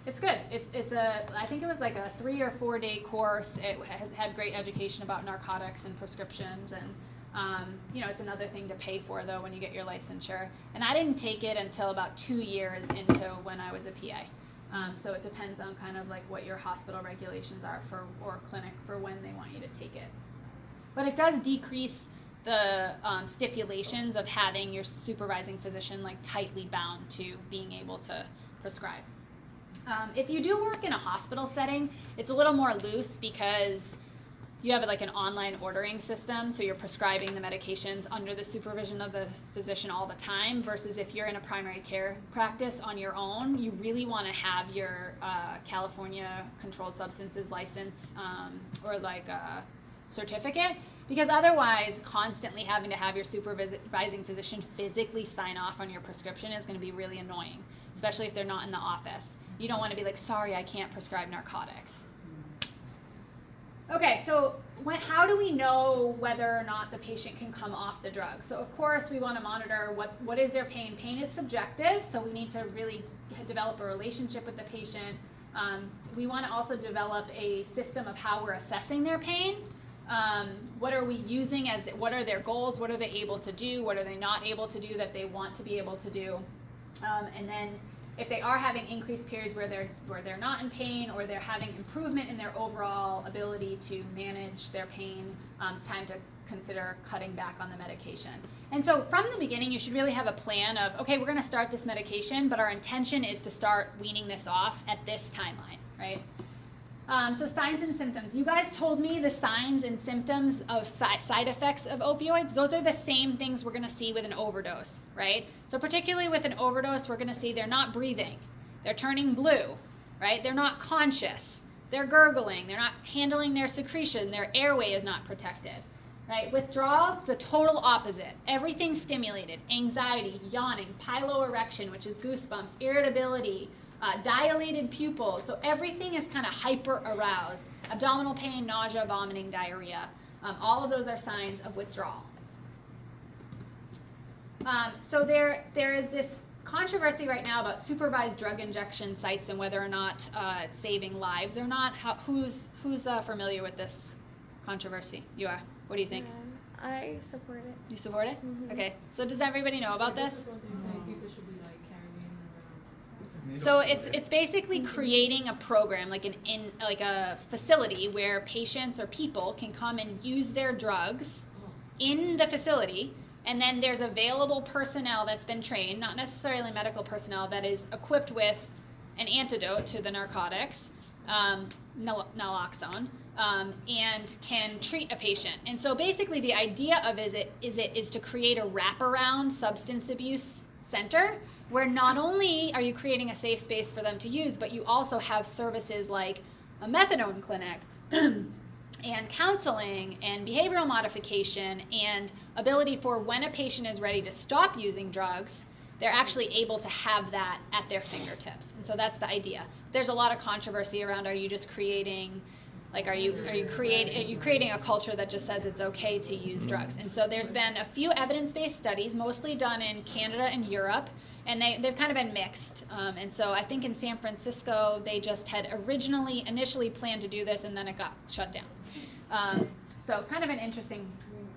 It's good. I think it was like a 3 or 4 day course. It has had great education about narcotics and prescriptions, and you know, it's another thing to pay for though when you get your licensure. And I didn't take it until about 2 years into when I was a PA. So it depends on kind of like what your hospital regulations are for, or clinic for when they want you to take it. But it does decrease the stipulations of having your supervising physician like tightly bound to being able to prescribe. If you do work in a hospital setting, it's a little more loose because you have like an online ordering system, so you're prescribing the medications under the supervision of the physician all the time, versus if you're in a primary care practice on your own, you really want to have your California controlled substances license or like a certificate, because otherwise constantly having to have your supervising physician physically sign off on your prescription is going to be really annoying, especially if they're not in the office. You don't want to be like, sorry, I can't prescribe narcotics. Okay, so how do we know whether or not the patient can come off the drug? So of course we want to monitor what is their pain. Pain is subjective, so we need to really develop a relationship with the patient. We want to also develop a system of how we're assessing their pain. What are we using what are their goals? What are they able to do? What are they not able to do that they want to be able to do? And then if they are having increased periods where they're not in pain, or they're having improvement in their overall ability to manage their pain, it's time to consider cutting back on the medication. And so from the beginning, you should really have a plan of, okay, we're going to start this medication, but our intention is to start weaning this off at this timeline, right? So signs and symptoms. You guys told me the signs and symptoms of side effects of opioids. Those are the same things we're going to see with an overdose, right? So particularly with an overdose, we're going to see they're not breathing. They're turning blue, right? They're not conscious. They're gurgling. They're not handling their secretion. Their airway is not protected, right? Withdrawals, the total opposite. Everything stimulated. Anxiety, yawning, piloerection, which is goosebumps, irritability, dilated pupils. So everything is kind of hyper aroused. Abdominal pain, nausea, vomiting, diarrhea. All of those are signs of withdrawal. So there is this controversy right now about supervised drug injection sites and whether or not it's saving lives or not. Who's familiar with this controversy? You are. What do you think? I support it. You support it? Mm-hmm. Okay. So does everybody know about this? This is what they're saying, people should be like carrying around. So it's basically creating a program, like a facility where patients or people can come and use their drugs in the facility, and then there's available personnel that's been trained, not necessarily medical personnel, that is equipped with an antidote to the narcotics, naloxone, and can treat a patient. And so basically the idea of it is to create a wraparound substance abuse center, where not only are you creating a safe space for them to use, but you also have services like a methadone clinic and counseling and behavioral modification and ability for when a patient is ready to stop using drugs, they're actually able to have that at their fingertips. And so that's the idea. There's a lot of controversy around, are you just creating, like, are you creating a culture that just says it's okay to use drugs? And so there's been a few evidence-based studies, mostly done in Canada and Europe, and they've kind of been mixed. And so I think in San Francisco, they just had initially planned to do this, and then it got shut down. So kind of an interesting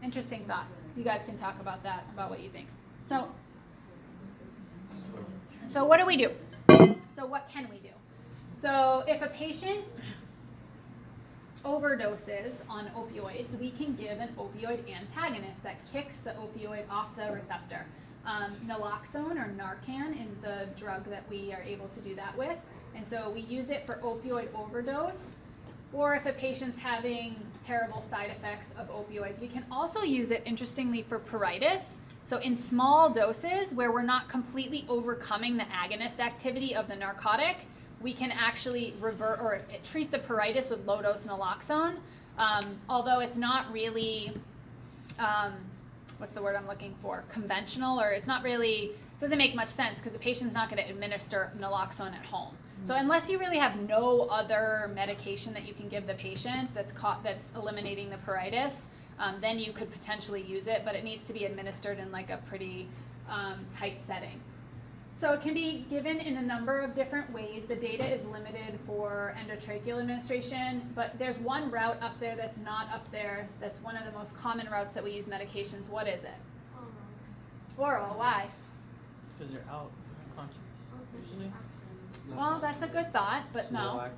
Interesting thought. You guys can talk about that, about what you think. So what do we do? So what can we do? So if a patient overdoses on opioids, we can give an opioid antagonist that kicks the opioid off the receptor. Naloxone or Narcan is the drug that we are able to do that with. And so we use it for opioid overdose, or if a patient's having terrible side effects of opioids. We can also use it, interestingly, for pruritus. So in small doses, where we're not completely overcoming the agonist activity of the narcotic, we can actually revert or treat the pruritus with low-dose naloxone, although it's not really, what's the word I'm looking for, conventional, or it's not really, doesn't make much sense because the patient's not going to administer naloxone at home. So unless you really have no other medication that you can give the patient that's eliminating the pruritus, then you could potentially use it, but it needs to be administered in like a pretty tight setting. So it can be given in a number of different ways. The data is limited for endotracheal administration, but there's one route up there that's not up there. That's one of the most common routes that we use medications. What is it? Oral. Why? Because they're out unconscious, usually. Well, that's a good thought, but no.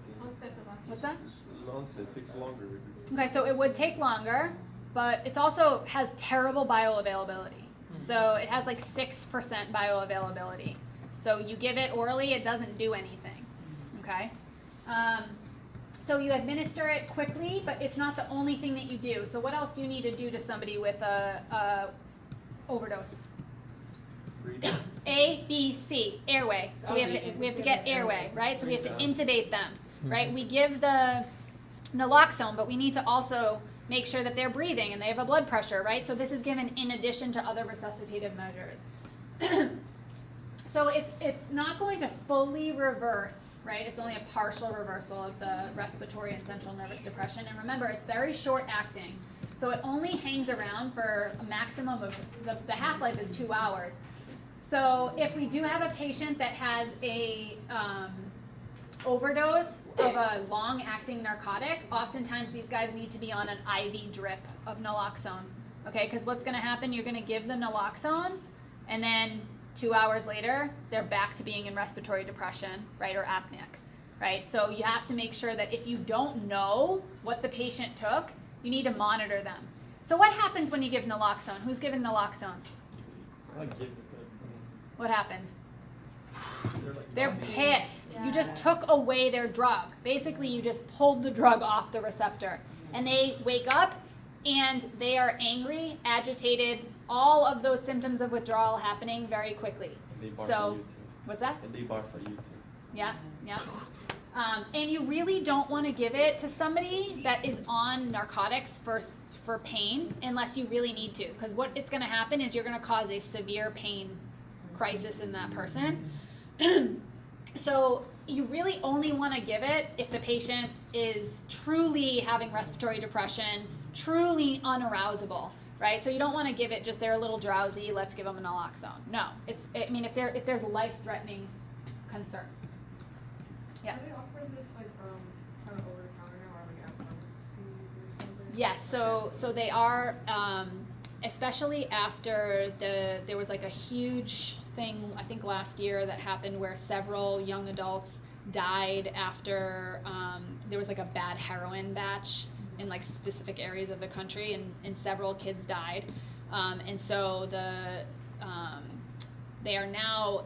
What's that? It's onset, it takes longer. Okay, so it would take longer, but it also has terrible bioavailability. So it has like 6% bioavailability. So you give it orally, it doesn't do anything, okay? So you administer it quickly, but it's not the only thing that you do. So what else do you need to do to somebody with a overdose? Breathing. A, B, C, airway. So we have to get airway, right? So we have to intubate them, right? We give the naloxone, but we need to also make sure that they're breathing and they have a blood pressure, right? So this is given in addition to other resuscitative measures. So it's not going to fully reverse, right? It's only a partial reversal of the respiratory and central nervous depression. And remember, it's very short acting. So it only hangs around for a maximum of, the half-life is 2 hours. So if we do have a patient that has a overdose of a long-acting narcotic, oftentimes these guys need to be on an IV drip of naloxone, okay? Because what's going to happen, you're going to give the naloxone, and then 2 hours later, they're back to being in respiratory depression, right, or apneic, right? So you have to make sure that if you don't know what the patient took, you need to monitor them. So what happens when you give naloxone? Who's given naloxone? What happened? They're pissed. You just took away their drug. Basically, you just pulled the drug off the receptor. And they wake up and they are angry, agitated, all of those symptoms of withdrawal happening very quickly. And they barf So, at you too. what's that? And they barf at you too. Yeah, yeah. And you really don't want to give it to somebody that is on narcotics for pain unless you really need to. Because what it's going to happen is you're going to cause a severe pain crisis in that person. So you really only want to give it if the patient is truly having respiratory depression, truly unarousable, right? So you don't want to give it just they're a little drowsy, let's give them a naloxone. No, I mean if there's life-threatening concern. Yes. Do they offer this like kind of over the counter now, or like at pharmacies or something? Yes, so they are, especially after there was like a huge thing I think last year that happened where several young adults died after there was like a bad heroin batch in like specific areas of the country, and several kids died, and so they are now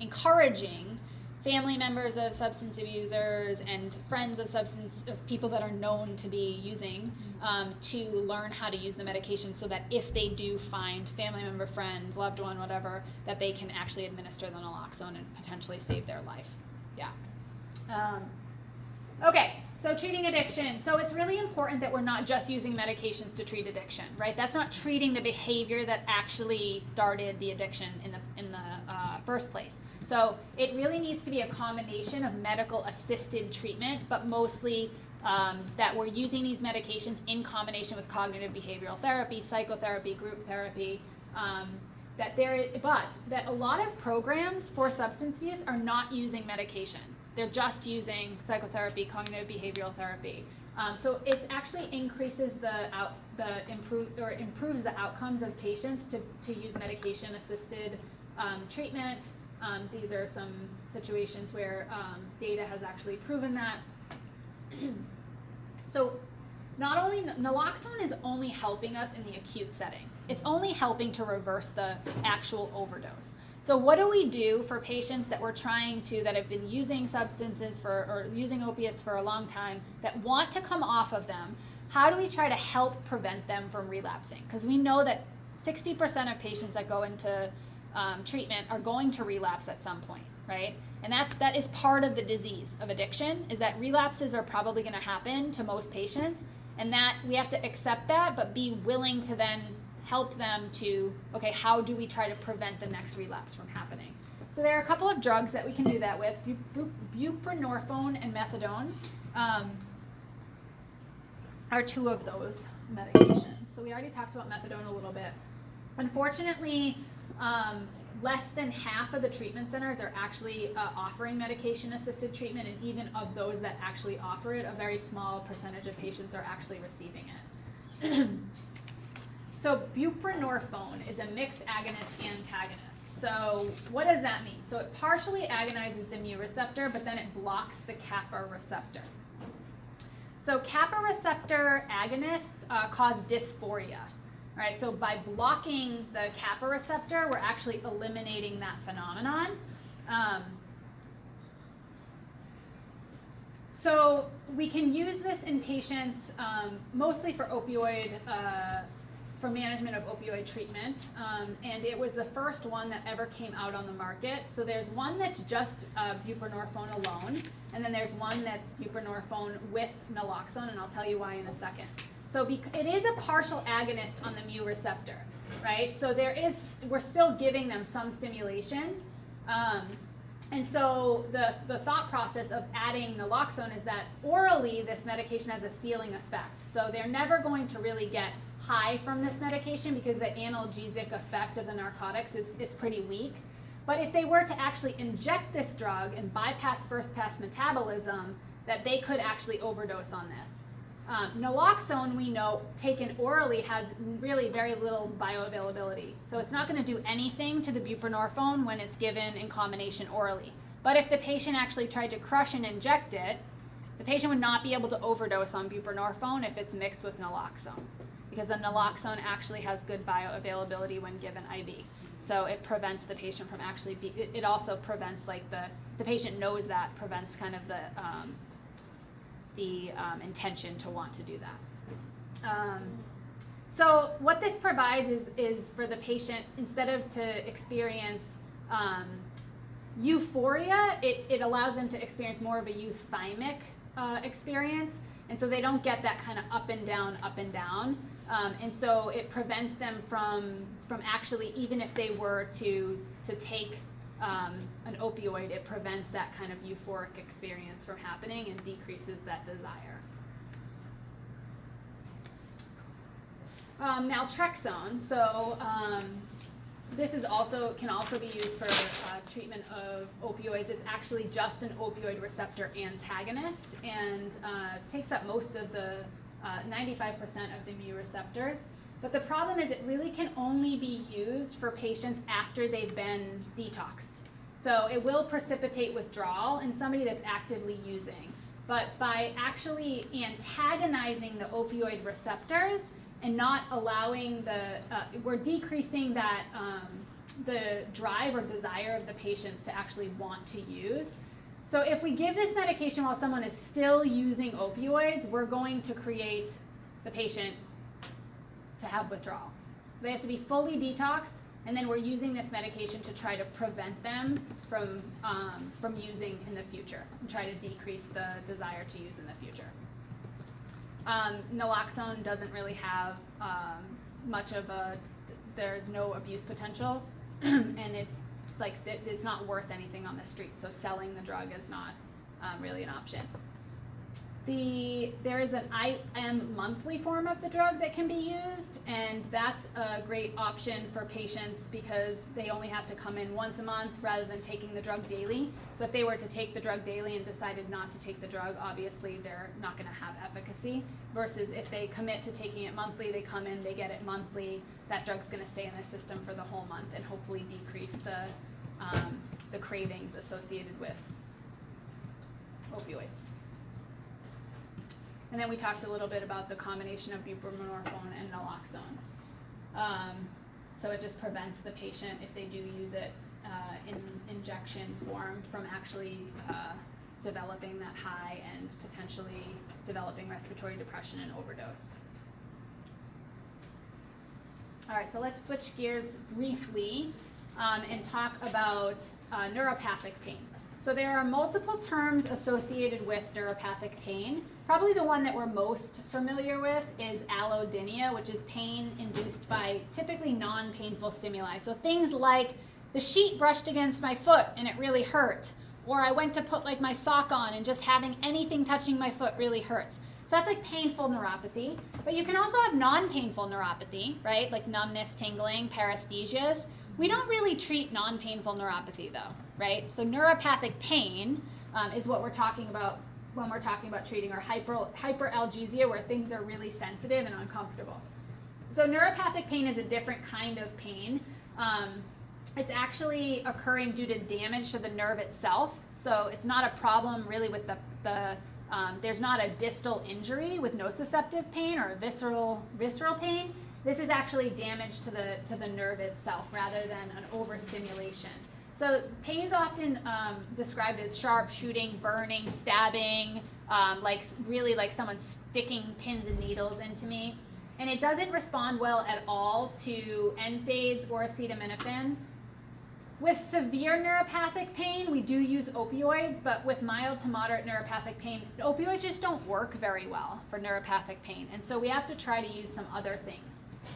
encouraging family members of substance abusers and friends of people that are known to be using to learn how to use the medication, so that if they do find family member, friend, loved one, whatever, that they can actually administer the naloxone and potentially save their life. Yeah. Okay, so treating addiction. So it's really important that we're not just using medications to treat addiction, right? That's not treating the behavior that actually started the addiction in the first place. So it really needs to be a combination of medical assisted treatment, but mostly that we're using these medications in combination with cognitive behavioral therapy, psychotherapy, group therapy, but that a lot of programs for substance abuse are not using medication. They're just using psychotherapy, cognitive behavioral therapy. So it actually increases improves the outcomes of patients to use medication-assisted treatment. These are some situations where data has actually proven that. So not only, naloxone is only helping us in the acute setting. It's only helping to reverse the actual overdose. So what do we do for patients that that have been using substances or using opiates for a long time, that want to come off of them? How do we try to help prevent them from relapsing? Because we know that 60% of patients that go into treatment are going to relapse at some point, right? And that is part of the disease of addiction, is that relapses are probably going to happen to most patients, and that we have to accept that, but be willing to then help them to, okay, how do we try to prevent the next relapse from happening? So there are a couple of drugs that we can do that with. Buprenorphine and methadone are two of those medications. So we already talked about methadone a little bit. Unfortunately, less than half of the treatment centers are actually offering medication-assisted treatment, and even of those that actually offer it, a very small percentage of patients are actually receiving it. So buprenorphine is a mixed agonist-antagonist. So what does that mean? So it partially agonizes the mu receptor, but then it blocks the kappa receptor. So kappa receptor agonists cause dysphoria. Right, so by blocking the kappa receptor, we're actually eliminating that phenomenon. So we can use this in patients mostly for for management of opioid treatment, and it was the first one that ever came out on the market. So there's one that's just buprenorphine alone, and then there's one that's buprenorphine with naloxone, and I'll tell you why in a second. So it is a partial agonist on the mu receptor, right? So we're still giving them some stimulation. And so the thought process of adding naloxone is that orally this medication has a ceiling effect. So they're never going to really get high from this medication because the analgesic effect of the narcotics is pretty weak. But if they were to actually inject this drug and bypass first-pass metabolism, that they could actually overdose on this. Naloxone, we know, taken orally has really very little bioavailability. So it's not going to do anything to the buprenorphine when it's given in combination orally. But if the patient actually tried to crush and inject it, the patient would not be able to overdose on buprenorphine if it's mixed with naloxone, because the naloxone actually has good bioavailability when given IV. So it prevents the patient from actually it also prevents, like, the patient knows that, prevents kind of the intention to want to do that. So what this provides is for the patient, instead of to experience euphoria, it allows them to experience more of a euthymic experience, and so they don't get that kind of up and down, and so it prevents them from actually, even if they were to take an opioid, it prevents that kind of euphoric experience from happening and decreases that desire. Naltrexone. So this is can also be used for treatment of opioids. It's actually just an opioid receptor antagonist, and takes up most of the 95% of the mu receptors. But the problem is it really can only be used for patients after they've been detoxed. So it will precipitate withdrawal in somebody that's actively using. But by actually antagonizing the opioid receptors and not allowing we're decreasing that, the drive or desire of the patients to actually want to use. So if we give this medication while someone is still using opioids, we're going to create the patient to have withdrawal. So they have to be fully detoxed, and then we're using this medication to try to prevent them from using in the future and try to decrease the desire to use in the future. Naloxone doesn't really have much of there's no abuse potential, and it's not worth anything on the street, so selling the drug is not really an option. There is an IM monthly form of the drug that can be used, and and that's a great option for patients because they only have to come in once a month rather than taking the drug daily. So if they were to take the drug daily and decided not to take the drug, obviously they're not going to have efficacy, versus if they commit to taking it monthly, they come in, they get it monthly, that drug's going to stay in their system for the whole month and hopefully decrease the cravings associated with opioids. And then we talked a little bit about the combination of buprenorphine and naloxone. So it just prevents the patient, if they do use it in injection form, from actually developing that high and potentially developing respiratory depression and overdose. All right, so let's switch gears briefly and talk about neuropathic pain. So there are multiple terms associated with neuropathic pain. Probably the one that we're most familiar with is allodynia, which is pain induced by typically non-painful stimuli. So things like the sheet brushed against my foot and it really hurt, or I went to put like my sock on and just having anything touching my foot really hurts. So that's like painful neuropathy. But you can also have non-painful neuropathy, right? Like numbness, tingling, paresthesias. We don't really treat non-painful neuropathy though, right? So neuropathic pain is what we're talking about when we're talking about treating our hyperalgesia, where things are really sensitive and uncomfortable. So neuropathic pain is a different kind of pain. It's actually occurring due to damage to the nerve itself. So it's not a problem really with there's not a distal injury with nociceptive pain or a visceral pain. This is actually damage to the nerve itself rather than an overstimulation. So pain's often described as sharp, shooting, burning, stabbing, really like someone sticking pins and needles into me. And it doesn't respond well at all to NSAIDs or acetaminophen. With severe neuropathic pain, we do use opioids, but with mild to moderate neuropathic pain, opioids just don't work very well for neuropathic pain. And so we have to try to use some other things.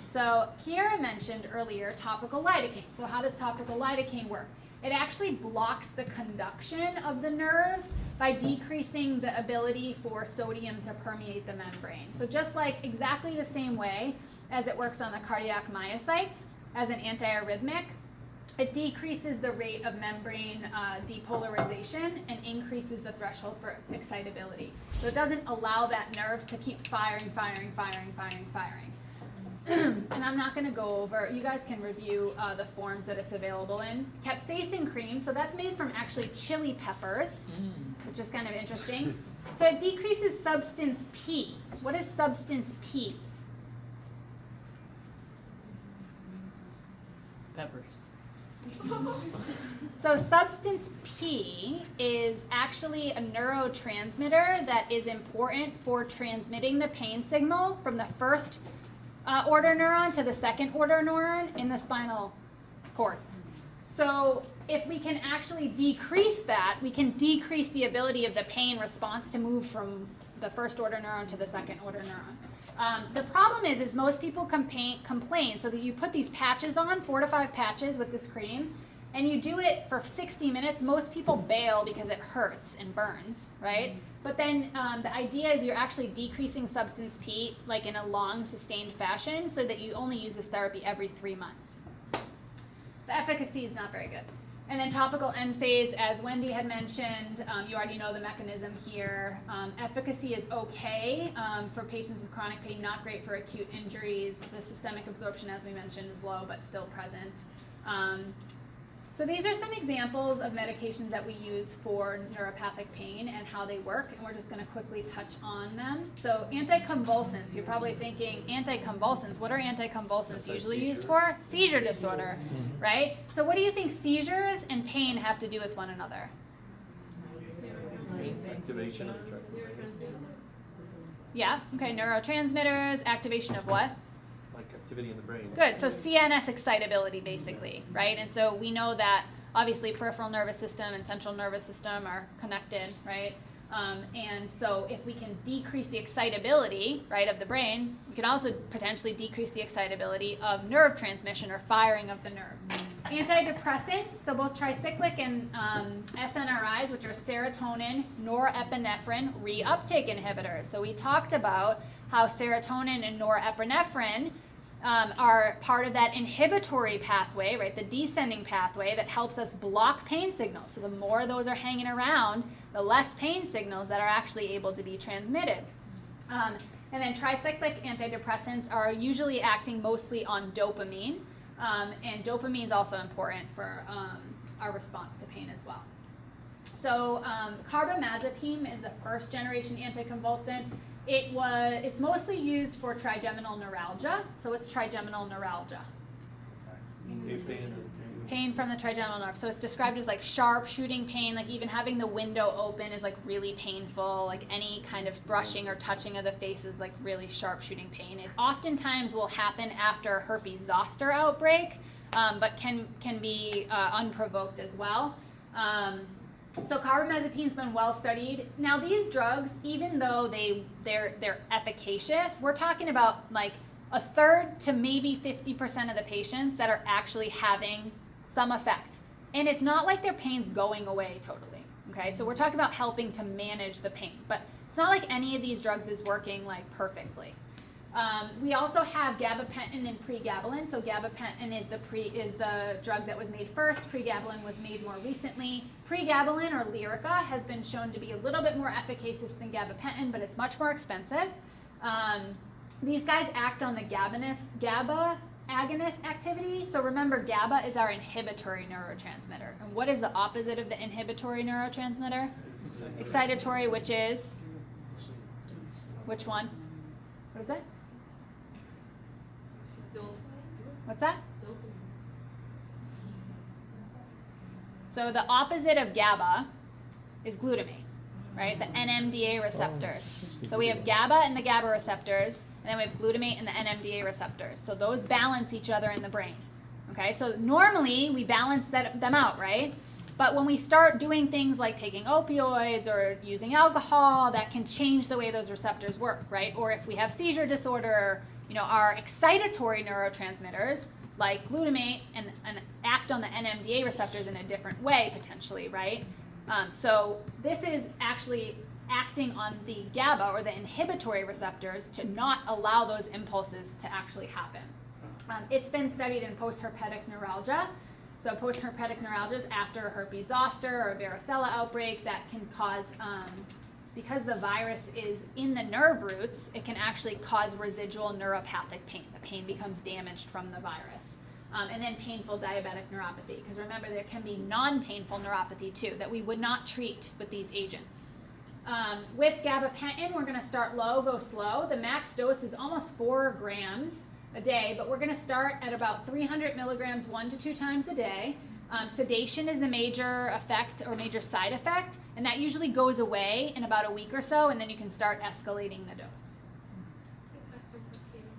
So Kiera mentioned earlier topical lidocaine. So how does topical lidocaine work? It actually blocks the conduction of the nerve by decreasing the ability for sodium to permeate the membrane. So just like exactly the same way as it works on the cardiac myocytes as an antiarrhythmic, it decreases the rate of membrane depolarization and increases the threshold for excitability. So it doesn't allow that nerve to keep firing. And I'm not going to go over, you guys can review the forms that it's available in. Capsaicin cream, so that's made from actually chili peppers, which is kind of interesting. So it decreases substance P. What is substance P? Peppers. So substance P is actually a neurotransmitter that is important for transmitting the pain signal from the first order neuron to the second order neuron in the spinal cord. So if we can actually decrease that, we can decrease the ability of the pain response to move from the first order neuron to the second order neuron. The problem is most people complain, so that you put these patches on, 4 to 5 patches with this cream, and you do it for 60 minutes, most people bail because it hurts and burns, right? But then the idea is you're actually decreasing substance P like in a long sustained fashion so that you only use this therapy every 3 months. The efficacy is not very good. And then topical NSAIDs, as Wendy had mentioned, you already know the mechanism here. Efficacy is okay for patients with chronic pain, not great for acute injuries. The systemic absorption, as we mentioned, is low but still present. So these are some examples of medications that we use for neuropathic pain and how they work, and we're just going to quickly touch on them. So anticonvulsants, you're probably thinking, anticonvulsants, what are anticonvulsants usually used for? Seizure disorder, right? So what do you think seizures and pain have to do with one another? Activation of Yeah, okay, neurotransmitters, activation of what? like activity in the brain. Good, so CNS excitability basically, right? And so we know that obviously peripheral nervous system and central nervous system are connected, right? And so if we can decrease the excitability, right, of the brain, we can also potentially decrease the excitability of nerve transmission or firing of the nerves. Antidepressants, so both tricyclic and SNRIs, which are serotonin, norepinephrine reuptake inhibitors. So we talked about how serotonin and norepinephrine are part of that inhibitory pathway, right, the descending pathway that helps us block pain signals. So the more those are hanging around, the less pain signals that are actually able to be transmitted. And then tricyclic antidepressants are usually acting mostly on dopamine, and dopamine is also important for our response to pain as well. So carbamazepine is a first generation anticonvulsant. It's mostly used for trigeminal neuralgia, so it's trigeminal neuralgia. Pain from the trigeminal nerve. So it's described as like sharp shooting pain, like even having the window open is like really painful, like any kind of brushing or touching of the face is like really sharp shooting pain. It oftentimes will happen after a herpes zoster outbreak, but can be unprovoked as well. So carbamezapine's been well studied. Now these drugs, even though they're efficacious, we're talking about like a third to maybe 50% of the patients that are actually having some effect. And it's not like their pain's going away totally, okay? So we're talking about helping to manage the pain, but it's not like any of these drugs is working like perfectly. We also have gabapentin and pregabalin. So gabapentin is the drug that was made first. Pregabalin was made more recently. Pregabalin, or Lyrica, has been shown to be a little bit more efficacious than gabapentin, but it's much more expensive. These guys act on the GABA agonist activity. So remember, GABA is our inhibitory neurotransmitter. And what is the opposite of the inhibitory neurotransmitter? Excitatory, which is? Which one? What is that? What's that? So the opposite of GABA is glutamate, right? The NMDA receptors. So we have GABA and the GABA receptors, and then we have glutamate and the NMDA receptors. So those balance each other in the brain. Okay, so normally we balance them out, right? But when we start doing things like taking opioids or using alcohol, that can change the way those receptors work, right? Or if we have seizure disorder, our excitatory neurotransmitters like glutamate and act on the NMDA receptors in a different way potentially, right? So this is actually acting on the GABA or the inhibitory receptors to not allow those impulses to actually happen. It's been studied in postherpetic neuralgia. So postherpetic neuralgia is after a herpes zoster or a varicella outbreak that can cause, because the virus is in the nerve roots, it can actually cause residual neuropathic pain. The pain becomes damaged from the virus. And then painful diabetic neuropathy, because remember there can be non-painful neuropathy too that we would not treat with these agents. With gabapentin, we're going to start low, go slow. The max dose is almost 4 grams a day, but we're going to start at about 300 milligrams 1 to 2 times a day. Sedation is the major effect or major side effect, and that usually goes away in about a week or so, and then you can start escalating the dose.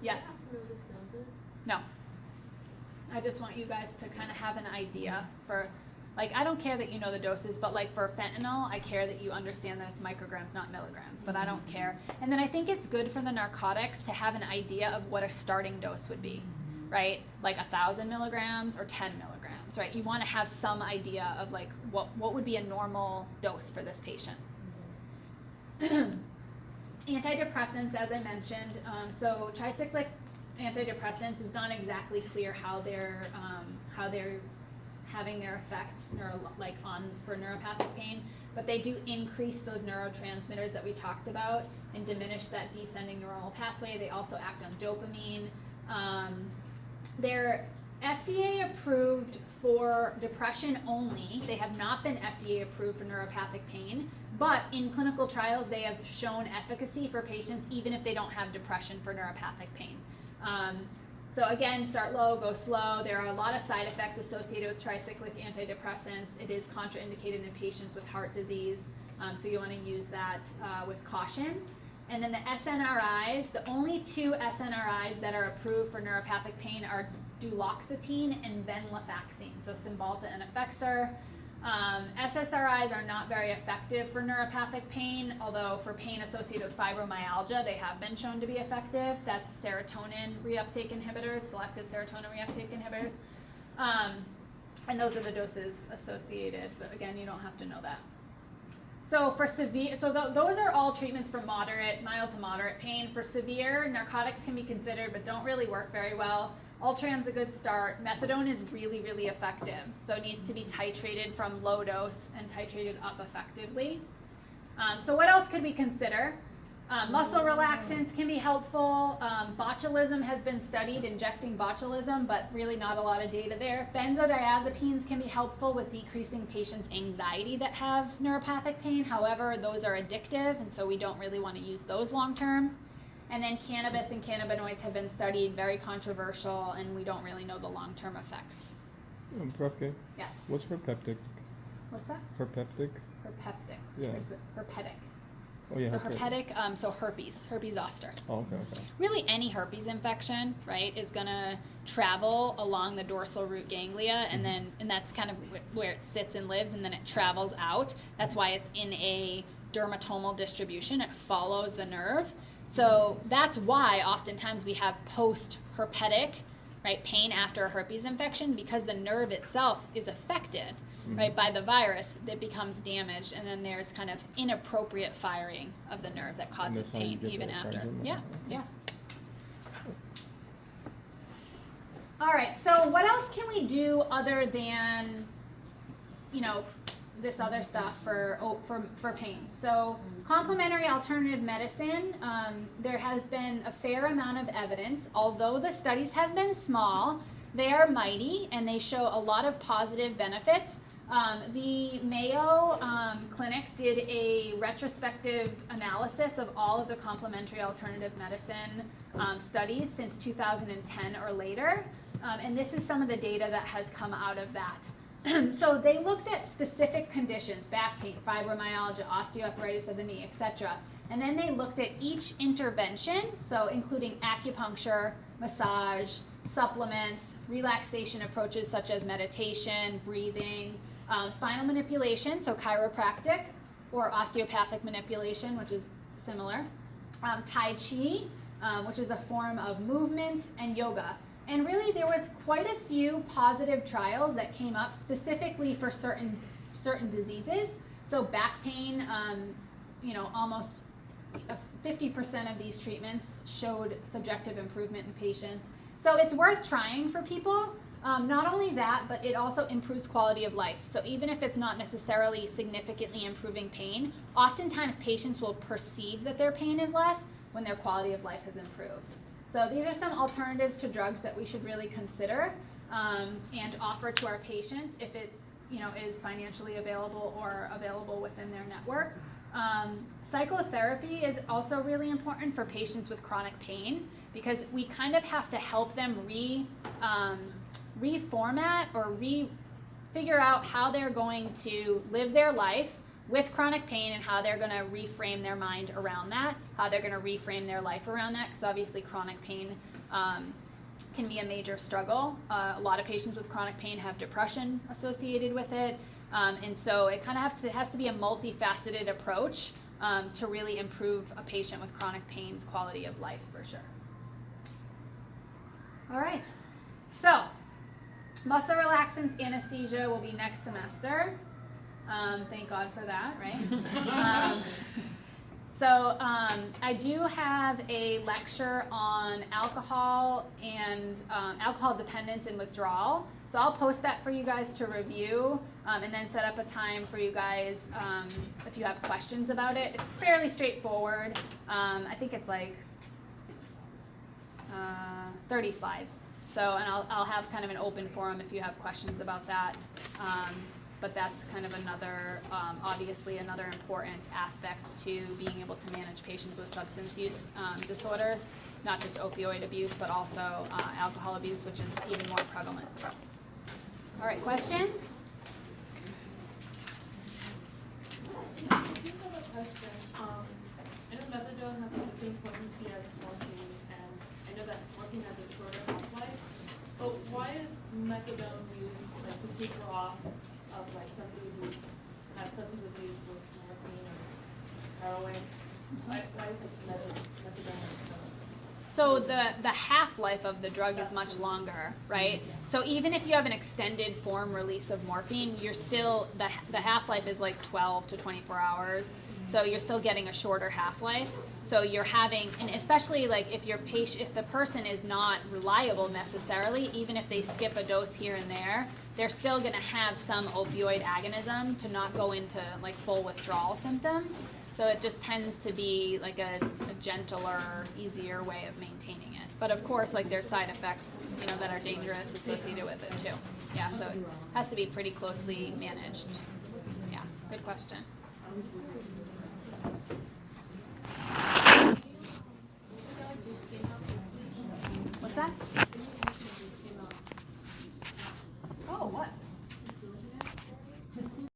Yes? No. I just want you guys to kind of have an idea for, like, I don't care that you know the doses, but like for fentanyl, I care that you understand that it's micrograms, not milligrams, but I don't care. And then I think it's good for the narcotics to have an idea of what a starting dose would be, right? Like 1,000 milligrams or 10 milligrams, right? You want to have some idea of like what would be a normal dose for this patient. Antidepressants, as I mentioned, so tricyclic antidepressants, is not exactly clear how they're having their effect for neuropathic pain, but they do increase those neurotransmitters that we talked about and diminish that descending neuronal pathway. They also act on dopamine. They're FDA approved for depression only. They have not been FDA approved for neuropathic pain, but in clinical trials they have shown efficacy for patients even if they don't have depression for neuropathic pain. So again, start low, go slow. There are a lot of side effects associated with tricyclic antidepressants. It is contraindicated in patients with heart disease, so you want to use that with caution. And then the SNRIs, the only 2 SNRIs that are approved for neuropathic pain are duloxetine and venlafaxine, so Cymbalta and Effexor. SSRIs are not very effective for neuropathic pain, although for pain associated with fibromyalgia, they have been shown to be effective. That's serotonin reuptake inhibitors, selective serotonin reuptake inhibitors. And those are the doses associated, but again, you don't have to know that. So for severe, those are all treatments for mild to moderate pain. For severe, narcotics can be considered, but don't really work very well. Ultram's a good start. Methadone is really, really effective. So it needs to be titrated from low dose and titrated up effectively. So what else could we consider? Muscle relaxants can be helpful. Botulism has been studied, injecting botulism, but really not a lot of data there. Benzodiazepines can be helpful with decreasing patients' anxiety that have neuropathic pain. However, those are addictive, and so we don't really want to use those long term. And then cannabis and cannabinoids have been studied, very controversial, and we don't really know the long-term effects. Okay. Yes. What's herpeptic? What's that? Herpeptic? Herpeptic. Yeah. Herpetic. Oh yeah. So herpetic, so herpes zoster. Oh, okay. Really any herpes infection, right, is gonna travel along the dorsal root ganglia, and that's kind of where it sits and lives, and then it travels out. That's why it's in a dermatomal distribution. It follows the nerve. So that's why oftentimes we have post-herpetic, right, pain after a herpes infection, because the nerve itself is affected, right, by the virus that becomes damaged, and then there's kind of inappropriate firing of the nerve that causes pain even after. Yeah. All right, so what else can we do other than, this other stuff for pain? So complementary alternative medicine, there has been a fair amount of evidence. Although the studies have been small, they are mighty and they show a lot of positive benefits. The Mayo Clinic did a retrospective analysis of all of the complementary alternative medicine studies since 2010 or later, and this is some of the data that has come out of that. So they looked at specific conditions, back pain, fibromyalgia, osteoarthritis of the knee, etc. And then they looked at each intervention, so including acupuncture, massage, supplements, relaxation approaches such as meditation, breathing, spinal manipulation, so chiropractic, or osteopathic manipulation, which is similar, Tai Chi, which is a form of movement, and yoga. And really, there was quite a few positive trials that came up specifically for certain diseases. So back pain, almost 50% of these treatments showed subjective improvement in patients. So it's worth trying for people. Not only that, but it also improves quality of life. So even if it's not necessarily significantly improving pain, oftentimes patients will perceive that their pain is less when their quality of life has improved. So these are some alternatives to drugs that we should really consider and offer to our patients if it is financially available or available within their network. Psychotherapy is also really important for patients with chronic pain, because we kind of have to help them reformat or figure out how they're going to live their life with chronic pain and how they're going to reframe their mind around that, how they're going to reframe their life around that, because obviously chronic pain can be a major struggle. A lot of patients with chronic pain have depression associated with it, and so it kind of has to be a multifaceted approach to really improve a patient with chronic pain's quality of life, for sure. All right, so muscle relaxants, anesthesia will be next semester. Thank God for that, right? I do have a lecture on alcohol and alcohol dependence and withdrawal. So I'll post that for you guys to review and then set up a time for you guys if you have questions about it. It's fairly straightforward. I think it's like 30 slides. So, and I'll have kind of an open forum if you have questions about that. But that's kind of another, obviously another important aspect to being able to manage patients with substance use disorders, not just opioid abuse, but also alcohol abuse, which is even more prevalent. All right, questions? I do have a question. I know methadone has the same potency as morphine, and I know that morphine has a shorter half-life. But why is methadone used to taper off of somebody who has substance abuse with morphine or heroin? Why is methadone? So the half-life of the drug is much longer, right? So even if you have an extended form release of morphine, you're still, the half-life is like 12 to 24 hours. So you're still getting a shorter half-life. So you're having, and especially like if if the person is not reliable necessarily, even if they skip a dose here and there, they're still gonna have some opioid agonism to not go into like full withdrawal symptoms. So it just tends to be like a gentler, easier way of maintaining it. But of course, like there's side effects, you know, that are dangerous associated with it too. Yeah, so it has to be pretty closely managed. Yeah, good question.